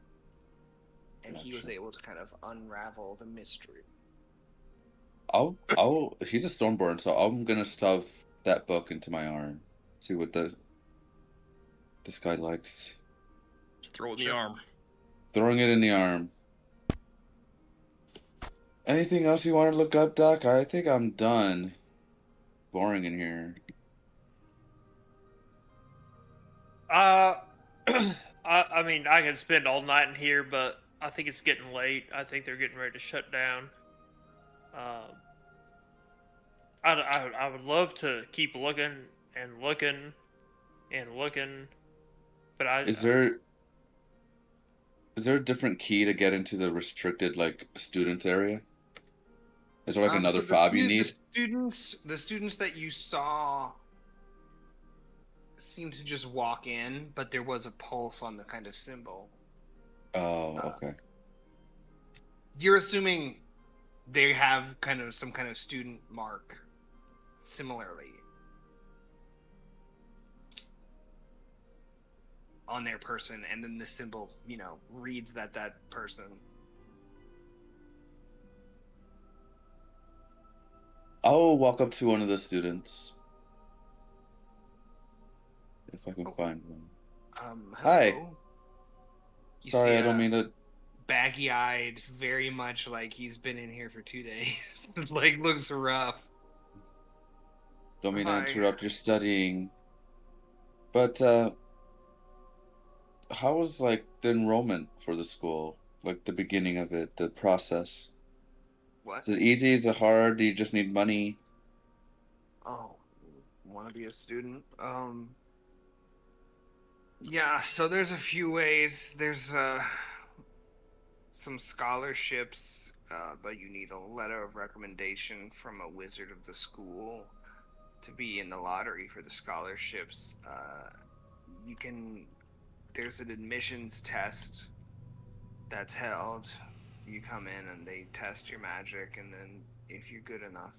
And he was able to kind of unravel the mystery. He's a Stormborn, so I'm gonna stuff that book into my arm. See what this guy likes. Throw it in the arm. Throwing it in the arm. Anything else you want to look up, Doc? I think I'm done. Boring in here. I mean, I could spend all night in here, but I think it's getting late. I think they're getting ready to shut down. I would love to keep looking and looking and looking, but Is there a different key to get into the restricted, like, students area? Is there like another fob you need? The students that you saw seemed to just walk in, but there was a pulse on the kind of symbol. Oh, okay. You're assuming they have kind of some kind of student mark similarly on their person, and then the symbol, you know, reads that person. I'll walk up to one of the students. If I can find one. Hi. Hello? Sorry, I don't mean to... Baggy-eyed, very much like he's been in here for 2 days. Like, looks rough. Don't mean to interrupt your studying. But, how was, like, the enrollment for the school? Like, the beginning of it, the process? What? Is it easy? Is it hard? Do you just need money? Oh, want to be a student? Yeah, so there's a few ways. There's, some scholarships, but you need a letter of recommendation from a wizard of the school to be in the lottery for the scholarships. There's an admissions test that's held. You come in and they test your magic, and then if you're good enough,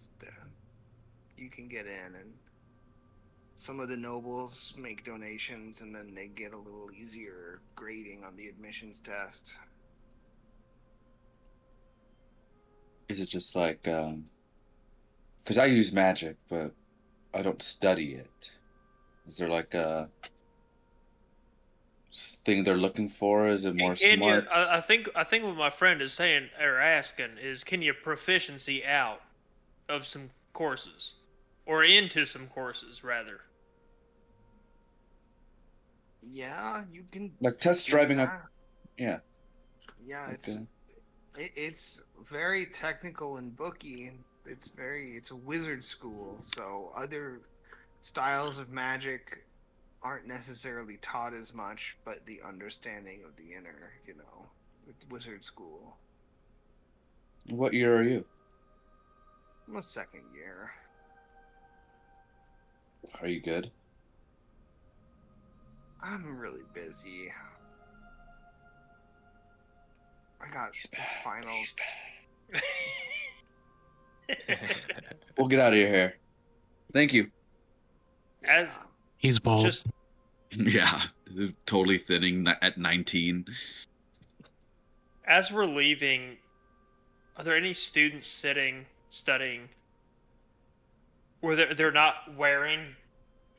you can get in. And some of the nobles make donations, and then they get a little easier grading on the admissions test. Is it just like, because I use magic, but I don't study it. Is there like a thing they're looking for? Is it more smart? I think what my friend is saying or asking is, can you proficiency out of some courses, or into some courses rather? Yeah, you can. Like test driving up. Yeah. Yeah, Okay. it's very technical and booky. It's a wizard school, so other styles of magic aren't necessarily taught as much, but the understanding of the inner, you know, it's wizard school. What year are you? I'm a second year. Are you good? I'm really busy. I got finals. We'll get out of here. Thank you. As He's bald. just Yeah, totally thinning at 19. as we're leaving, are there any students studying, where they're not wearing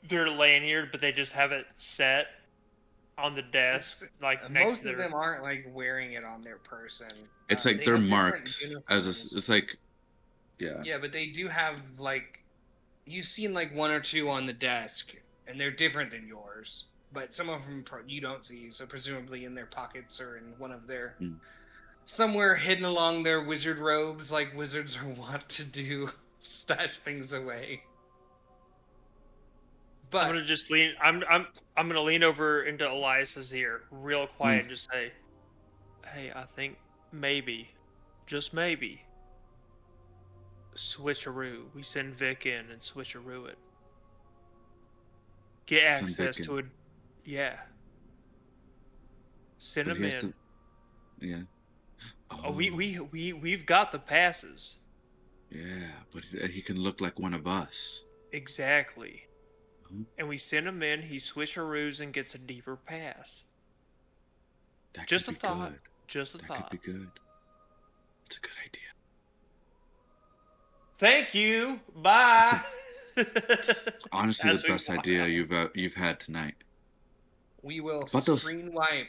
their lanyard, but they just have it set, on the desk, like next Most to of their. them aren't like wearing it on their person. It's like They they're have different marked as uniforms. it's like, yeah. Yeah, but they do have like, you've seen like one or two on the desk, and they're different than yours. But some of them you don't see, so presumably in their pockets or in one of their somewhere hidden along their wizard robes, like wizards are wont to do, stash things away. But I'm gonna just lean. I'm gonna lean over into Elias's ear, real quiet, and just say, "Hey, I think maybe, just maybe, switcheroo. We send Vic in and switcheroo it. Get Send access Vic to it. Yeah. Send But him he has in. yeah. Oh, we've got the passes. Yeah, but he can look like one of us. Exactly. And we send him in. He switcheroos and gets a deeper pass. That Just could a be thought. good. Just a That thought. could be good. It's a good idea. Thank you. Bye. Honestly, As the we best walk idea out. you've had tonight. we will But those- screen wipe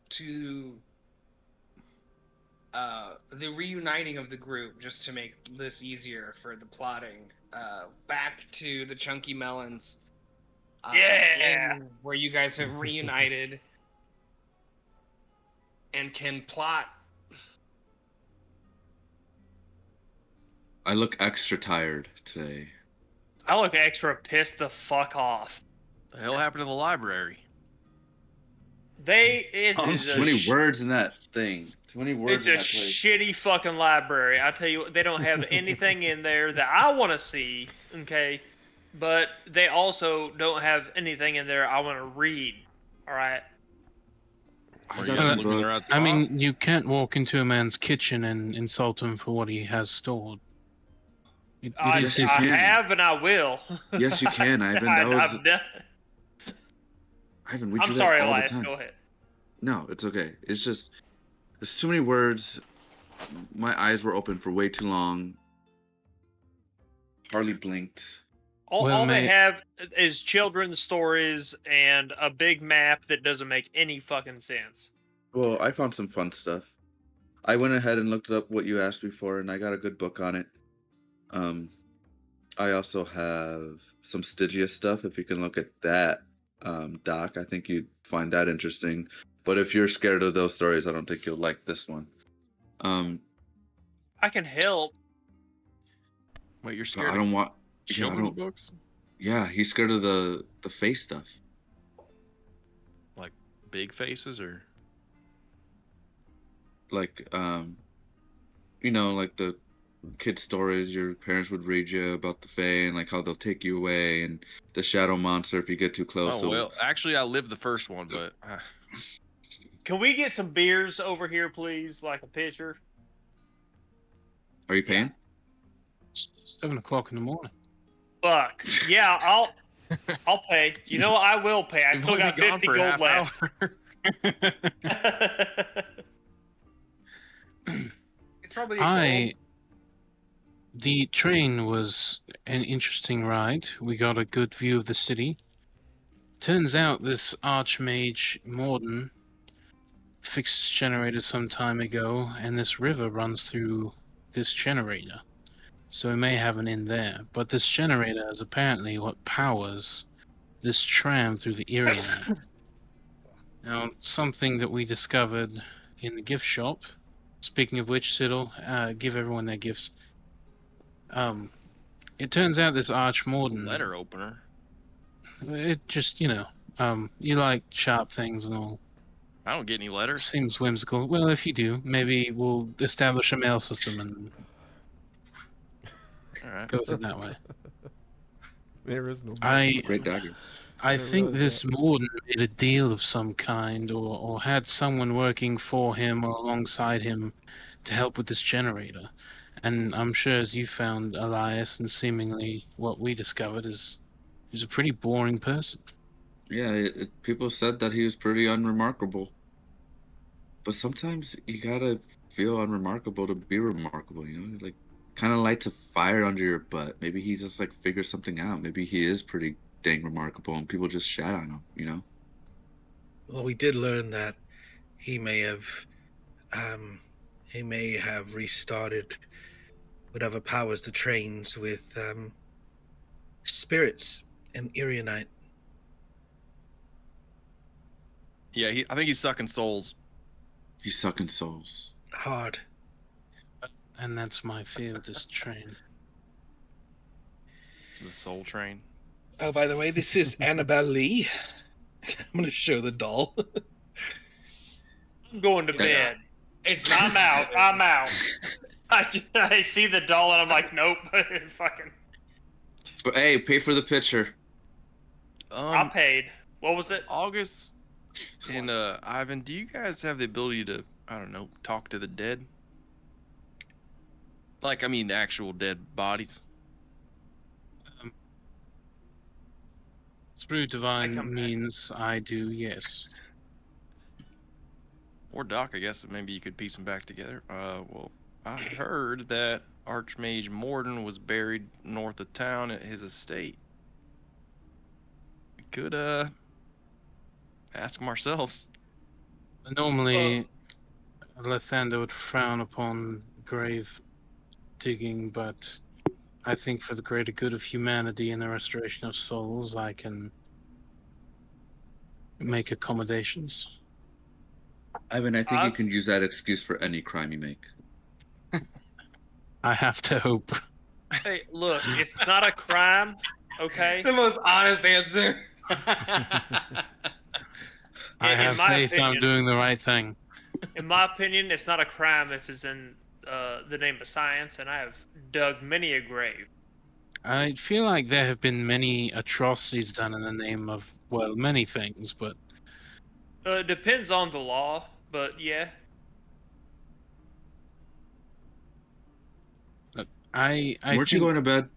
to the reuniting of the group, just to make this easier for the plotting. Back to the Chunky Melons. Yeah! Where you guys have reunited and can plot. I look extra tired today. I look extra pissed the fuck off. The hell happened to the library? It Oh, is too a many words in that thing. Too many It's words in a that place. shitty fucking library. I tell you what, they don't have anything in there that I want to see, okay? But they also don't have anything in there I want to read, alright? I Or got you some looking around books. I mean, you can't walk into a man's kitchen and insult him for what he has stored. It I is his can. have and I will. Yes, you can, Ivan. That was I've done. Ivan. We I'm do sorry, that all Elias. the time. Go ahead. No, it's okay. It's just there's too many words. My eyes were open for way too long. Hardly blinked. All Well, they mate- have is children's stories and a big map that doesn't make any fucking sense. Well, I found some fun stuff. I went ahead and looked up what you asked me for, and I got a good book on it. I also have some Stygia stuff. If you can look at that, Doc, I think you'd find that interesting. But if you're scared of those stories, I don't think you'll like this one. I can help. Wait, you're So scared I of don't want. Yeah, I children's don't, books? yeah, he's scared of the face stuff. Like big faces or? Like, you know, like the kid stories your parents would read you about the Fae and like how they'll take you away and the shadow monster if you get too close. Oh, well, actually, I lived the first one, but Can we get some beers over here, please? Like a pitcher? Are you paying? 7 o'clock in the morning. Fuck. Yeah, I'll pay. You know what? I will pay. I we've still only got been 50 gone for a gold half left. hour. It's probably a gold. The train was an interesting ride. We got a good view of the city. Turns out this Archmage Morden fixed this generator some time ago, and this river runs through this generator. So we may have an inn there. But this generator is apparently what powers this tram through the Erie Land. Now, something that we discovered in the gift shop. Speaking of which, Siddle, give everyone their gifts. It turns out this Archmorden... Letter opener. It just, you like sharp things and all. I don't get any letters. Seems whimsical. Well, if you do, maybe we'll establish a mail system and All right. go with it that way. There is no. Great dagger. I I think realize this Morden made a deal of some kind, or had someone working for him or alongside him to help with this generator. And I'm sure, as you found, Elias, and seemingly what we discovered is he's a pretty boring person. Yeah, people said that he was pretty unremarkable. But sometimes you gotta feel unremarkable to be remarkable, you know? Like, kind of lights a fire under your butt. Maybe he just, like, figures something out. Maybe he is pretty dang remarkable and people just shat on him, you know? Well, we did learn that he may have, restarted whatever powers the trains with spirits and Erionite. Yeah, I think he's sucking souls. He's sucking souls. Hard. And that's my fear with this train. The soul train. Oh, by the way, this is Annabelle Lee. I'm going to show the doll. I'm going to bed. It's I'm out. I'm out. I see the doll and I'm like, nope. Fucking. But hey, pay for the picture. I paid. What was it? August and Ivan, do you guys have the ability to, I don't know, talk to the dead? Like, I mean, actual dead bodies. Through divine means, I do, yes. Or Doc, I guess maybe you could piece them back together. Well, I heard that Archmage Morden was buried north of town at his estate. We could, ask him ourselves. Normally, Lathander would frown upon grave digging, but I think for the greater good of humanity and the restoration of souls, I can make accommodations. Ivan, I think you can use that excuse for any crime you make. I have to hope. Hey, look, it's not a crime, okay? The most honest answer. I have faith I'm doing the right thing. In my opinion, it's not a crime if it's in the name of science, and I have dug many a grave. I feel like there have been many atrocities done in the name of, well, many things, but... It depends on the law, but yeah. Weren't you going to bed?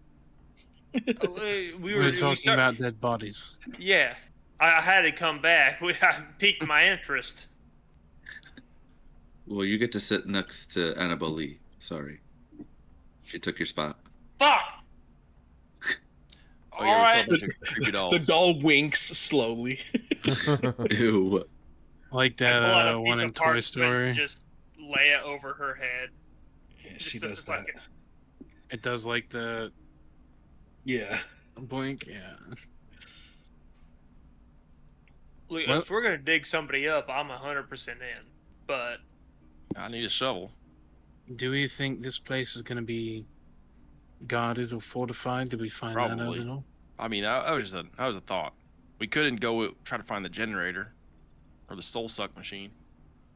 we were talking about dead bodies. Yeah. I had to come back. I piqued my interest. Well, you get to sit next to Annabelle Lee. Sorry. She took your spot. Fuck! Oh, yeah, Alright. The doll winks slowly. Ew. Like I pull out that a one piece in of Toy parchment, Story. just lay it over her head. Yeah, she does that. It does like the Yeah. blink, yeah. Look, Well- if we're gonna dig somebody up, I'm 100% in. But I need a shovel. Do we think this place is going to be guarded or fortified? Did we find that out Probably. at all? I mean, that was a thought. We couldn't go try to find the generator or the soul suck machine.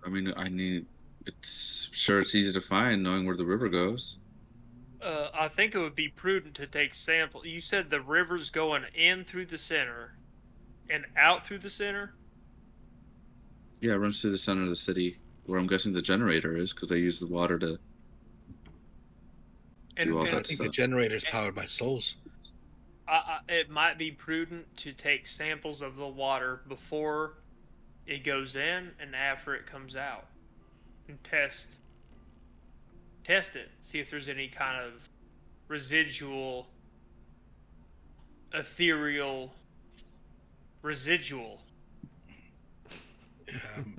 I mean, it's easy to find knowing where the river goes. I think it would be prudent to take samples. You said the river's going in through the center and out through the center? Yeah, it runs through the center of the city, where I'm guessing the generator is, because they use the water to do all I that think stuff. the generator is powered by souls. It might be prudent to take samples of the water before it goes in and after it comes out, and test it. See if there's any kind of residual, ethereal residual.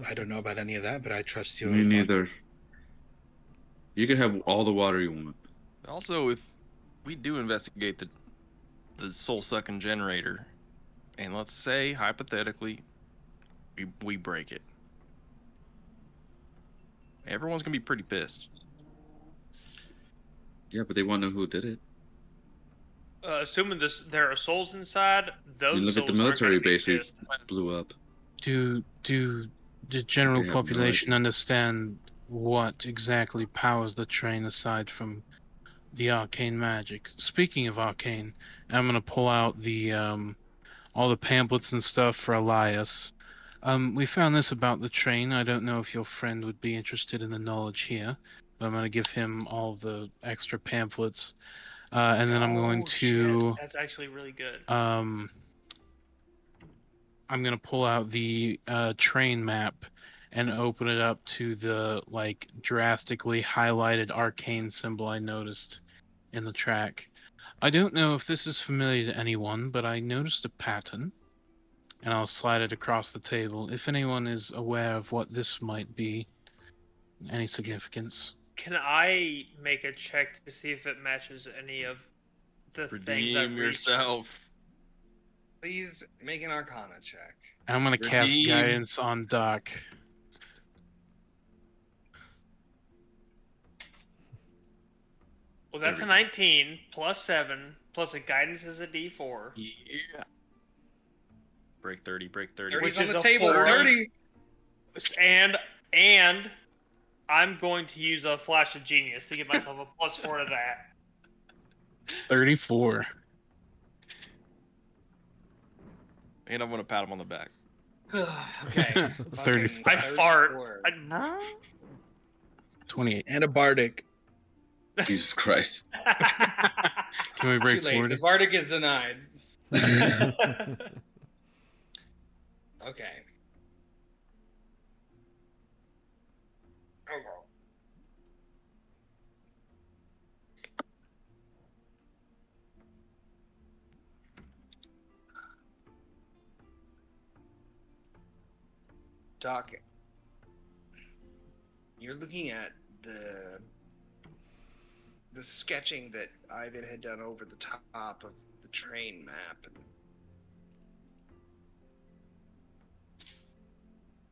I don't know about any of that, but I trust your. Me neither. You can have all the water you want. Also, if we do investigate the soul sucking generator, and let's say hypothetically we break it, everyone's gonna be pretty pissed. Yeah, but they want to know who did it. Assuming there are souls inside, those I mean, look at souls the military aren't gonna be base we pissed. blew up. Do the general They have no population understand what exactly powers the train aside from the arcane magic? Speaking of arcane, I'm gonna pull out the all the pamphlets and stuff for Elias. We found this about the train. I don't know if your friend would be interested in the knowledge here, but I'm gonna give him all the extra pamphlets, and then I'm going to. Shit. That's actually really good. I'm gonna pull out the train map and open it up to the drastically highlighted arcane symbol I noticed in the track. I don't know if this is familiar to anyone, but I noticed a pattern and I'll slide it across the table. If anyone is aware of what this might be, any significance. Can I make a check to see if it matches any of the things I've Redeem researched? yourself. Please make an Arcana check. And I'm gonna cast Redeem. guidance on Doc. Well, that's a 19 plus 7 plus a guidance is a D4. Yeah. Break 30, break 30. 30's Which on is the a table. 4. 30. And I'm going to use a flash of genius to give myself a +4 to that. 34. And I'm gonna pat him on the back. Okay. 30. I fart. 34. 28. And a bardic. Jesus Christ. Can we break Too late. 40? The Bardic is denied. Okay. Doc, you're looking at the sketching that Ivan had done over the top of the train map, and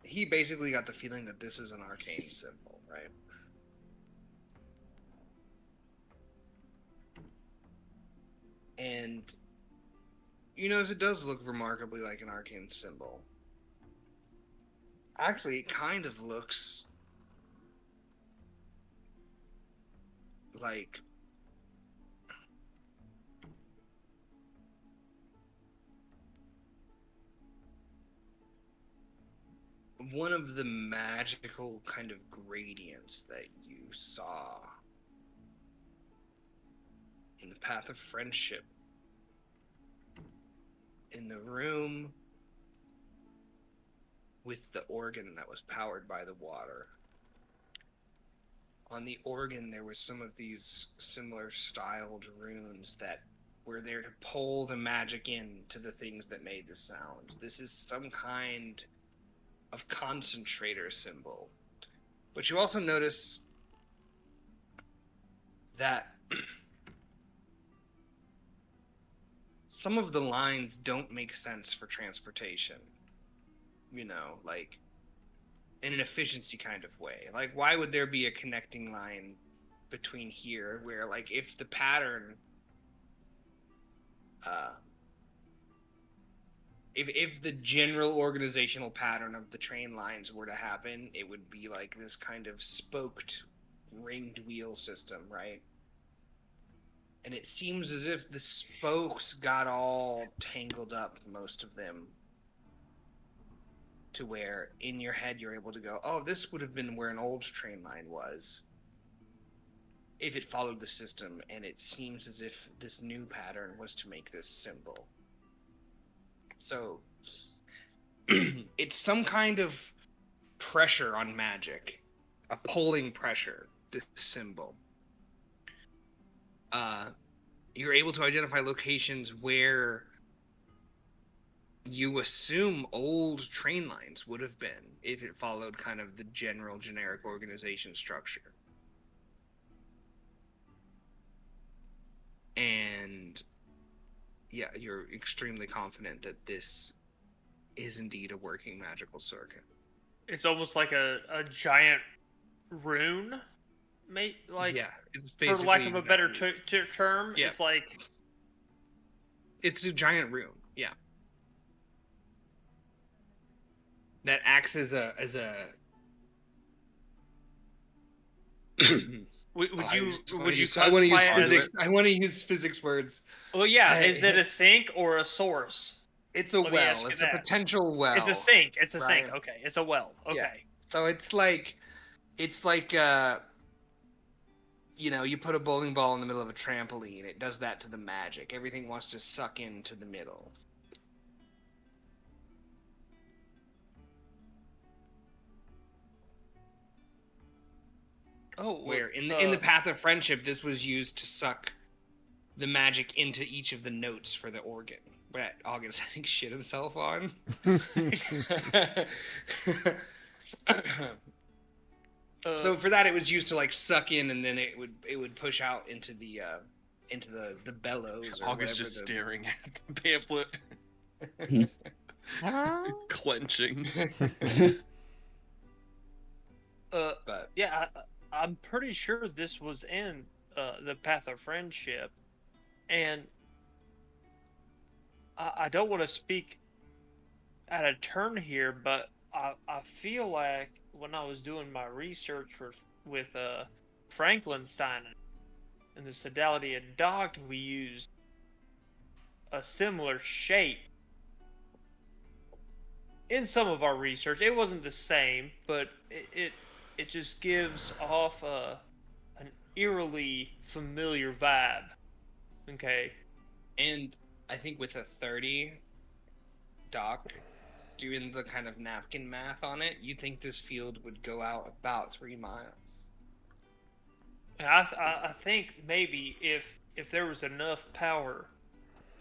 he basically got the feeling that this is an arcane symbol, right? And you notice it does look remarkably like an arcane symbol. Actually, it kind of looks like one of the magical kind of gradients that you saw in the Path of Friendship in the room with the organ that was powered by the water. On the organ, there was some of these similar styled runes that were there to pull the magic in to the things that made the sound. This is some kind of concentrator symbol. But you also notice that some of the lines don't make sense for transportation. You know, like, in an efficiency kind of way. Like, why would there be a connecting line between here where, like, if the pattern, if the general organizational pattern of the train lines were to happen, it would be like this kind of spoked, ringed wheel system, right? And it seems as if the spokes got all tangled up, most of them, to where in your head you're able to go, oh, this would have been where an old train line was if it followed the system, and it seems as if this new pattern was to make this symbol. So it's some kind of pressure on magic, a pulling pressure, this symbol. You're able to identify locations where you assume old train lines would have been if it followed kind of the general generic organization structure. And yeah, you're extremely confident that this is indeed a working magical circuit. It's almost like a giant rune, like, yeah, it's for lack of a better exactly- term. Yeah. It's like, it's a giant rune, yeah. That acts as a would I you just wanna would you use- I want to use classify it as? physics. I want to use physics words. Well, yeah. I- Is it a sink or a source? It's a Let me ask well. you It's that. a potential well. It's a sink. It's a sink. Brian. Okay, it's a well. Okay. Yeah. So it's like you know, you put a bowling ball in the middle of a trampoline. It does that to the magic. Everything wants to suck into the middle. Oh, Where in the Path of Friendship, this was used to suck the magic into each of the notes for the organ. that August, I think, shit himself on. So for that, it was used to like suck in, and then it would push out into the bellows. Or August just staring at the pamphlet, clenching. But Yeah, I'm pretty sure this was in the Path of Friendship, and I don't want to speak out of turn here, but I feel like when I was doing my research with Frankenstein and the Sodality of Dog, we used a similar shape in some of our research. It wasn't the same, but it just gives off an eerily familiar vibe. Okay. And I think with a 30, Doc, doing the kind of napkin math on it, you think this field would go out about 3 miles. I think maybe if there was enough power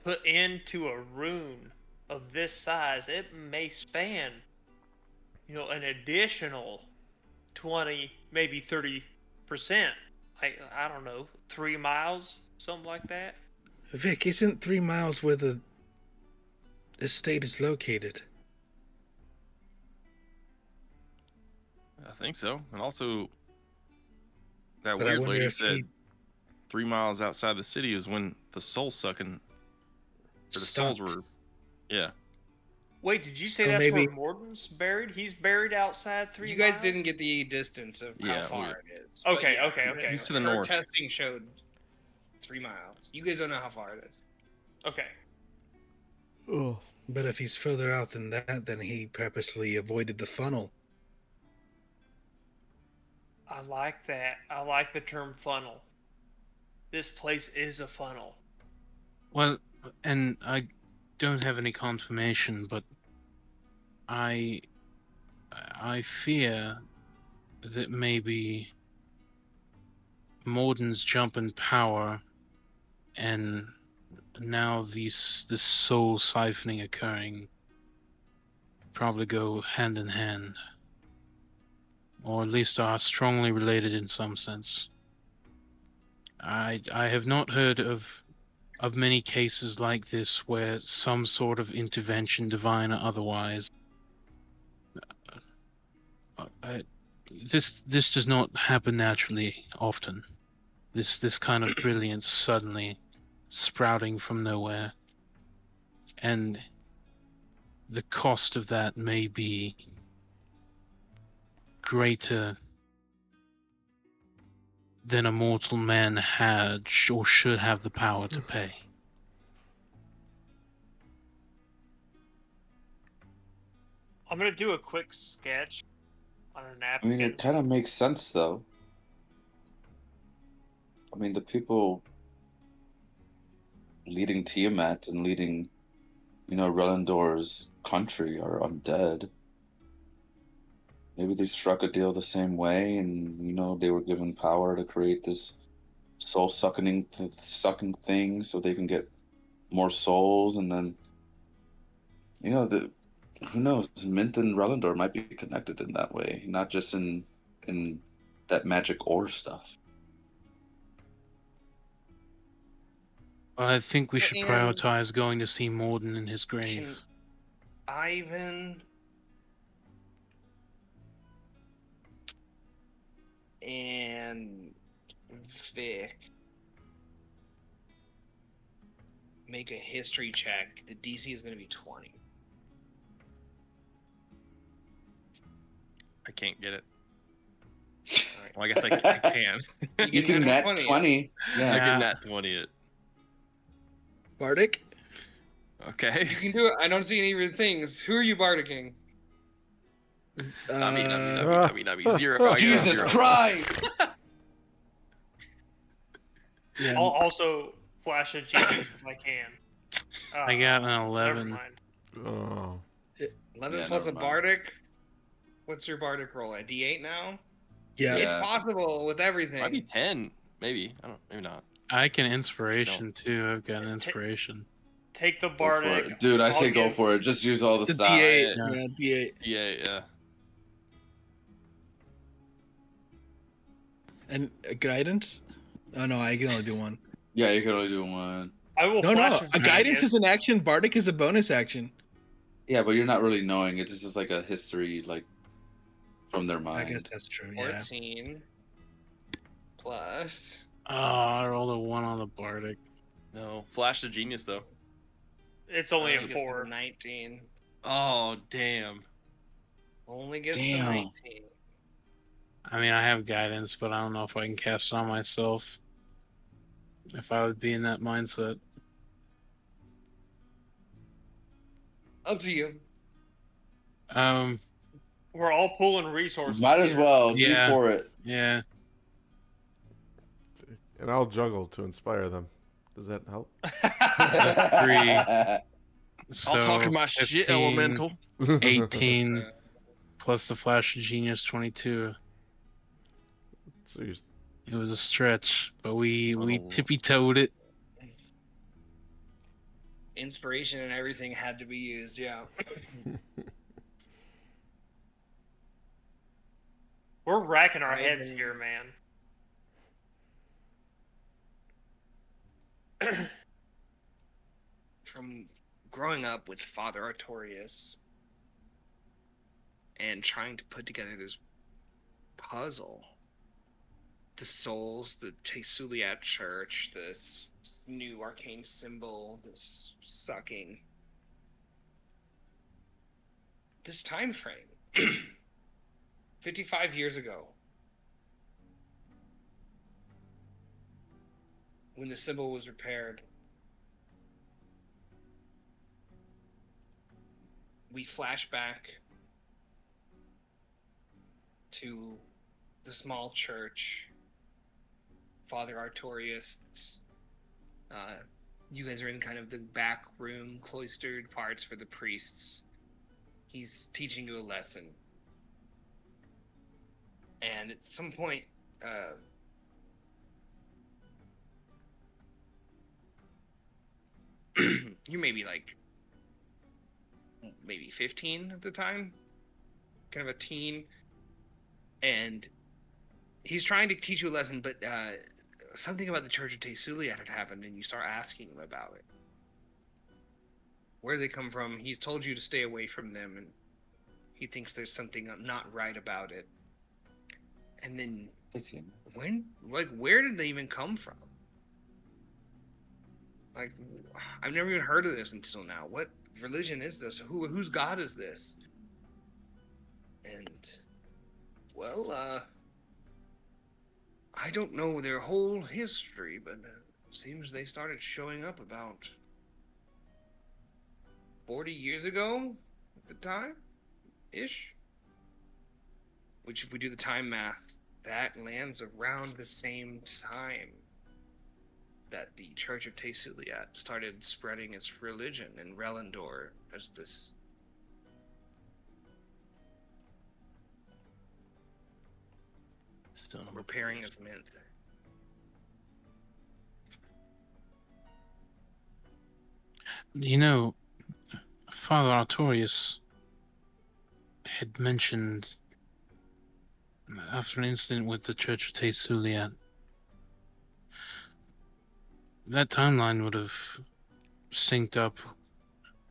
put into a rune of this size, it may span, an additional 20, maybe 30%. I don't know, 3 miles, something like that. Vic, isn't 3 miles where the estate is located? I think so. And also, that But I weird wonder lady if said he 3 miles outside the city is when the soul sucking, or the souls stopped. were. Yeah. Wait, did you say So that's maybe- where Morton's buried? He's buried outside 3 You guys miles? didn't get the distance of how Yeah, far we- it is. Okay, But okay. He's to the her north. testing showed 3 miles. You guys don't know how far it is. Okay. Oh. But if he's further out than that, then he purposely avoided the funnel. I like that. I like the term funnel. This place is a funnel. Well, and I don't have any confirmation, but I fear that maybe Morden's jump in power and now this soul siphoning occurring probably go hand in hand, or at least are strongly related in some sense. I have not heard of many cases like this where some sort of intervention, divine or otherwise. This does not happen naturally often. This kind of brilliance suddenly sprouting from nowhere, and the cost of that may be greater than a mortal man had or should have the power to pay. I'm gonna do a quick sketch on a I napkin. mean, it kind of makes sense, though. I mean, the people leading Tiamat and leading, Relendor's country are undead. Maybe they struck a deal the same way, and, they were given power to create this soul-sucking thing so they can get more souls, and then, who knows, Minth and Relendor might be connected in that way, not just in that magic ore stuff. I think we should And- prioritize going to see Morden in his Can grave. Ivan and Vic make a history check? The DC is going to be 20. I can't get it. Alright. Well, I guess I can. You can net 20. 20. I Yeah. can nat 20 it. Bardic? Okay. You can do it. I don't see any of your things. Who are you bardicking? I mean, zero. Oh, yeah, Jesus zero. Christ! Yeah. I'll also flash a genius if I can. I got an Never 11. mind. Oh. 11 Yeah, plus a never mind. bardic? What's your bardic roll? A D8 now? Yeah. It's Yeah. possible with everything. Might be 10, maybe. I don't. Maybe not. I can inspiration too. I've got an inspiration. Take the Go for bardic. it. Dude, I I'll say go give- for it. Just use all the It's a stuff. D8. Yeah. Yeah, D8. Yeah. And guidance? Oh no, I can only do one. Yeah, you can only do one. I will No, flash no. of A guidance genius. is an action. Bardic is a bonus action. Yeah, but you're not really knowing. It's just like a history, like, from their mind. I guess that's true. Yeah. 14 plus. Oh, I rolled a 1 on the Bardic. No, Flash of Genius though. It's only a Gets 4. 19. Oh damn. Only gets Damn. a 19. I mean, I have guidance, but I don't know if I can cast it on myself. If I would be in that mindset. Up to you. We're all pulling resources. Might as here. well. Yeah. Go for it. Yeah. And I'll juggle to inspire them. Does that help? 3. So I'll talk to my shit 15, elemental. 18 plus the Flash of Genius 22. So you It was a stretch, but we Oh. tippy-toed it. Inspiration and everything had to be used, yeah. We're racking our I heads mean- here, man. From growing up with Father Artorius and trying to put together this puzzle. The souls, the Tesuliat Church, this new arcane symbol, this sucking. This time frame. 55 years ago. When the symbol was repaired. We flash back to the small church. Father Artorius, you guys are in kind of the back room, cloistered parts for the priests. He's teaching you a lesson. And at some point, you may be like, maybe 15 at the time, kind of a teen, and he's trying to teach you a lesson, but something about the Church of Tesuliat had happened, and you start asking him about it. Where they come from, he's told you to stay away from them, and he thinks there's something not right about it. And then, where did they even come from? Like, I've never even heard of this until now. What religion is this? Whose god is this? And, well, I don't know their whole history, but it seems they started showing up about 40 years ago at the time, ish. Which, if we do the time math, that lands around the same time that the Church of Tesuliat started spreading its religion in Relendor as this repairing of myth. You know, Father Artorius had mentioned after an incident with the Church of Tesuliat, that timeline would have synced up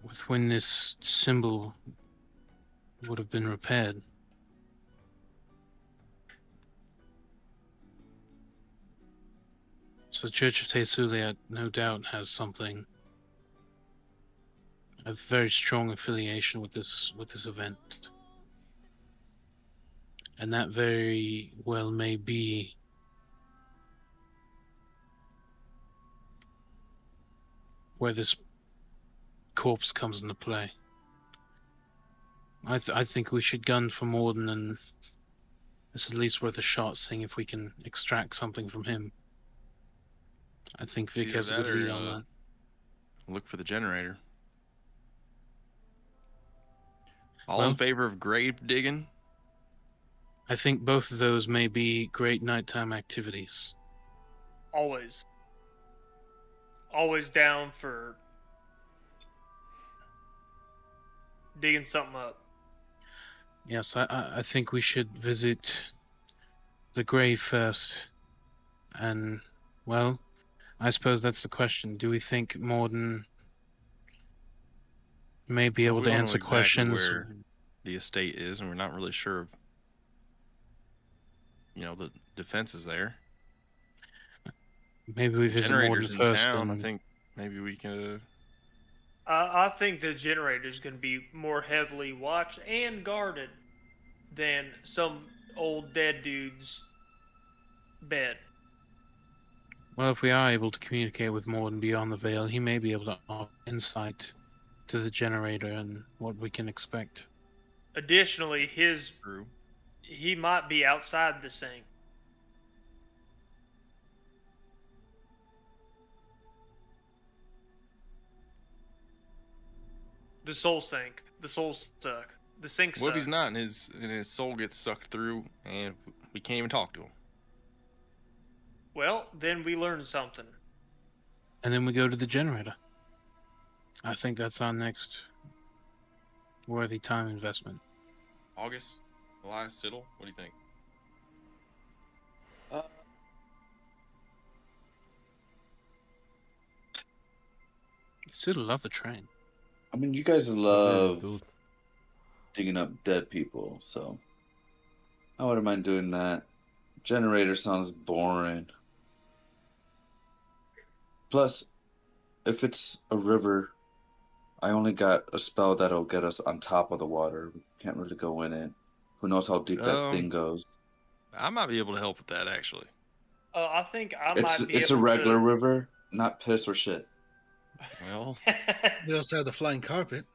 with when this symbol would have been repaired. So the Church of Tesuliat no doubt has something, a very strong affiliation with this event. And that very well may be where this corpse comes into play. I think we should gun for Morden, and it's at least worth a shot, seeing if we can extract something from him. I think Vic Either has a that good lead or, on that. Look for the generator. All Well, in favor of grave digging? I think both of those may be great nighttime activities. Always. Always down for digging something up. Yes, I think we should visit the grave first. And, well, I suppose that's the question. Do we think Morden may be able We to don't know answer exactly questions? where the estate is, and we're not really sure of, the defenses there. Maybe we visit Morden Generators in first. town. And... I think maybe we can. I think the generator's going to be more heavily watched and guarded than some old dead dude's bed. Well, if we are able to communicate with Morden beyond the veil, he may be able to offer insight to the generator and what we can expect. Additionally, he might be outside the sink. The soul sink. The soul suck. The sink suck. What if he's not, and his soul gets sucked through, and we can't even talk to him? Well, then we learned something. And then we go to the generator. I think that's our next worthy time investment. August? Elias Siddle? What do you think? Still love the train. I mean, you guys love digging up dead people, so I wouldn't mind doing that. Generator sounds boring. Plus, if it's a river, I only got a spell that'll get us on top of the water. We can't really go in it. Who knows how deep that thing goes? I might be able to help with that, actually. I think I might be It's a regular river, not piss or shit. Well, We also have the flying carpet.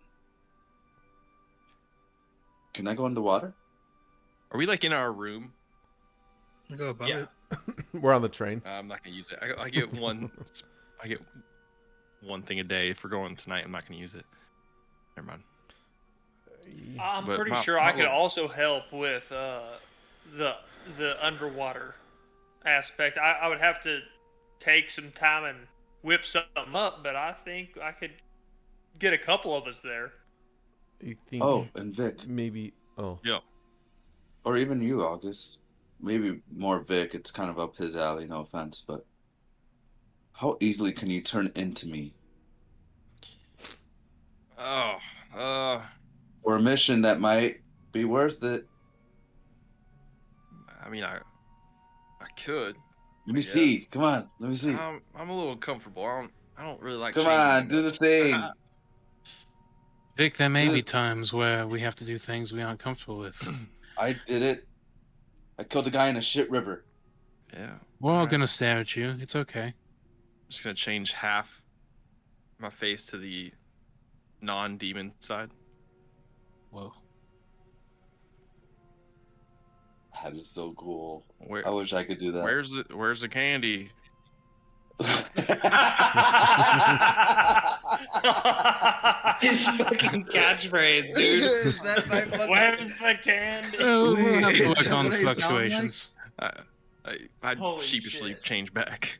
Can I go in the water? are we like in our room? We go above Yeah. it. We're on the train. I'm not gonna use it. I get one. I get one thing a day. If we're going tonight, I'm not gonna use it. Never mind. I'm But pretty my- sure my I could little- also help with the underwater aspect. I would have to take some time and whip something up, but I think I could get a couple of us there. You think Oh, and Vic. maybe... Oh. Yeah. Or even you, August. Maybe more Vic. It's kind of up his alley, no offense, but how easily can you turn into me? Oh, For a mission that might be worth it. I mean, I could. Let me Yes. see. Come on. Let me see. I'm a little uncomfortable. I don't really like. Come changing on. Do the thing. Vic, there may be Good. times where we have to do things we aren't comfortable with. I did it. I killed a guy in a shit river. Yeah. We're all Alright. gonna stare at you. It's okay. I'm just gonna change half my face to the non-demon side. Whoa. That is so cool. Where? I wish I could do that. Where's the candy? His fucking catchphrase, dude. Where's the candy? Oh, we'll have to Wait, work on what did it sound like? fluctuations. I'd Holy sheepishly shit. change back.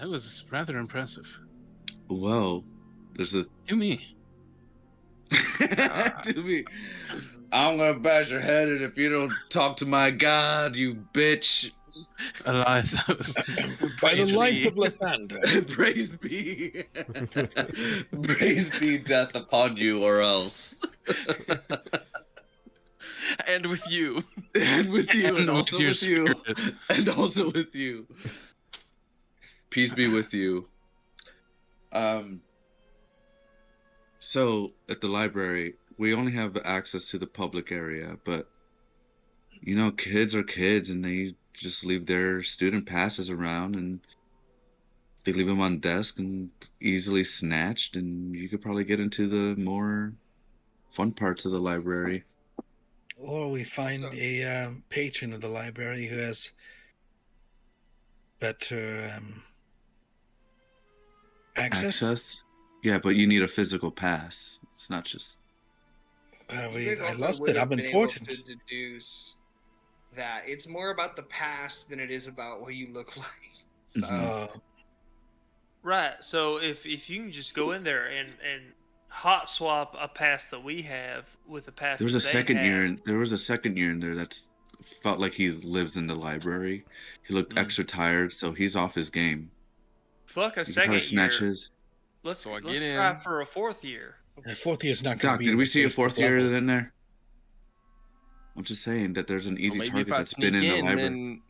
That was rather impressive. Whoa. There's a... To me. to me. I'm gonna bash your head in if you don't talk to my god, you bitch. Elias, that was... By the Praise light be. of Lathander. Praise be. Praise be death upon you or else. And with you. And with you, and And with also your with you. spirit. And also with you. Peace be with you. So at the library, we only have access to the public area, but you know, kids are kids, and they just leave their student passes around, and they leave them on desk and easily snatched, and you could probably get into the more fun parts of the library. Or we find a patron of the library who has better access. Yeah, but you need a physical pass. It's not just... You guys I also lost would it. have I'm been able important. to deduce that it's more about the past than it is about what you look like. So, Mhm. Right. So if you can just go in there and hot swap a pass that we have with the pass There was a that they second have. year. There was a second year in there that's felt like he lives in the library. He looked extra tired, so he's off his game. Fuck a You can second probably snatch year. his. Let's So I let's get try in. for a 4th year. Fourth year's not going to Doc, be. did in we the see a Facebook fourth year level. in there? I'm just saying that there's an Well, easy maybe target if I that's been sneak in the in,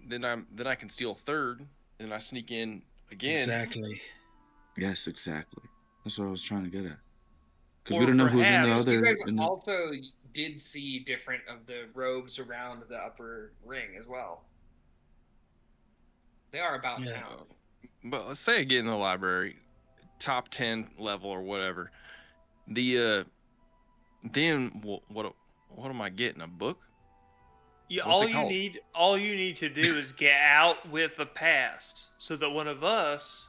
library. then I can steal a third, and I sneak in again. Exactly. Yes, exactly. That's what I was trying to get at. Because Or we don't know who's in the perhaps other. You guys in the- also did see different of the robes around the upper ring as well. They are about Yeah. town. But let's say I get in the library, top 10 level or whatever. The then what am I getting? A book? Yeah, What's all it you called? need to do is get out with the pass, so that one of us,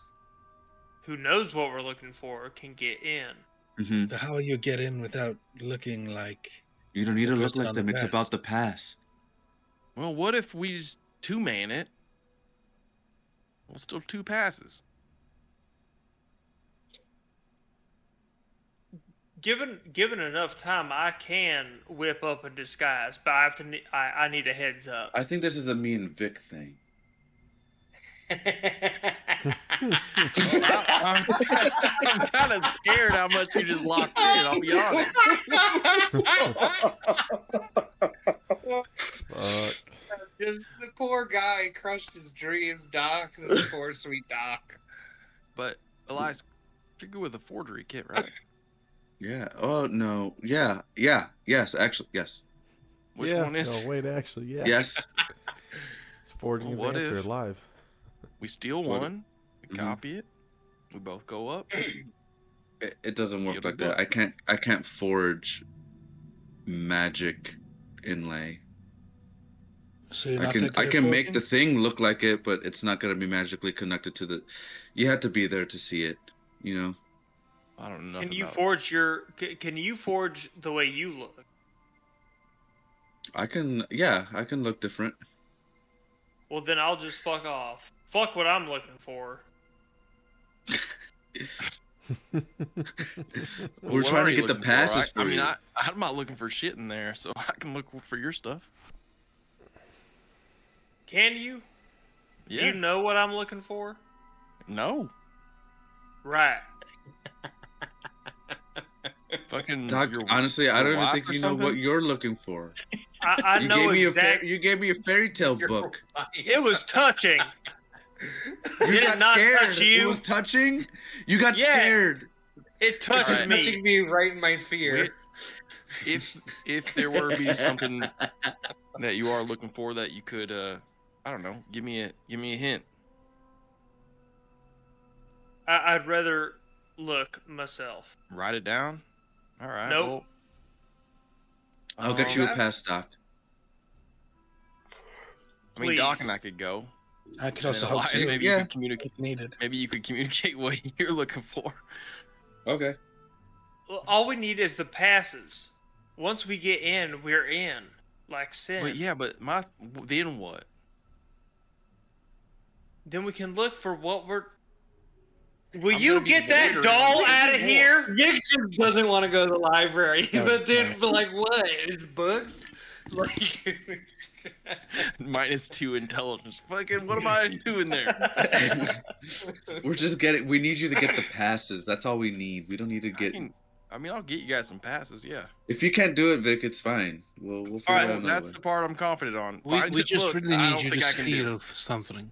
who knows what we're looking for, can get in. Mhm. But how will you get in without looking like? You don't need The to look person like on the them. It's pass. about the pass. Well, what if we just two-man it? Well, still 2 passes. Given enough time, I can whip up a disguise, but I need a heads up. I think this is a me and Vic thing. I'm kind of scared how much you just locked in. I'll be honest. Fuck. Just the poor guy crushed his dreams, Doc. This poor sweet Doc. But Elias, you're good with a forgery kit, right? Yeah. Oh no. Yeah. Yeah. Yes. Actually. Yes. Which yeah, one is? No, wait, actually, yeah. Yes. It's forging his What answer if- live. We steal What- one, we Mhm. copy it, we both go up. It doesn't work Get a like that. book. I can't forge magic inlay. So you're I not can that good I at can make forging? the thing look like it, but it's not gonna be magically connected to the. You have to be there to see it. You know. I don't know. Can you about forge Can you forge the way you look? I can. Yeah. I can look different. Well, then I'll just fuck off. Fuck what I'm looking for. Well, We're what trying are to you get the looking for? passes for I mean, you. I'm not looking for shit in there, so I can look for your stuff. Can you? Do Yeah. you know what I'm looking for? No. Right. Fucking. Doc, your- honestly, I your don't even wife think or you know what something? you're looking for. I You know gave me exactly. you gave me a fairy tale Your book. wife. It was touching. You Did it got not scared. touch It you? was touching. You got Yeah. scared. It touched Alright. me. Touching me right in my fear. If there were to be something that you are looking for that you could, I don't know, give me a hint. I'd rather look myself. Write it down. All right. Nope. Well, I'll get you a um, pass, Doc. I mean, Doc Please. and I could go. I could And also help Elias, too maybe Yeah. you could communicate. if needed. Maybe you could communicate what you're looking for. Okay. Well, all we need is the passes. Once we get in, we're in. Like sin. But yeah, but then what? Then we can look for what we're. Will I'm you gonna be get that later. doll Wait, out of what? here? Vic just doesn't want to go to the library, Oh, but then okay. like what? It's books. Like -2 intelligence. Fucking, what am I doing there? We're just getting. We need you to get the passes. That's all we need. We don't need to get. I mean, I'll get you guys some passes. Yeah. If you can't do it, Vic, it's fine. We'll figure All right, it out another That's way. the part I'm confident on. We Find just books, really I need don't you think to I can do. steal something.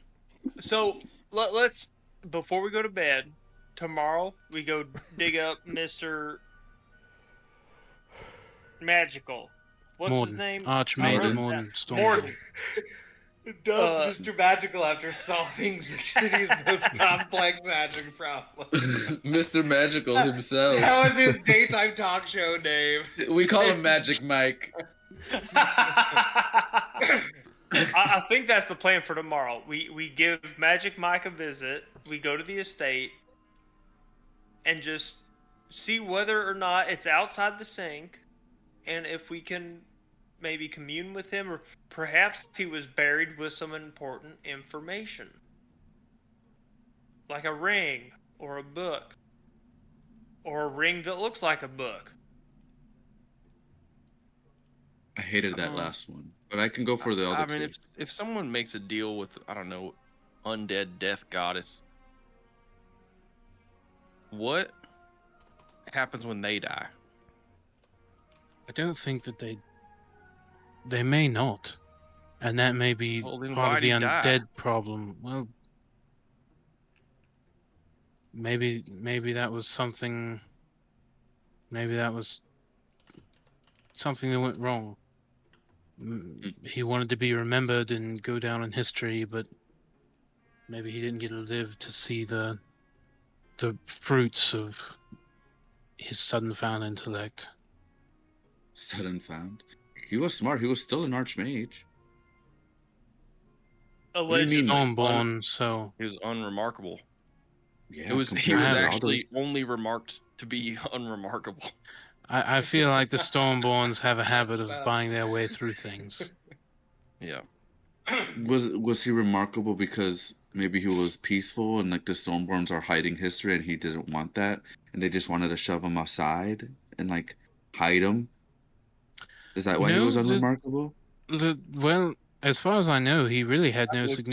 So let's before we go to bed tomorrow, we go dig up Mr. Magical. What's Morden. his name? Archmage Morden. Morden Storm. Morden. dubbed Mr. Magical after solving the city's most complex magic problem. Mr. Magical himself. That was his daytime talk show name. We call him Magic Mike. I think that's the plan for tomorrow. We give Magic Mike a visit. We go to the estate and just see whether or not it's outside the sink, and if we can maybe commune with him, or perhaps he was buried with some important information, like a ring or a book or a ring that looks like a book. I hated that last one, but I can go for the other two. I mean, if someone makes a deal with, I don't know, undead death goddess, what happens when they die? I don't think that they may not, and that may be Well, then part of why'd the he die? undead problem. Well, maybe that was something. Maybe that was something that went wrong. He wanted to be remembered and go down in history, but maybe he didn't get to live to see the fruits of his sudden found intellect. Sudden found. He was smart. He was still an archmage. Allegedly. Stormborn, so He was unremarkable. Yeah, He was compared to the actually others. only remarked to be unremarkable. I feel like the Stormborns have a habit of buying their way through things. Yeah. Was he remarkable because maybe he was peaceful and like the Stormborns are hiding history and he didn't want that and they just wanted to shove him aside and like hide him? Is that why he was unremarkable? Well, as far as I know, he really had no looked at that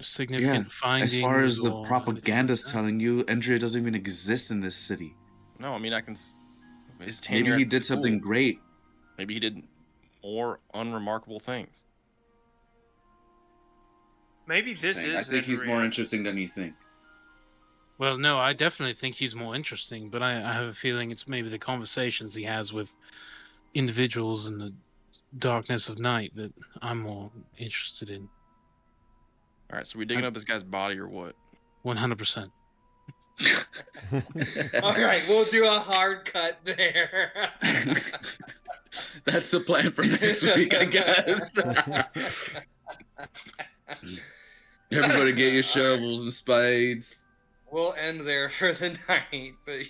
significant Yeah. findings. As far as the or propaganda's anything like that. telling you, Andrea doesn't even exist in this city. No, I mean, his Maybe tenure he at did school, something great. Maybe he did more unremarkable things. Maybe this I is. think he's more Andrea. interesting than you think. Well, no, I definitely think he's more interesting, but I have a feeling it's maybe the conversations he has with individuals in the darkness of night that I'm more interested in. All right, so we digging up this guy's body or what? 100%. All right, we'll do a hard cut there. That's the plan for next week, I guess. Everybody get your shovels and spades. We'll end there for the night, but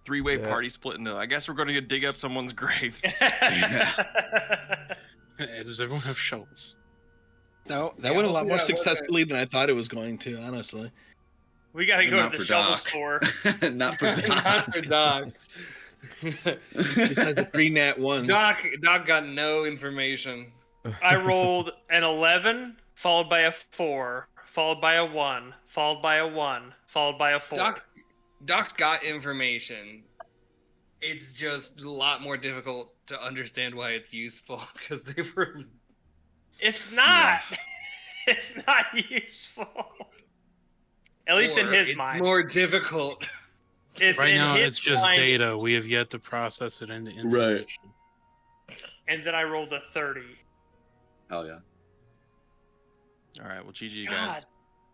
Three-way party split into. I guess we're going to dig up someone's grave. Does everyone have shovels? No, that went a lot more successfully than I thought it was going to, honestly. We gotta go Not to the for shovel Doc. store. Not for Doc. not for Doc. Besides the 3 nat 1s. Doc got no information. I rolled an 11, followed by a 4, followed by a 1, followed by a 1, followed by a 4. Doc's got information. It's just a lot more difficult to understand why it's useful because they were. It's not. It's not useful. At least in his it's mind. more difficult. It's Right in now, his it's just mind, data. We have yet to process it into information. And then I rolled a 30. Hell yeah. All right, well, GG, guys.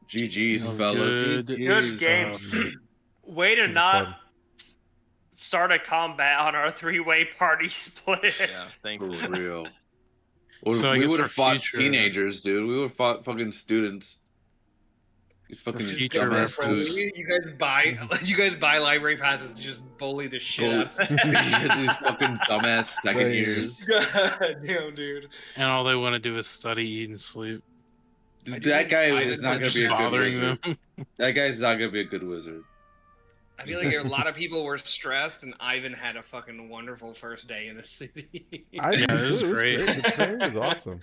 GG's, Oh, fellas. Good game. Way to Super not fun. start a combat on our 3-way party split. Yeah, For thankfully. real. So I We guess would for have fought future- teenagers, dude. We would have fought fucking students. These fucking future dumbass reference. students. You guys buy library passes to just bully the shit out of These fucking dumbass second years. God damn, dude. And all they want to do is study, eat, and sleep. That guy is not going to be a good Bothering wizard. them. That guy's not going to be a good wizard. I feel like a lot of people were stressed, and Ivan had a fucking wonderful first day in the city. I Yeah, did it was too. great. The training was awesome.